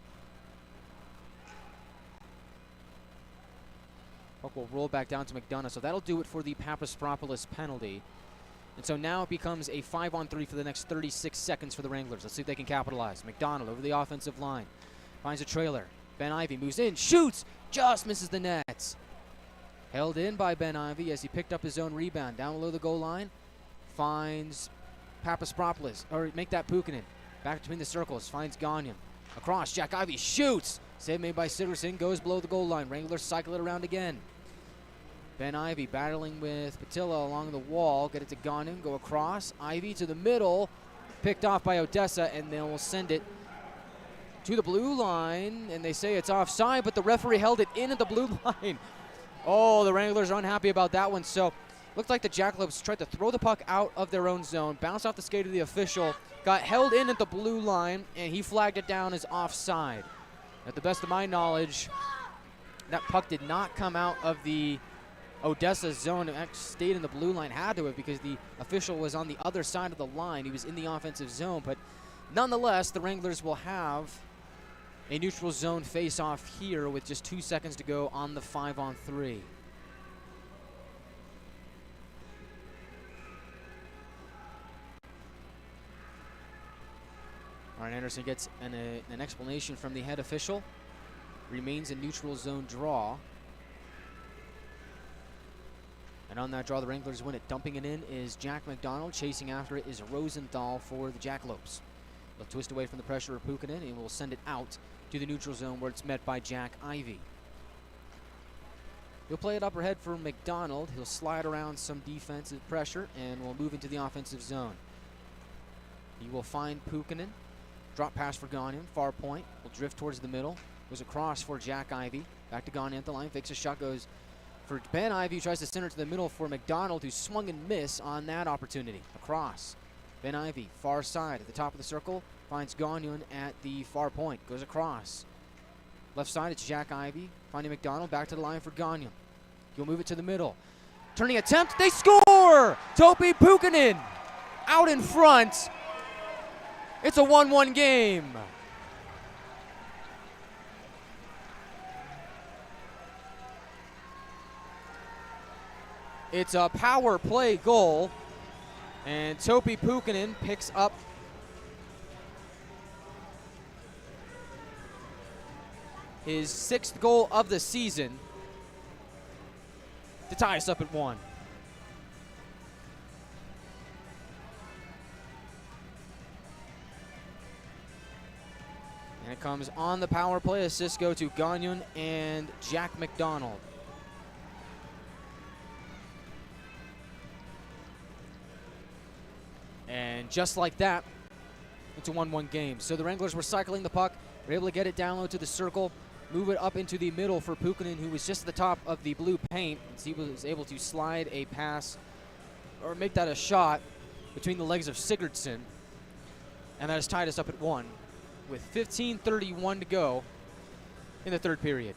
[SPEAKER 1] Puck will roll back down to McDonough, so that'll do it for the Papaspropoulos penalty. And so now it becomes a 5-on-3 for the next 36 seconds for the Wranglers. Let's see if they can capitalize. McDonald over the offensive line. Finds a trailer. Ben Ivey moves in, shoots, just misses the net. Held in by Ben Ivey as he picked up his own rebound. Down below the goal line, finds Papaspropoulos, or make that Puukkonen. Back between the circles, finds Gagnon. Across, Jack Ivey shoots. Save made by Sigurdsson, goes below the goal line. Wranglers cycle it around again. Ben Ivey battling with Patilla along the wall. Get it to Gagnon, go across. Ivey to the middle, picked off by Odessa, and they will send it to the blue line, and they say it's offside, but the referee held it in at the blue line. Oh, the Wranglers are unhappy about that one. So, looked like the Jackalopes tried to throw the puck out of their own zone, bounced off the skate of the official, got held in at the blue line, and he flagged it down as offside. At the best of my knowledge, that puck did not come out of the Odessa zone. It actually stayed in the blue line, had to have, because the official was on the other side of the line. He was in the offensive zone, but nonetheless, the Wranglers will have a neutral zone face-off here with just 2 seconds to go on the 5-on-3. Ryan Anderson gets an explanation from the head official. Remains a neutral zone draw. And on that draw, the Wranglers win it. Dumping it in is Jack McDonald. Chasing after it is Rosenthal for the Jackalopes. They'll twist away from the pressure of Puukkonen and will send it out to the neutral zone where it's met by Jack Ivey. He'll play it up ahead for McDonald. He'll slide around some defensive pressure and will move into the offensive zone. He will find Puukkonen. Drop pass for Gagnon. Far point. Will drift towards the middle. Goes across for Jack Ivey. Back to Gagnon at the line. Fakes a shot. Goes for Ben Ivey. Tries to center it to the middle for McDonald, who swung and missed on that opportunity. Across. Ben Ivey, far side at the top of the circle. Finds Gagnon at the far point. Goes across. Left side, it's Jack Ivey. Finding McDonald. Back to the line for Gagnon. He'll move it to the middle. Turning attempt. They score! Topi Puukkonen out in front. It's a 1-1 game. It's a power play goal. And Topi Puukkonen picks up his 6th goal of the season to tie us up at 1. And it comes on the power play. Assists go to Gagnon and Jack McDonald. And just like that, it's a 1-1 game. So the Wranglers were cycling the puck. Were able to get it down low to the circle, move it up into the middle for Pukkanen, who was just at the top of the blue paint. He was able to slide a pass, or make that a shot, between the legs of Sigurdsson. And that has tied us up at 1, with 15:31 to go in the third period.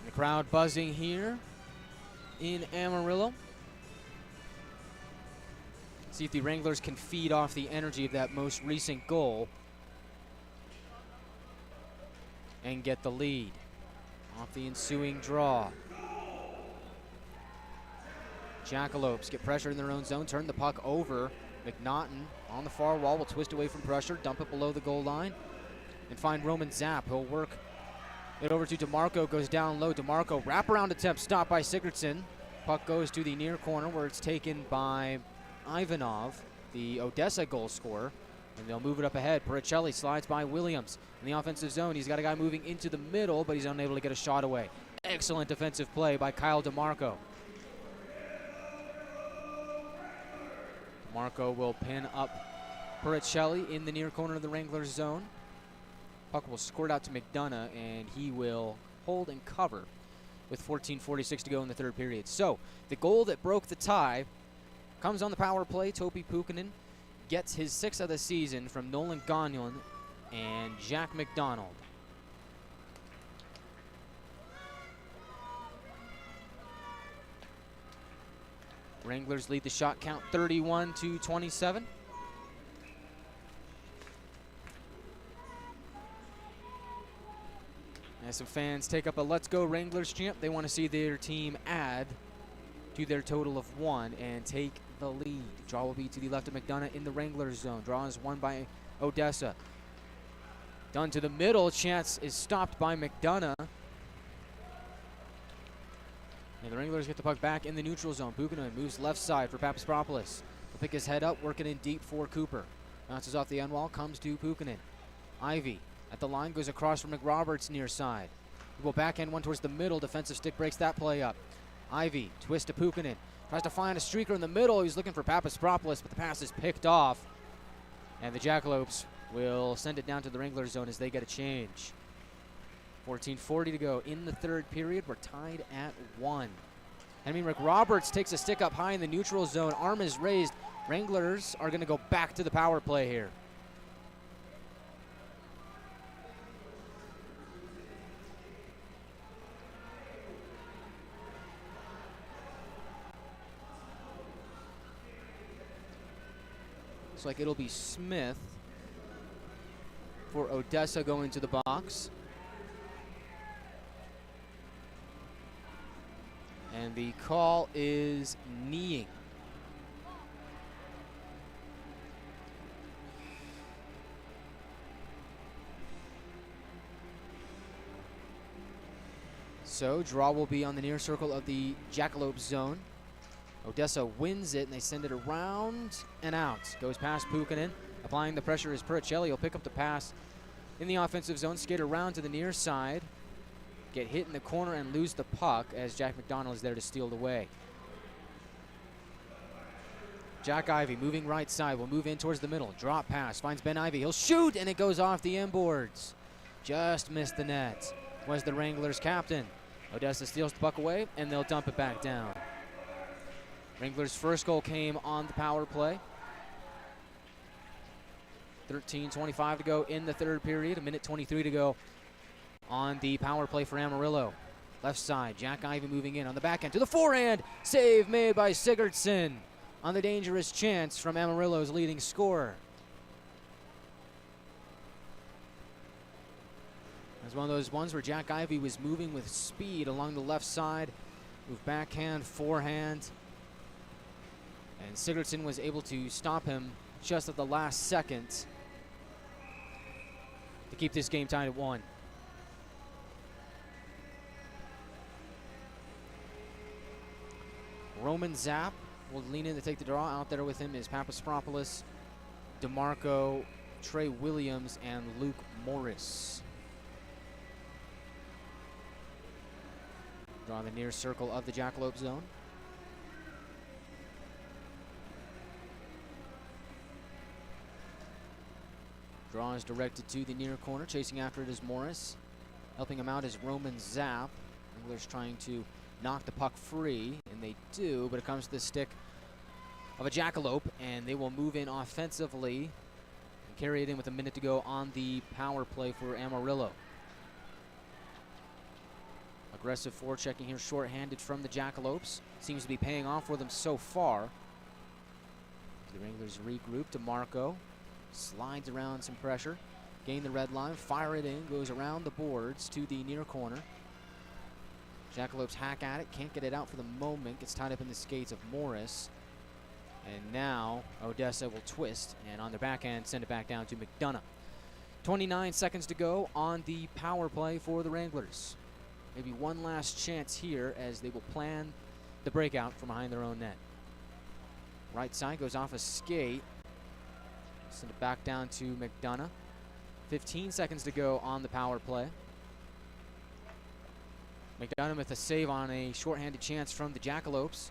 [SPEAKER 1] The crowd buzzing here in Amarillo. See if the Wranglers can feed off the energy of that most recent goal and get the lead off the ensuing draw. Jackalopes get pressure in their own zone, turn the puck over. McNaughton on the far wall will twist away from pressure, dump it below the goal line, and find Roman Zapp. He'll work it over to DeMarco, goes down low. DeMarco, wraparound attempt, stopped by Sigurdsson. Puck goes to the near corner where it's taken by Ivanov, the Odessa goal scorer, and they'll move it up ahead. Pericelli slides by Williams in the offensive zone. He's got a guy moving into the middle, but he's unable to get a shot away. Excellent defensive play by Kyle DeMarco. DeMarco will pin up Pericelli in the near corner of the Wranglers zone. Puck will squirt out to McDonough, and he will hold and cover with 14:46 to go in the third period. So the goal that broke the tie comes on the power play. Topi Pukkanen gets his 6th of the season from Nolan Gagnon and Jack McDonald. Wranglers lead the shot count 31-27. As some fans take up a Let's Go Wranglers chant, they want to see their team add to their total of 1 and take the lead. Draw will be to the left of McDonough in the Wranglers zone. Draw is won by Odessa. Done to the middle. Chance is stopped by McDonough. And the Wranglers get the puck back in the neutral zone. Pukkanen moves left side for Papaspropoulos. He'll pick his head up, working in deep for Cooper. Bounces off the end wall, comes to Pukkanen. Ivy at the line, goes across from McRoberts near side. He will backhand one towards the middle. Defensive stick breaks that play up. Ivy, twist to Pukkanen. Tries to find a streaker in the middle. He's looking for Papaspropoulos, but the pass is picked off. And the Jackalopes will send it down to the Wranglers zone as they get a change. 14:40 to go in the third period. We're tied at 1. Rick Roberts takes a stick up high in the neutral zone. Arm is raised. Wranglers are going to go back to the power play here. Looks like it'll be Smith for Odessa going to the box. And the call is kneeing. So draw will be on the near circle of the Jackalope zone. Odessa wins it, and they send it around and out. Goes past Pukkanen. Applying the pressure is Pericelli. He'll pick up the pass in the offensive zone, skate around to the near side, get hit in the corner and lose the puck as Jack McDonald is there to steal it away. Jack Ivy moving right side, will move in towards the middle. Drop pass, finds Ben Ivy. He'll shoot, and it goes off the inboards. Just missed the net. Was the Wranglers' captain. Odessa steals the puck away, and they'll dump it back down. Wranglers' first goal came on the power play. 13:25 to go in the third period. 1:23 to go on the power play for Amarillo. Left side, Jack Ivy moving in on the backhand to the forehand. Save made by Sigurdsson on the dangerous chance from Amarillo's leading scorer. It was one of those ones where Jack Ivy was moving with speed along the left side. Move backhand, forehand. And Sigurdsson was able to stop him just at the last second to keep this game tied at 1. Roman Zapp will lean in to take the draw. Out there with him is Papaspropoulos, DeMarco, Trey Williams, and Luke Morris. Draw the near circle of the Jackalope zone. Draw is directed to the near corner. Chasing after it is Morris. Helping him out is Roman Zapp. Wranglers trying to knock the puck free, and they do, but it comes to the stick of a Jackalope, and they will move in offensively and carry it in with a minute to go on the power play for Amarillo. Aggressive forechecking here, shorthanded from the Jackalopes. Seems to be paying off for them so far. The Wranglers regroup. DeMarco slides around some pressure. Gain the red line, fire it in, goes around the boards to the near corner. Jackalopes hack at it, can't get it out for the moment. Gets tied up in the skates of Morris. And now Odessa will twist, and on their backhand, send it back down to McDonough. 29 seconds to go on the power play for the Wranglers. Maybe one last chance here as they will plan the breakout from behind their own net. Right side goes off a skate. Send it back down to McDonough. 15 seconds to go on the power play. McDonough with a save on a shorthanded chance from the Jackalopes.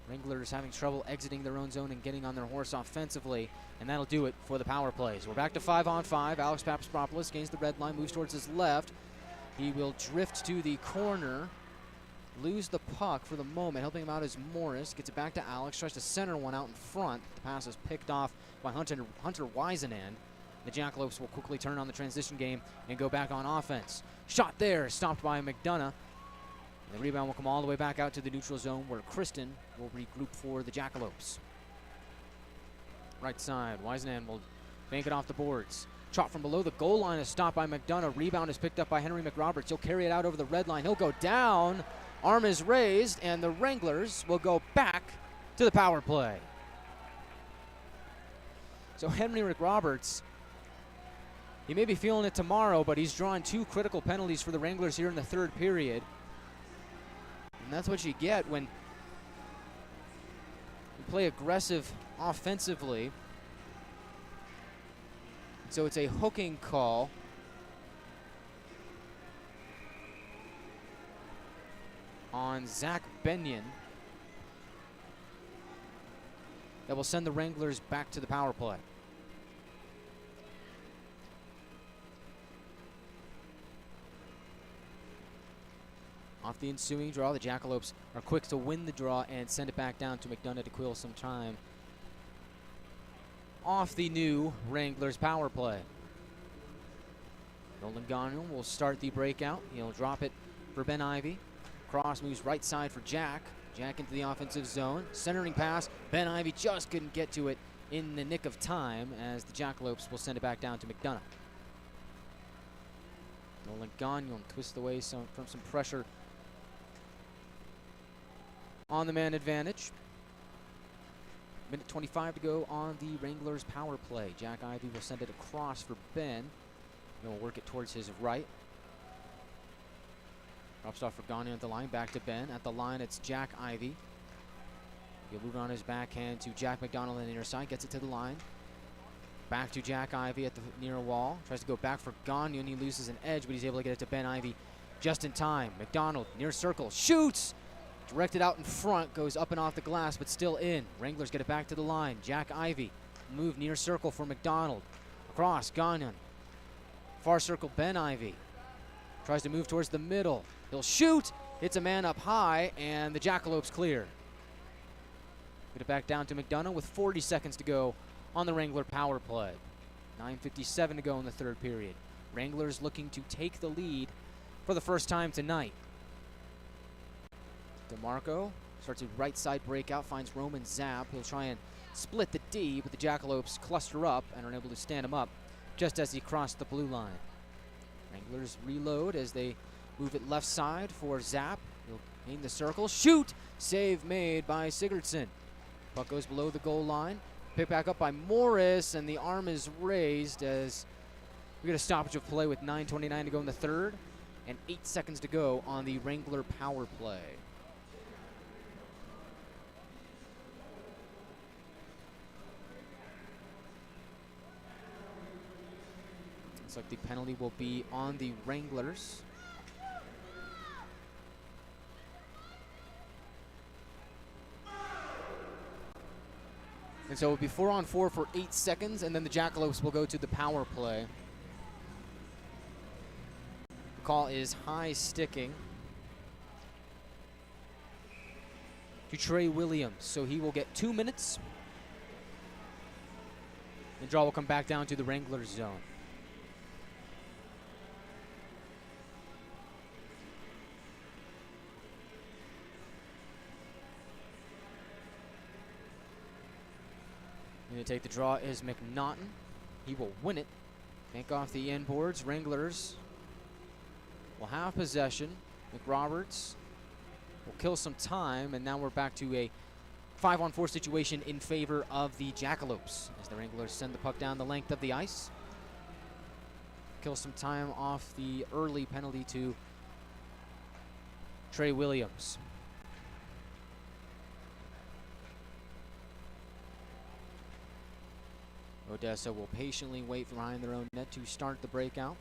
[SPEAKER 1] Wranglers having trouble exiting their own zone and getting on their horse offensively, and that'll do it for the power plays. We're back to 5-on-5. Alex Papaspropoulos gains the red line, moves towards his left. He will drift to the corner, lose the puck for the moment. Helping him out is Morris. Gets it back to Alex, tries to center one out in front. The pass is picked off by Hunter Weisenand. The Jackalopes will quickly turn on the transition game and go back on offense. Shot there, stopped by McDonough. The rebound will come all the way back out to the neutral zone where Kristen will regroup for the Jackalopes. Right side, Weisenand will bank it off the boards. Shot from below the goal line is stopped by McDonough. Rebound is picked up by Henry McRoberts. He'll carry it out over the red line. He'll go down. Arm is raised, and the Wranglers will go back to the power play. So Henry McRoberts, he may be feeling it tomorrow, but he's drawn 2 critical penalties for the Wranglers here in the third period. And that's what you get when you play aggressive offensively. So it's a hooking call on Zach Benyon that will send the Wranglers back to the power play. Off the ensuing draw, the Jackalopes are quick to win the draw and send it back down to McDonough to kill some time off the new Wranglers power play. Nolan Gagnon will start the breakout. He'll drop it for Ben Ivy. Cross moves right side for Jack. Jack into the offensive zone. Centering pass. Ben Ivy just couldn't get to it in the nick of time as the Jackalopes will send it back down to McDonough. Nolan Gagnon twists away from some pressure on the man advantage. Minute 25 to go on the Wranglers power play. Jack Ivy will send it across for Ben. He'll work it towards his right. Drops off for Gagnon at the line. Back to Ben. At the line, it's Jack Ivy. He'll move on his backhand to Jack McDonald on the near side. Gets it to the line. Back to Jack Ivy at the near wall. Tries to go back for Gagnon. He loses an edge, but he's able to get it to Ben Ivy just in time. McDonald, near circle, shoots! Directed out in front, goes up and off the glass, but still in. Wranglers get it back to the line. Jack Ivy, move near circle for McDonald. Across, Gagnon. Far circle, Ben Ivy. Tries to move towards the middle. He'll shoot, hits a man up high, and the Jackalopes clear. Get it back down to McDonough with 40 seconds to go on the Wrangler power play. 9:57 to go in the third period. Wranglers looking to take the lead for the first time tonight. DeMarco starts a right side breakout, finds Roman Zapp. He'll try and split the D, but the Jackalopes cluster up and are able to stand him up just as he crossed the blue line. Wranglers reload as they move it left side for Zapp. He'll gain the circle. Shoot! Save made by Sigurdsson. Puck goes below the goal line. Picked back up by Morris, and the arm is raised as we get a stoppage of play with 9:29 to go in the third and 8 seconds to go on the Wrangler power play. Looks like the penalty will be on the Wranglers. And so it'll be 4-on-4 for 8 seconds, and then the Jackalopes will go to the power play. The call is high sticking to Trey Williams, so he will get 2 minutes. The draw will come back down to the Wranglers zone. Going to take the draw is McNaughton. He will win it. Bank off the inboards. Wranglers will have possession. McRoberts will kill some time, and now we're back to a 5-on-4 situation in favor of the Jackalopes as the Wranglers send the puck down the length of the ice. Kill some time off the early penalty to Trey Williams. Odessa will patiently wait from behind their own net to start the breakout.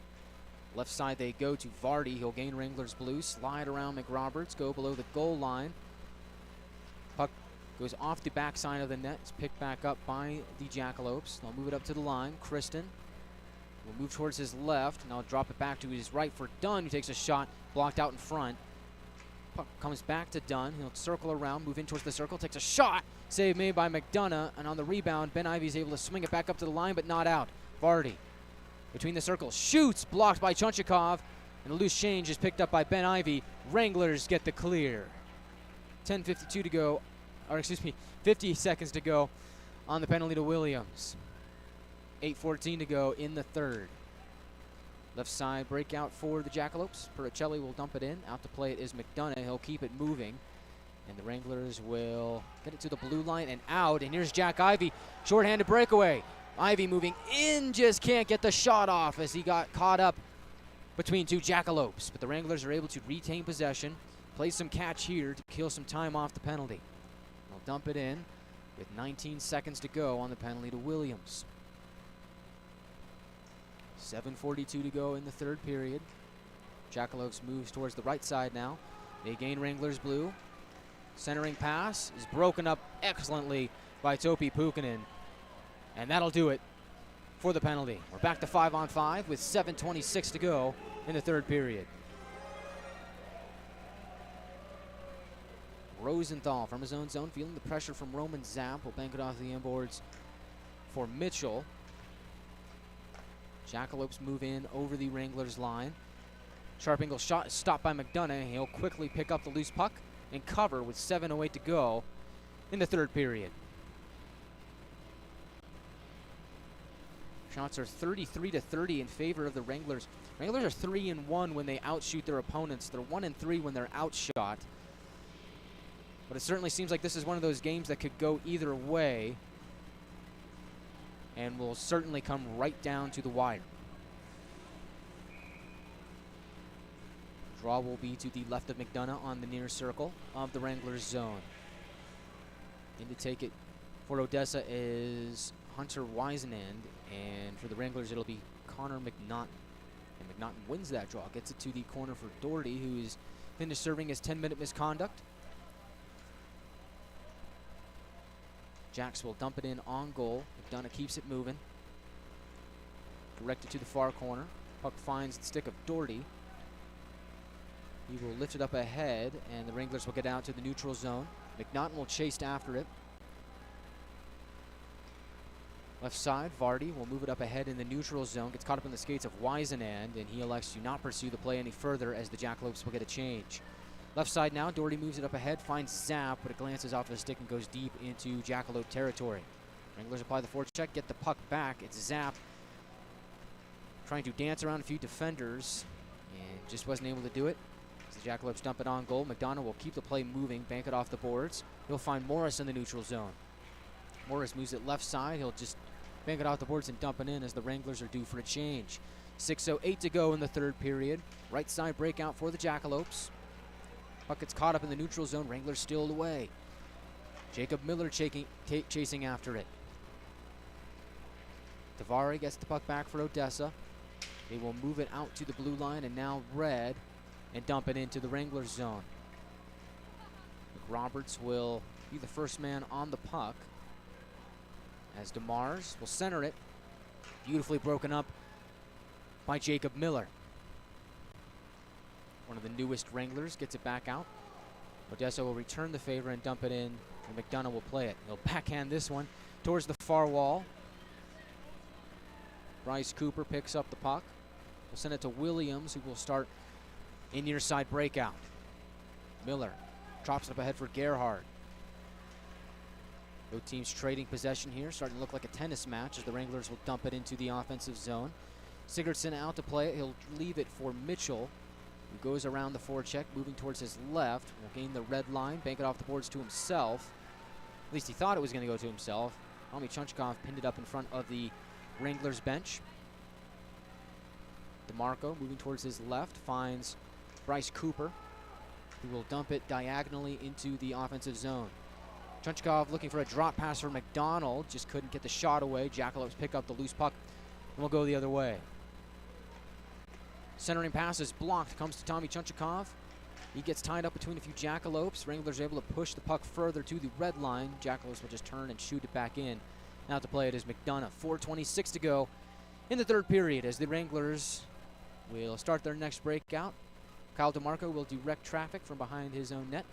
[SPEAKER 1] Left side they go to Vardy. He'll gain Wranglers blue, slide around McRoberts, go below the goal line. Puck goes off the backside of the net. It's picked back up by the Jackalopes. They'll move it up to the line. Kristen will move towards his left. Now drop it back to his right for Dunn, who takes a shot, blocked out in front. Puck comes back to Dunn. He'll circle around, move in towards the circle, takes a shot. Save made by McDonough, and on the rebound, Ben Ivey's able to swing it back up to the line, but not out. Vardy, between the circles, shoots, blocked by Chunchikov, and a loose change is picked up by Ben Ivey. Wranglers get the clear. 10:52 to go, or excuse me, 50 seconds to go on the penalty to Williams. 8:14 to go in the third. Left side breakout for the Jackalopes. Pericelli will dump it in. Out to play it is McDonough. He'll keep it moving. And the Wranglers will get it to the blue line and out. And here's Jack Ivey. Shorthanded breakaway. Ivey moving in, just can't get the shot off as he got caught up between two Jackalopes. But the Wranglers are able to retain possession. Play some catch here to kill some time off the penalty. They'll dump it in with 19 seconds to go on the penalty to Williams. 7:42 to go in the third period. Jackalopes moves towards the right side now. They gain Wranglers blue. Centering pass is broken up excellently by Topi Pukkanen. And that'll do it for the penalty. We're back to 5-on-5 with 7:26 to go in the third period. Rosenthal from his own zone, feeling the pressure from Roman Zapp. Will bank it off the inboards for Mitchell. Jackalopes move in over the Wranglers line. Sharp angle shot is stopped by McDonough. He'll quickly pick up the loose puck and cover with 7:08 to go in the third period. Shots are 33-30 in favor of the Wranglers. Wranglers are 3-1 when they outshoot their opponents. They're 1-3 when they're outshot. But it certainly seems like this is one of those games that could go either way and will certainly come right down to the wire. Draw will be to the left of McDonough on the near circle of the Wranglers zone. In to take it for Odessa is Hunter Weisenand, and for the Wranglers it'll be Connor McNaughton. And McNaughton wins that draw, gets it to the corner for Doherty, who is finished serving his 10-minute misconduct. Jacks will dump it in on goal. McDonough keeps it moving. Directed to the far corner. Puck finds the stick of Doherty. He will lift it up ahead, and the Wranglers will get out to the neutral zone. McNaughton will chase after it. Left side, Vardy will move it up ahead in the neutral zone. Gets caught up in the skates of Weisenand, and he elects to not pursue the play any further as the Jackalopes will get a change. Left side now, Doherty moves it up ahead, finds Zapp, but it glances off the stick and goes deep into Jackalope territory. Wranglers apply the forecheck, get the puck back. It's Zapp trying to dance around a few defenders and just wasn't able to do it. As the Jackalopes dump it on goal, McDonough will keep the play moving, bank it off the boards. He'll find Morris in the neutral zone. Morris moves it left side. He'll just bank it off the boards and dump it in as the Wranglers are due for a change. 6:08 to go in the third period. Right side breakout for the Jackalopes. Puck gets caught up in the neutral zone. Wranglers steal it away. Jacob Miller chasing after it. Tavares gets the puck back for Odessa. They will move it out to the blue line, and now red, and dump it into the Wranglers zone. Roberts will be the first man on the puck, as DeMars will center it. Beautifully broken up by Jacob Miller. One of the newest Wranglers gets it back out. Odessa will return the favor and dump it in, and McDonough will play it. He'll backhand this one towards the far wall. Bryce Cooper picks up the puck. We'll send it to Williams, who will start a near side breakout. Miller drops it up ahead for Gerhard. Both teams trading possession here, starting to look like a tennis match as the Wranglers will dump it into the offensive zone. Sigurdsson out to play it. He'll leave it for Mitchell, who goes around the forecheck, moving towards his left. Will gain the red line, bank it off the boards to himself. At least he thought it was going to go to himself. Tommy Chunchkov pinned it up in front of the Wranglers bench. DeMarco moving towards his left, finds Bryce Cooper, who will dump it diagonally into the offensive zone. Chunchkov looking for a drop pass for McDonald, just couldn't get the shot away. Jackalopes pick up the loose puck and will go the other way. Centering pass is blocked, comes to Tommy Chunchkov. He gets tied up between a few Jackalopes. Wranglers are able to push the puck further to the red line. Jackalopes will just turn and shoot it back in. Now to play it is McDonough. 4:26 to go in the third period as the Wranglers will start their next breakout. Kyle DeMarco will direct traffic from behind his own net.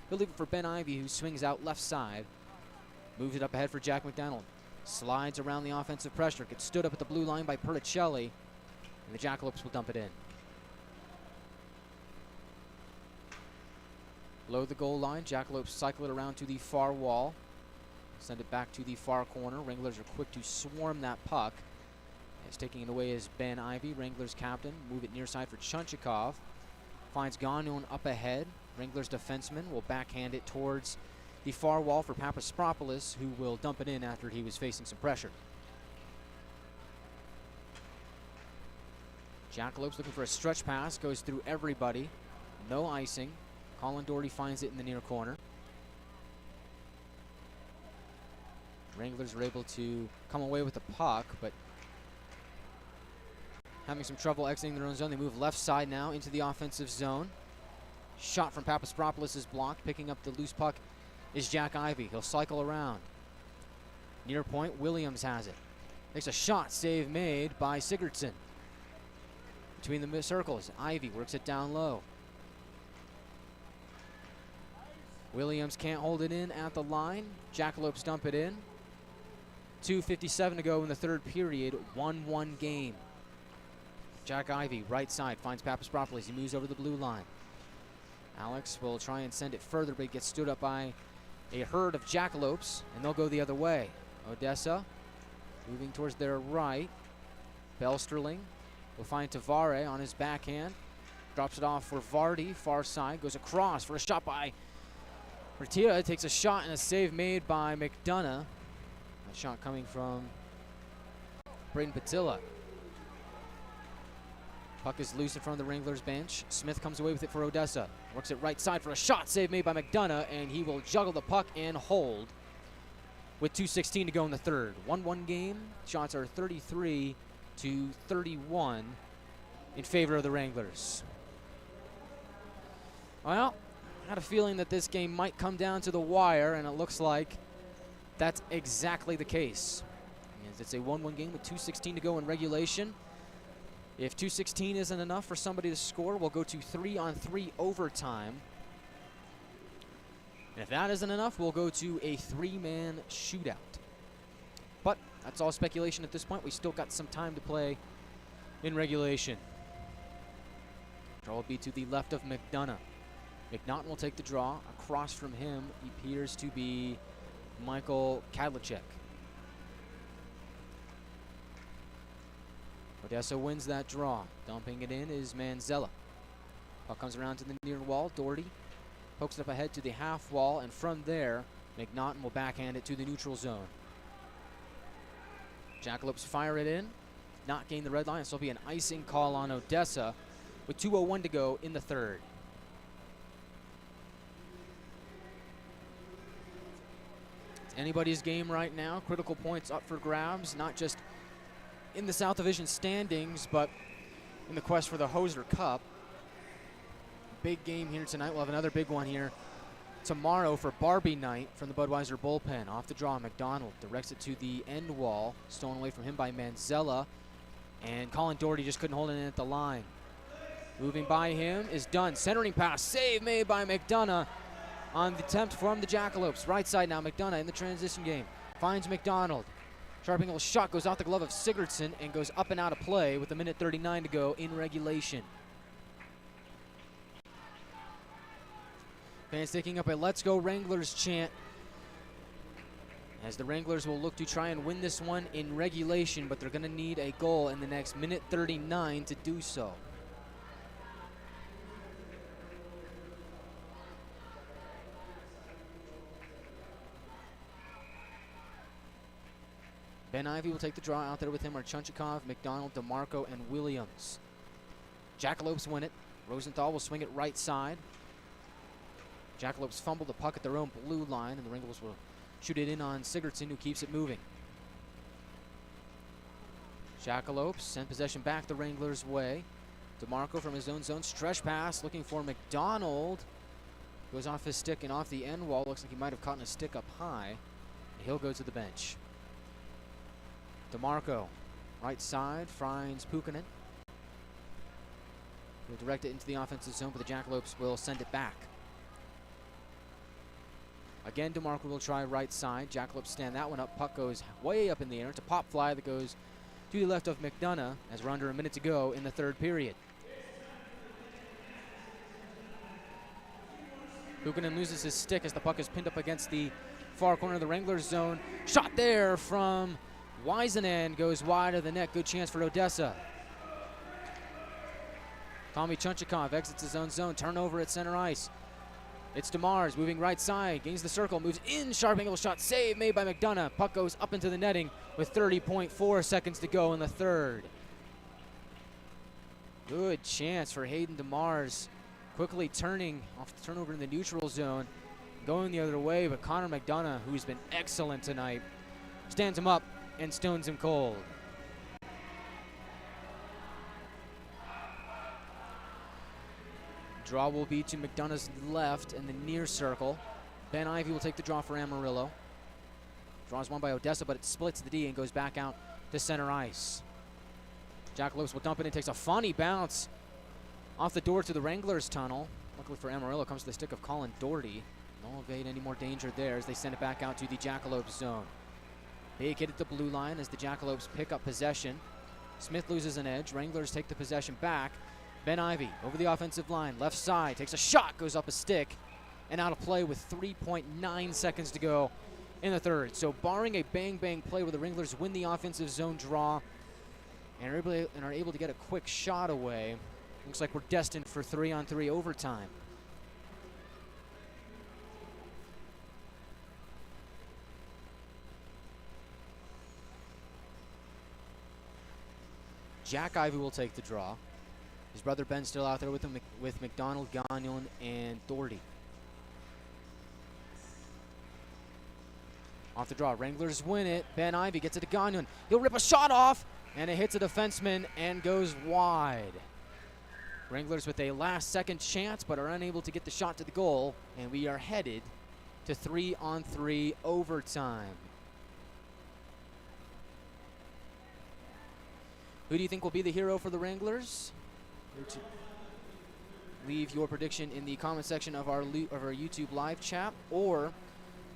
[SPEAKER 1] He'll leave it for Ben Ivey, who swings out left side. Moves it up ahead for Jack McDonald. Slides around the offensive pressure. Gets stood up at the blue line by Perticelli. And the Jackalopes will dump it in. Below the goal line, Jackalopes cycle it around to the far wall. Send it back to the far corner. Wranglers are quick to swarm that puck. As taking it away is Ben Ivey, Wranglers captain. Move it near side for Chunchkov. Finds Gagnon up ahead. Wranglers defenseman will backhand it towards the far wall for Papaspropoulos, who will dump it in after he was facing some pressure. Jackalopes looking for a stretch pass, goes through everybody. No icing. Colin Doherty finds it in the near corner. Wranglers are able to come away with the puck, but having some trouble exiting their own zone. They move left side now into the offensive zone. Shot from Papaspropoulos is blocked. Picking up the loose puck is Jack Ivey. He'll cycle around. Near point, Williams has it. Takes a shot, save made by Sigurdsson. Between the circles, Ivey works it down low. Williams can't hold it in at the line. Jackalopes dump it in. 2:57 to go in the third period. 1-1 game. Jack Ivey, right side, finds Papaspropoulos. He moves over the blue line. Alex will try and send it further, but he gets stood up by a herd of Jackalopes, and they'll go the other way. Odessa moving towards their right. Belsterling will find Tavare on his backhand. Drops it off for Vardy, far side. Goes across for a shot by Martia. Takes a shot and a save made by McDonough. A shot coming from Braden Patilla. Puck is loose in front of the Wranglers bench. Smith comes away with it for Odessa. Works it right side for a shot. Save made by McDonough, and he will juggle the puck and hold with 2:16 to go in the third. 1-1 game. Shots are 33-31 in favor of the Wranglers. Well, I had a feeling that this game might come down to the wire, and it looks like that's exactly the case. As it's a 1-1 game with 2:16 to go in regulation. If 2:16 isn't enough for somebody to score, we'll go to 3-on-3 overtime. And if that isn't enough, we'll go to a 3-man shootout. But that's all speculation at this point. We still got some time to play in regulation. Draw will be to the left of McDonough. McNaughton will take the draw. Across from him appears to be Michael Kadlicek. Odessa wins that draw. Dumping it in is Manzella. Puck comes around to the near wall. Doherty pokes it up ahead to the half wall, and from there, McNaughton will backhand it to the neutral zone. Jackalopes fire it in. Not gain the red line, so it'll be an icing call on Odessa with 2:01 to go in the third. It's anybody's game right now. Critical points up for grabs, not just in the South Division standings, but in the quest for the Hoser Cup. Big game here tonight. We'll have another big one here tomorrow for Barbie night from the Budweiser bullpen. Off the draw, McDonald directs it to the end wall. Stolen away from him by Manzella. And Colin Doherty just couldn't hold it in at the line. Moving by him is Dunn. Centering pass. Save made by McDonough on the attempt from the Jackalopes. Right side now, McDonough in the transition game. Finds McDonald. Sharp angle shot goes off the glove of Sigurdsson and goes up and out of play with 1:39 to go in regulation. Fans taking up a "Let's Go Wranglers" chant as the Wranglers will look to try and win this one in regulation, but they're going to need a goal in the next 1:39 to do so. Ben Ivy will take the draw. Out there with him are Chunchikov, McDonald, DeMarco, and Williams. Jackalopes win it. Rosenthal will swing it right side. Jackalopes fumble the puck at their own blue line, and the Wranglers will shoot it in on Sigurdsson, who keeps it moving. Jackalopes send possession back the Wranglers' way. DeMarco from his own zone. Stretch pass looking for McDonald. Goes off his stick and off the end wall. Looks like he might have caught a stick up high. And he'll go to the bench. DeMarco, right side, finds Pukkanen. He'll direct it into the offensive zone, but the Jackalopes will send it back. Again, DeMarco will try right side. Jackalopes stand that one up. Puck goes way up in the air. It's a pop fly that goes to the left of McDonough as we're under a minute to go in the third period. Pukkanen loses his stick as the puck is pinned up against the far corner of the Wranglers zone. Shot there from Weisenan, goes wide of the net. Good chance for Odessa. Tommy Chunchikov exits his own zone. Turnover at center ice. It's DeMars moving right side, gains the circle, moves in, sharp angle shot, save made by McDonough. Puck goes up into the netting with 30.4 seconds to go in the third. Good chance for Hayden DeMars, quickly turning off the turnover in the neutral zone, going the other way, but Connor McDonough, who's been excellent tonight, stands him up and stones him cold. Draw will be to McDonough's left in the near circle. Ben Ivy will take the draw for Amarillo. Draws one by Odessa, but it splits the D and goes back out to center ice. Jackalopes will dump it and takes a funny bounce off the door to the Wranglers tunnel. Luckily for Amarillo, comes to the stick of Colin Doherty. No evade any more danger there as they send it back out to the Jackalopes zone. Big hit at the blue line as the Jackalopes pick up possession. Smith loses an edge. Wranglers take the possession back. Ben Ivy over the offensive line, left side, takes a shot, goes up a stick, and out of play with 3.9 seconds to go in the third. So barring a bang-bang play where the Wranglers win the offensive zone draw and are able to get a quick shot away, looks like we're destined for 3-on-3 overtime. Jack Ivy will take the draw. His brother Ben still out there with him, with McDonald, Gagnon, and Doherty. Off the draw, Wranglers win it. Ben Ivy gets it to Gagnon. He'll rip a shot off, and it hits a defenseman and goes wide. Wranglers with a last-second chance, but are unable to get the shot to the goal, and we are headed to 3-on-3 overtime. Who do you think will be the hero for the Wranglers? To leave your prediction in the comment section of our YouTube live chat, or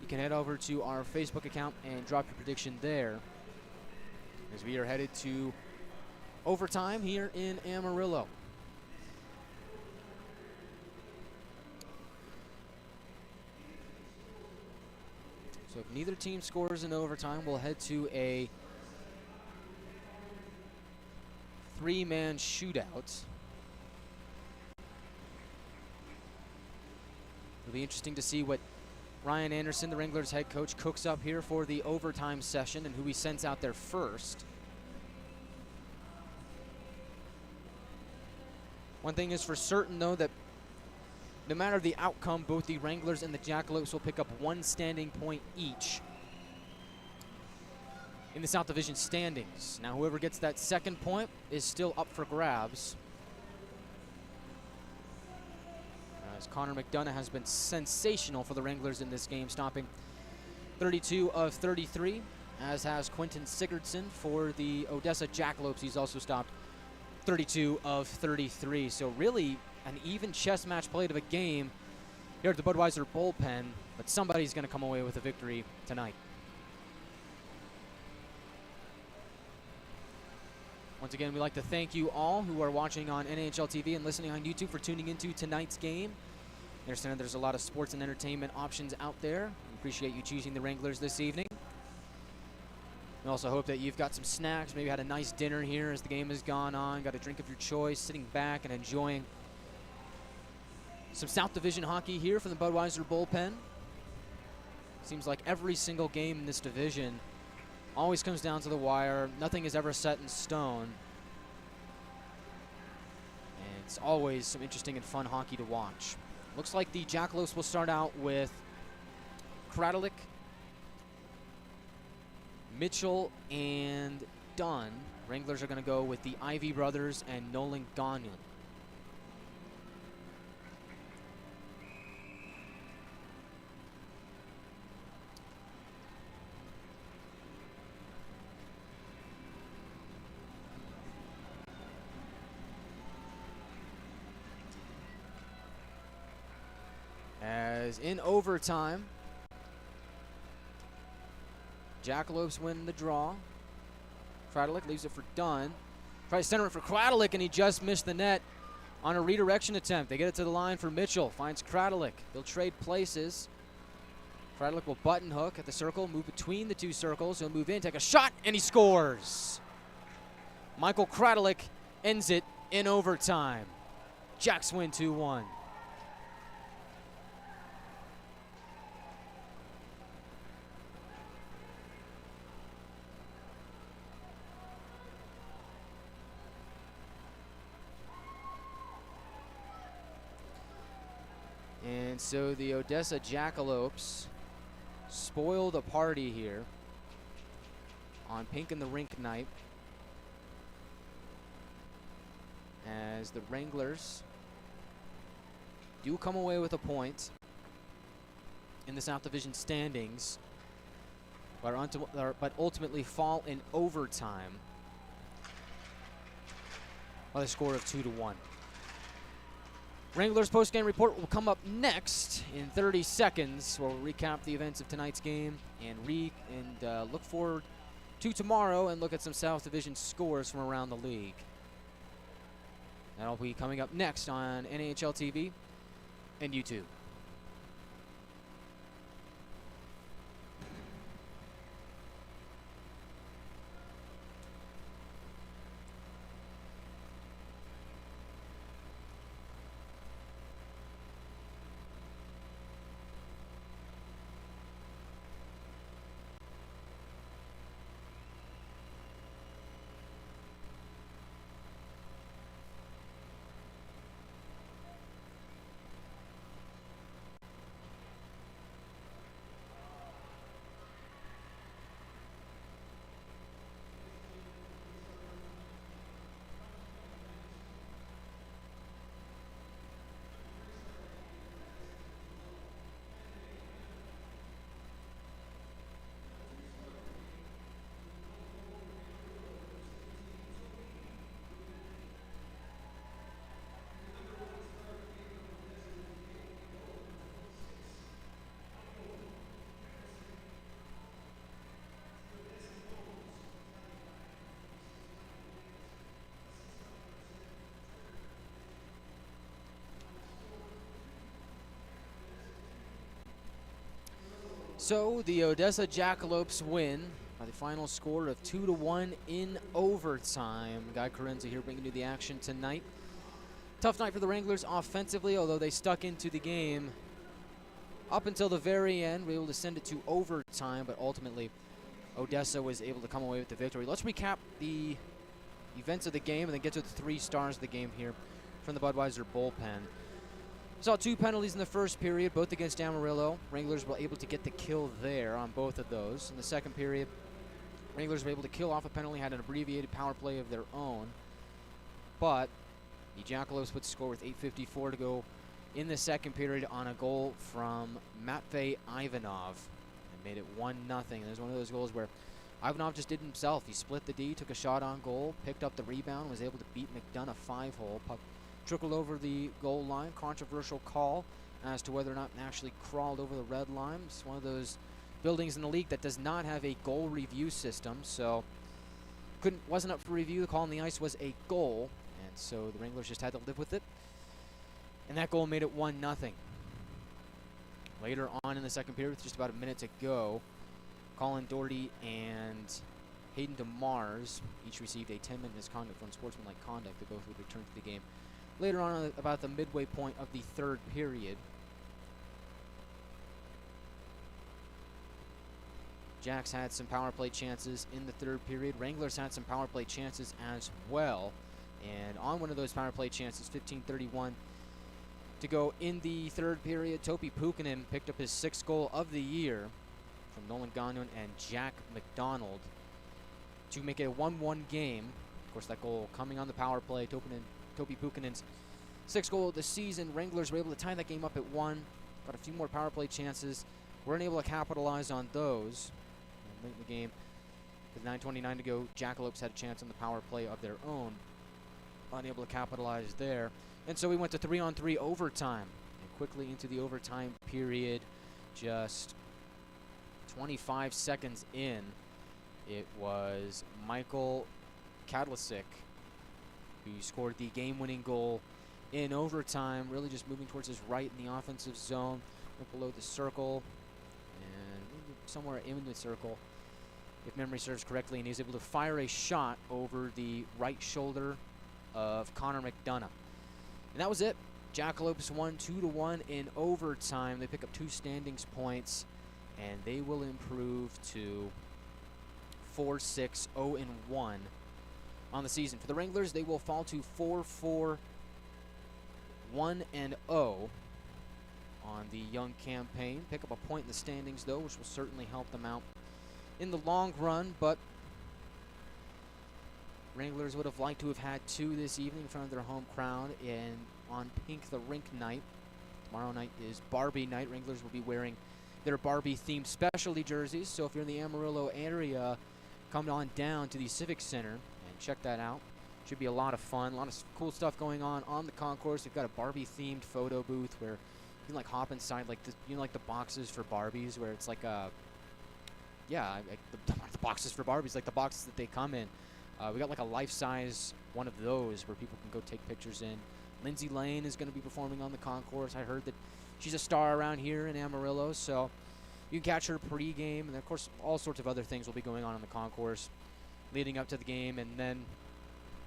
[SPEAKER 1] you can head over to our Facebook account and drop your prediction there, as we are headed to overtime here in Amarillo. So if neither team scores in overtime, we'll head to a 3-man shootout. It'll be interesting to see what Ryan Anderson, the Wranglers head coach, cooks up here for the overtime session and who he sends out there first. One thing is for certain, though, that no matter the outcome, both the Wranglers and the Jackalopes will pick up one standing point each in the South Division standings. Now, whoever gets that second point is still up for grabs. as Connor McDonough has been sensational for the Wranglers in this game, stopping 32 of 33, as has Quentin Sigurdsson for the Odessa Jackalopes. He's also stopped 32 of 33. So really an even chess match played of a game here at the Budweiser bullpen, but somebody's going to come away with a victory tonight. Once again, we'd like to thank you all who are watching on NHL TV and listening on YouTube for tuning into tonight's game. I understand there's a lot of sports and entertainment options out there. We appreciate you choosing the Wranglers this evening. We also hope that you've got some snacks, maybe had a nice dinner here as the game has gone on, got a drink of your choice, sitting back and enjoying some South Division hockey here from the Budweiser bullpen. Seems like every single game in this division always comes down to the wire. Nothing is ever set in stone. And it's always some interesting and fun hockey to watch. Looks like the Jackalopes will start out with Kradelik, Mitchell, and Dunn. Wranglers are going to go with the Ivy brothers and Nolan Gagnon. As in overtime, Jackalopes win the draw. Kradelik leaves it for Dunn. Tries to center it for Kradelik, and he just missed the net on a redirection attempt. They get it to the line for Mitchell. Finds Kradelik. They'll trade places. Kradelik will button hook at the circle, move between the two circles. He'll move in, take a shot, and he scores. Michael Kradelik ends it in overtime. Jacks win 2-1. And so the Odessa Jackalopes spoil the party here on Pink and the Rink Night, as the Wranglers do come away with a point in the South Division standings, but ultimately fall in overtime by the score of 2-1. Wranglers post-game report will come up next in 30 seconds. We'll recap the events of tonight's game and look forward to tomorrow and look at some South Division scores from around the league. That'll be coming up next on NHL TV and YouTube. So the Odessa Jackalopes win by the final score of 2-1 in overtime. Guy Chiarenza here bringing you the action tonight. Tough night for the Wranglers offensively, although they stuck into the game up until the very end. We were able to send it to overtime, but ultimately Odessa was able to come away with the victory. Let's recap the events of the game and then get to the 3 stars of the game here from the Budweiser bullpen. Saw 2 penalties in the first period, both against Amarillo. Wranglers were able to get the kill there on both of those. In the second period, Wranglers were able to kill off a penalty, had an abbreviated power play of their own. But the Jackalopes would score with 8:54 to go in the second period on a goal from Matvey Ivanov. And made it 1-0. And there's one of those goals where Ivanov just did it himself. He split the D, took a shot on goal, picked up the rebound, was able to beat McDonough 5-hole. Puck trickled over the goal line. Controversial call as to whether or not it actually crawled over the red line. It's one of those buildings in the league that does not have a goal review system, so wasn't up for review. The call on the ice was a goal, and so the Wranglers just had to live with it. And that goal made it 1-0. Later on in the second period, with just about a minute to go, Colin Doherty and Hayden DeMars each received a 10-minute misconduct for unsportsmanlike conduct. They both would return to the game later on, about the midway point of the third period. Jacks had some power play chances in the third period. Wranglers had some power play chances as well. And on one of those power play chances, 15:31 to go in the third period, Topi Pukkanen picked up his 6th goal of the year from Nolan Gagnon and Jack McDonald to make it a 1-1 game. Of course, that goal coming on the power play. Topi Pukkanen's 6th goal of the season. Wranglers were able to tie that game up at 1. Got a few more power play chances. Weren't able to capitalize on those. And late in the game, with 9:29 to go, Jackalopes had a chance on the power play of their own. Unable to capitalize there. And so we went to 3-on-3 overtime. And quickly into the overtime period, just 25 seconds in, it was Michael Kadlasic who scored the game-winning goal in overtime, really just moving towards his right in the offensive zone, went below the circle, and somewhere in the circle, if memory serves correctly, and he was able to fire a shot over the right shoulder of Connor McDonough. And that was it. Jackalopes won 2-1 in overtime. They pick up 2 standings points, and they will improve to 4-6-0-1 on the season. For the Wranglers, they will fall to 4-4-1-0 on the young campaign. Pick up a point in the standings, though, which will certainly help them out in the long run, but Wranglers would have liked to have had 2 this evening in front of their home crowd and on Pink the Rink Night. Tomorrow night is Barbie night. Wranglers will be wearing their Barbie-themed specialty jerseys, so if you're in the Amarillo area, come on down to the Civic Center and check that out. Should be a lot of fun, a lot of cool stuff going on the concourse. We've got a Barbie-themed photo booth where you can like hop inside, like like the boxes for Barbies, where it's like like the boxes for Barbies, like the boxes that they come in. We got like a life-size one of those where people can go take pictures in. Lindsay Lane is going to be performing on the concourse. I heard that she's a star around here in Amarillo, so you can catch her pre-game. And, of course, all sorts of other things will be going on the concourse leading up to the game. And then,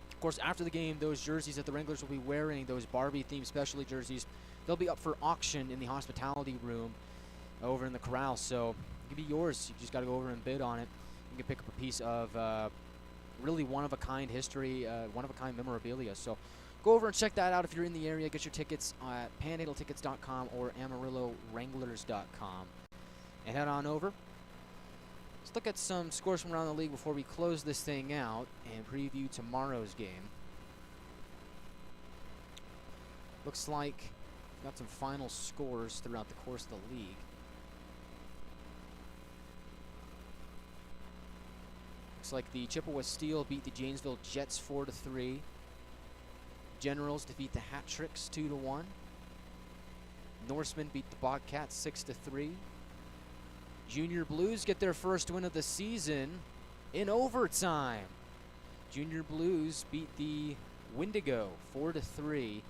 [SPEAKER 1] of course, after the game, those jerseys that the Wranglers will be wearing, those Barbie-themed specialty jerseys, they'll be up for auction in the hospitality room over in the corral. So it can be yours. You just got to go over and bid on it. You can pick up a piece of really one-of-a-kind history, one-of-a-kind memorabilia. So go over and check that out if you're in the area. Get your tickets at panhandletickets.com or AmarilloWranglers.com. And head on over. Let's look at some scores from around the league before we close this thing out and preview tomorrow's game. Looks like we've got some final scores throughout the course of the league. Looks like the Chippewa Steel beat the Janesville Jets 4-3. Generals defeat the Hat Tricks 2-1. Norsemen beat the Bobcats 6-3. Junior Blues get their first win of the season in overtime. Junior Blues beat the Wendigo 4-3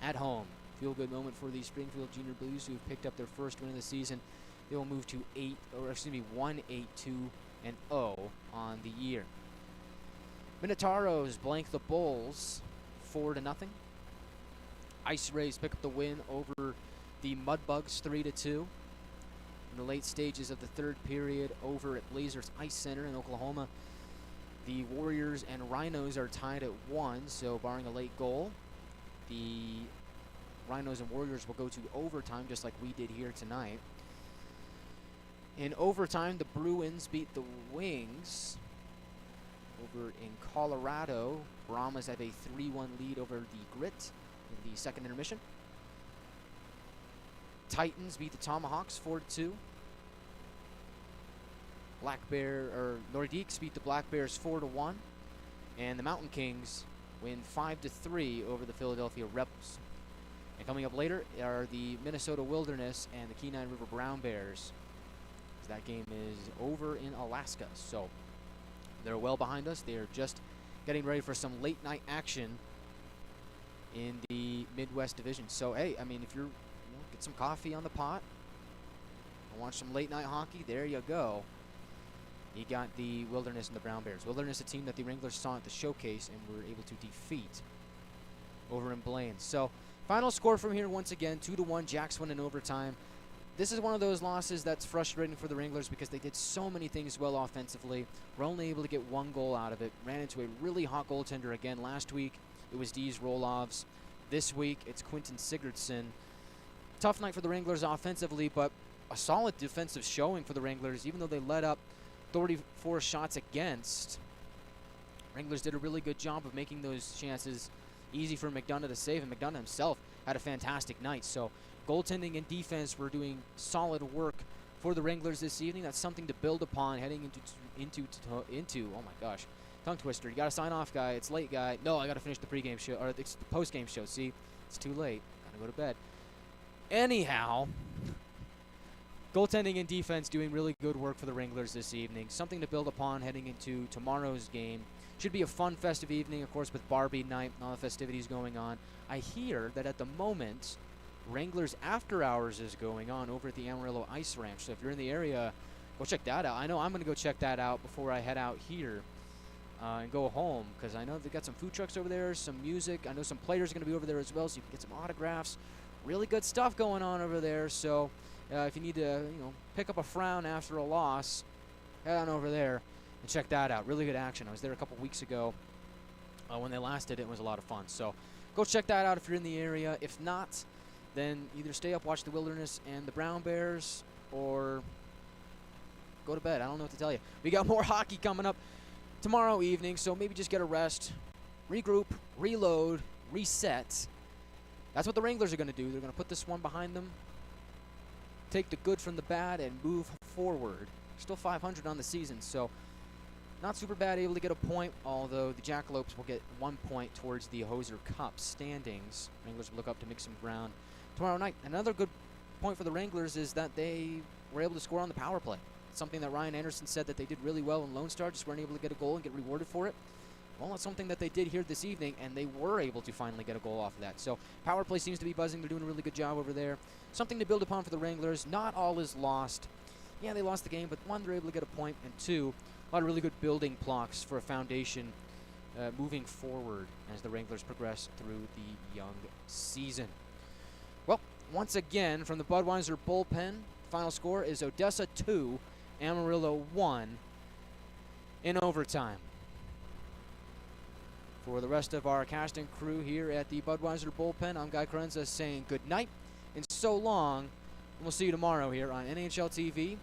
[SPEAKER 1] at home. Feel good moment for the Springfield Junior Blues, who have picked up their first win of the season. They will move to 1-8-2-0 on the year. Minotauros blank the Bulls 4-0. Ice Rays pick up the win over the Mudbugs 3-2. In the late stages of the third period over at Blazers Ice Center in Oklahoma, the Warriors and Rhinos are tied at 1, so barring a late goal, the Rhinos and Warriors will go to overtime just like we did here tonight. In overtime, the Bruins beat the Wings over in Colorado. Brahmas have a 3-1 lead over the Grit in the second intermission. Titans beat the Tomahawks 4-2. Nordiques beat the Black Bears 4-1. And the Mountain Kings win 5-3 over the Philadelphia Rebels. And coming up later are the Minnesota Wilderness and the Kenai River Brown Bears. That game is over in Alaska, so they're well behind us. They are just getting ready for some late night action in the Midwest Division. So hey, I mean, if you're get some coffee on the pot and watch some late night hockey, there you go. You got the Wilderness and the Brown Bears. Wilderness, a team that the Wranglers saw at the showcase and were able to defeat over in Blaine. So final score from here once again, 2-1. Jacks win in overtime. This is one of those losses that's frustrating for the Wranglers because they did so many things well offensively. We're only able to get one goal out of it. Ran into a really hot goaltender again. Last week, it was Dees Rolovs. This week, it's Quinton Sigurdsson. Tough night for the Wranglers offensively, but a solid defensive showing for the Wranglers, even though they let up 34 shots against. Wranglers did a really good job of making those chances easy for McDonough to save, and McDonough himself had a fantastic night. So goaltending and defense were doing solid work for the Wranglers this evening. That's something to build upon heading into oh my gosh, tongue twister. You got to sign off, guy. It's late, guy. No, I got to finish the pregame show, or it's the postgame show. See, it's too late. Got to go to bed. Anyhow, goaltending and defense doing really good work for the Wranglers this evening. Something to build upon heading into tomorrow's game. Should be a fun, festive evening, of course, with Barbie night and all the festivities going on. I hear that at the moment, Wranglers After Hours is going on over at the Amarillo Ice Ranch. So if you're in the area, go check that out. I know I'm going to go check that out before I head out here and go home, because I know they've got some food trucks over there, some music. I know some players are going to be over there as well, so you can get some autographs. Really good stuff going on over there. So if you need to, pick up a frown after a loss, head on over there and check that out. Really good action. I was there a couple weeks ago when they last did it. It was a lot of fun. So go check that out if you're in the area. If not, then either stay up, watch the Wilderness and the Brown Bears, or go to bed. I don't know what to tell you. We got more hockey coming up tomorrow evening, so maybe just get a rest, regroup, reload, reset. That's what the Wranglers are going to do. They're going to put this one behind them, take the good from the bad, and move forward. Still 500 on the season, so not super bad, able to get a point, although the Jackalopes will get 1 point towards the Hoser Cup standings. Wranglers will look up to make some ground tomorrow night. Another good point for the Wranglers is that they were able to score on the power play. Something that Ryan Anderson said that they did really well in Lone Star, just weren't able to get a goal and get rewarded for it. Well, that's something that they did here this evening, and they were able to finally get a goal off of that. So power play seems to be buzzing. They're doing a really good job over there. Something to build upon for the Wranglers. Not all is lost. Yeah, they lost the game, but one, they're able to get a point, and two, a lot of really good building blocks for a foundation moving forward as the Wranglers progress through the young season. Well, once again, from the Budweiser bullpen, final score is Odessa 2, Amarillo 1 in overtime. For the rest of our cast and crew here at the Budweiser bullpen, I'm Guy Chiarenza saying good night and so long, and we'll see you tomorrow here on NHL TV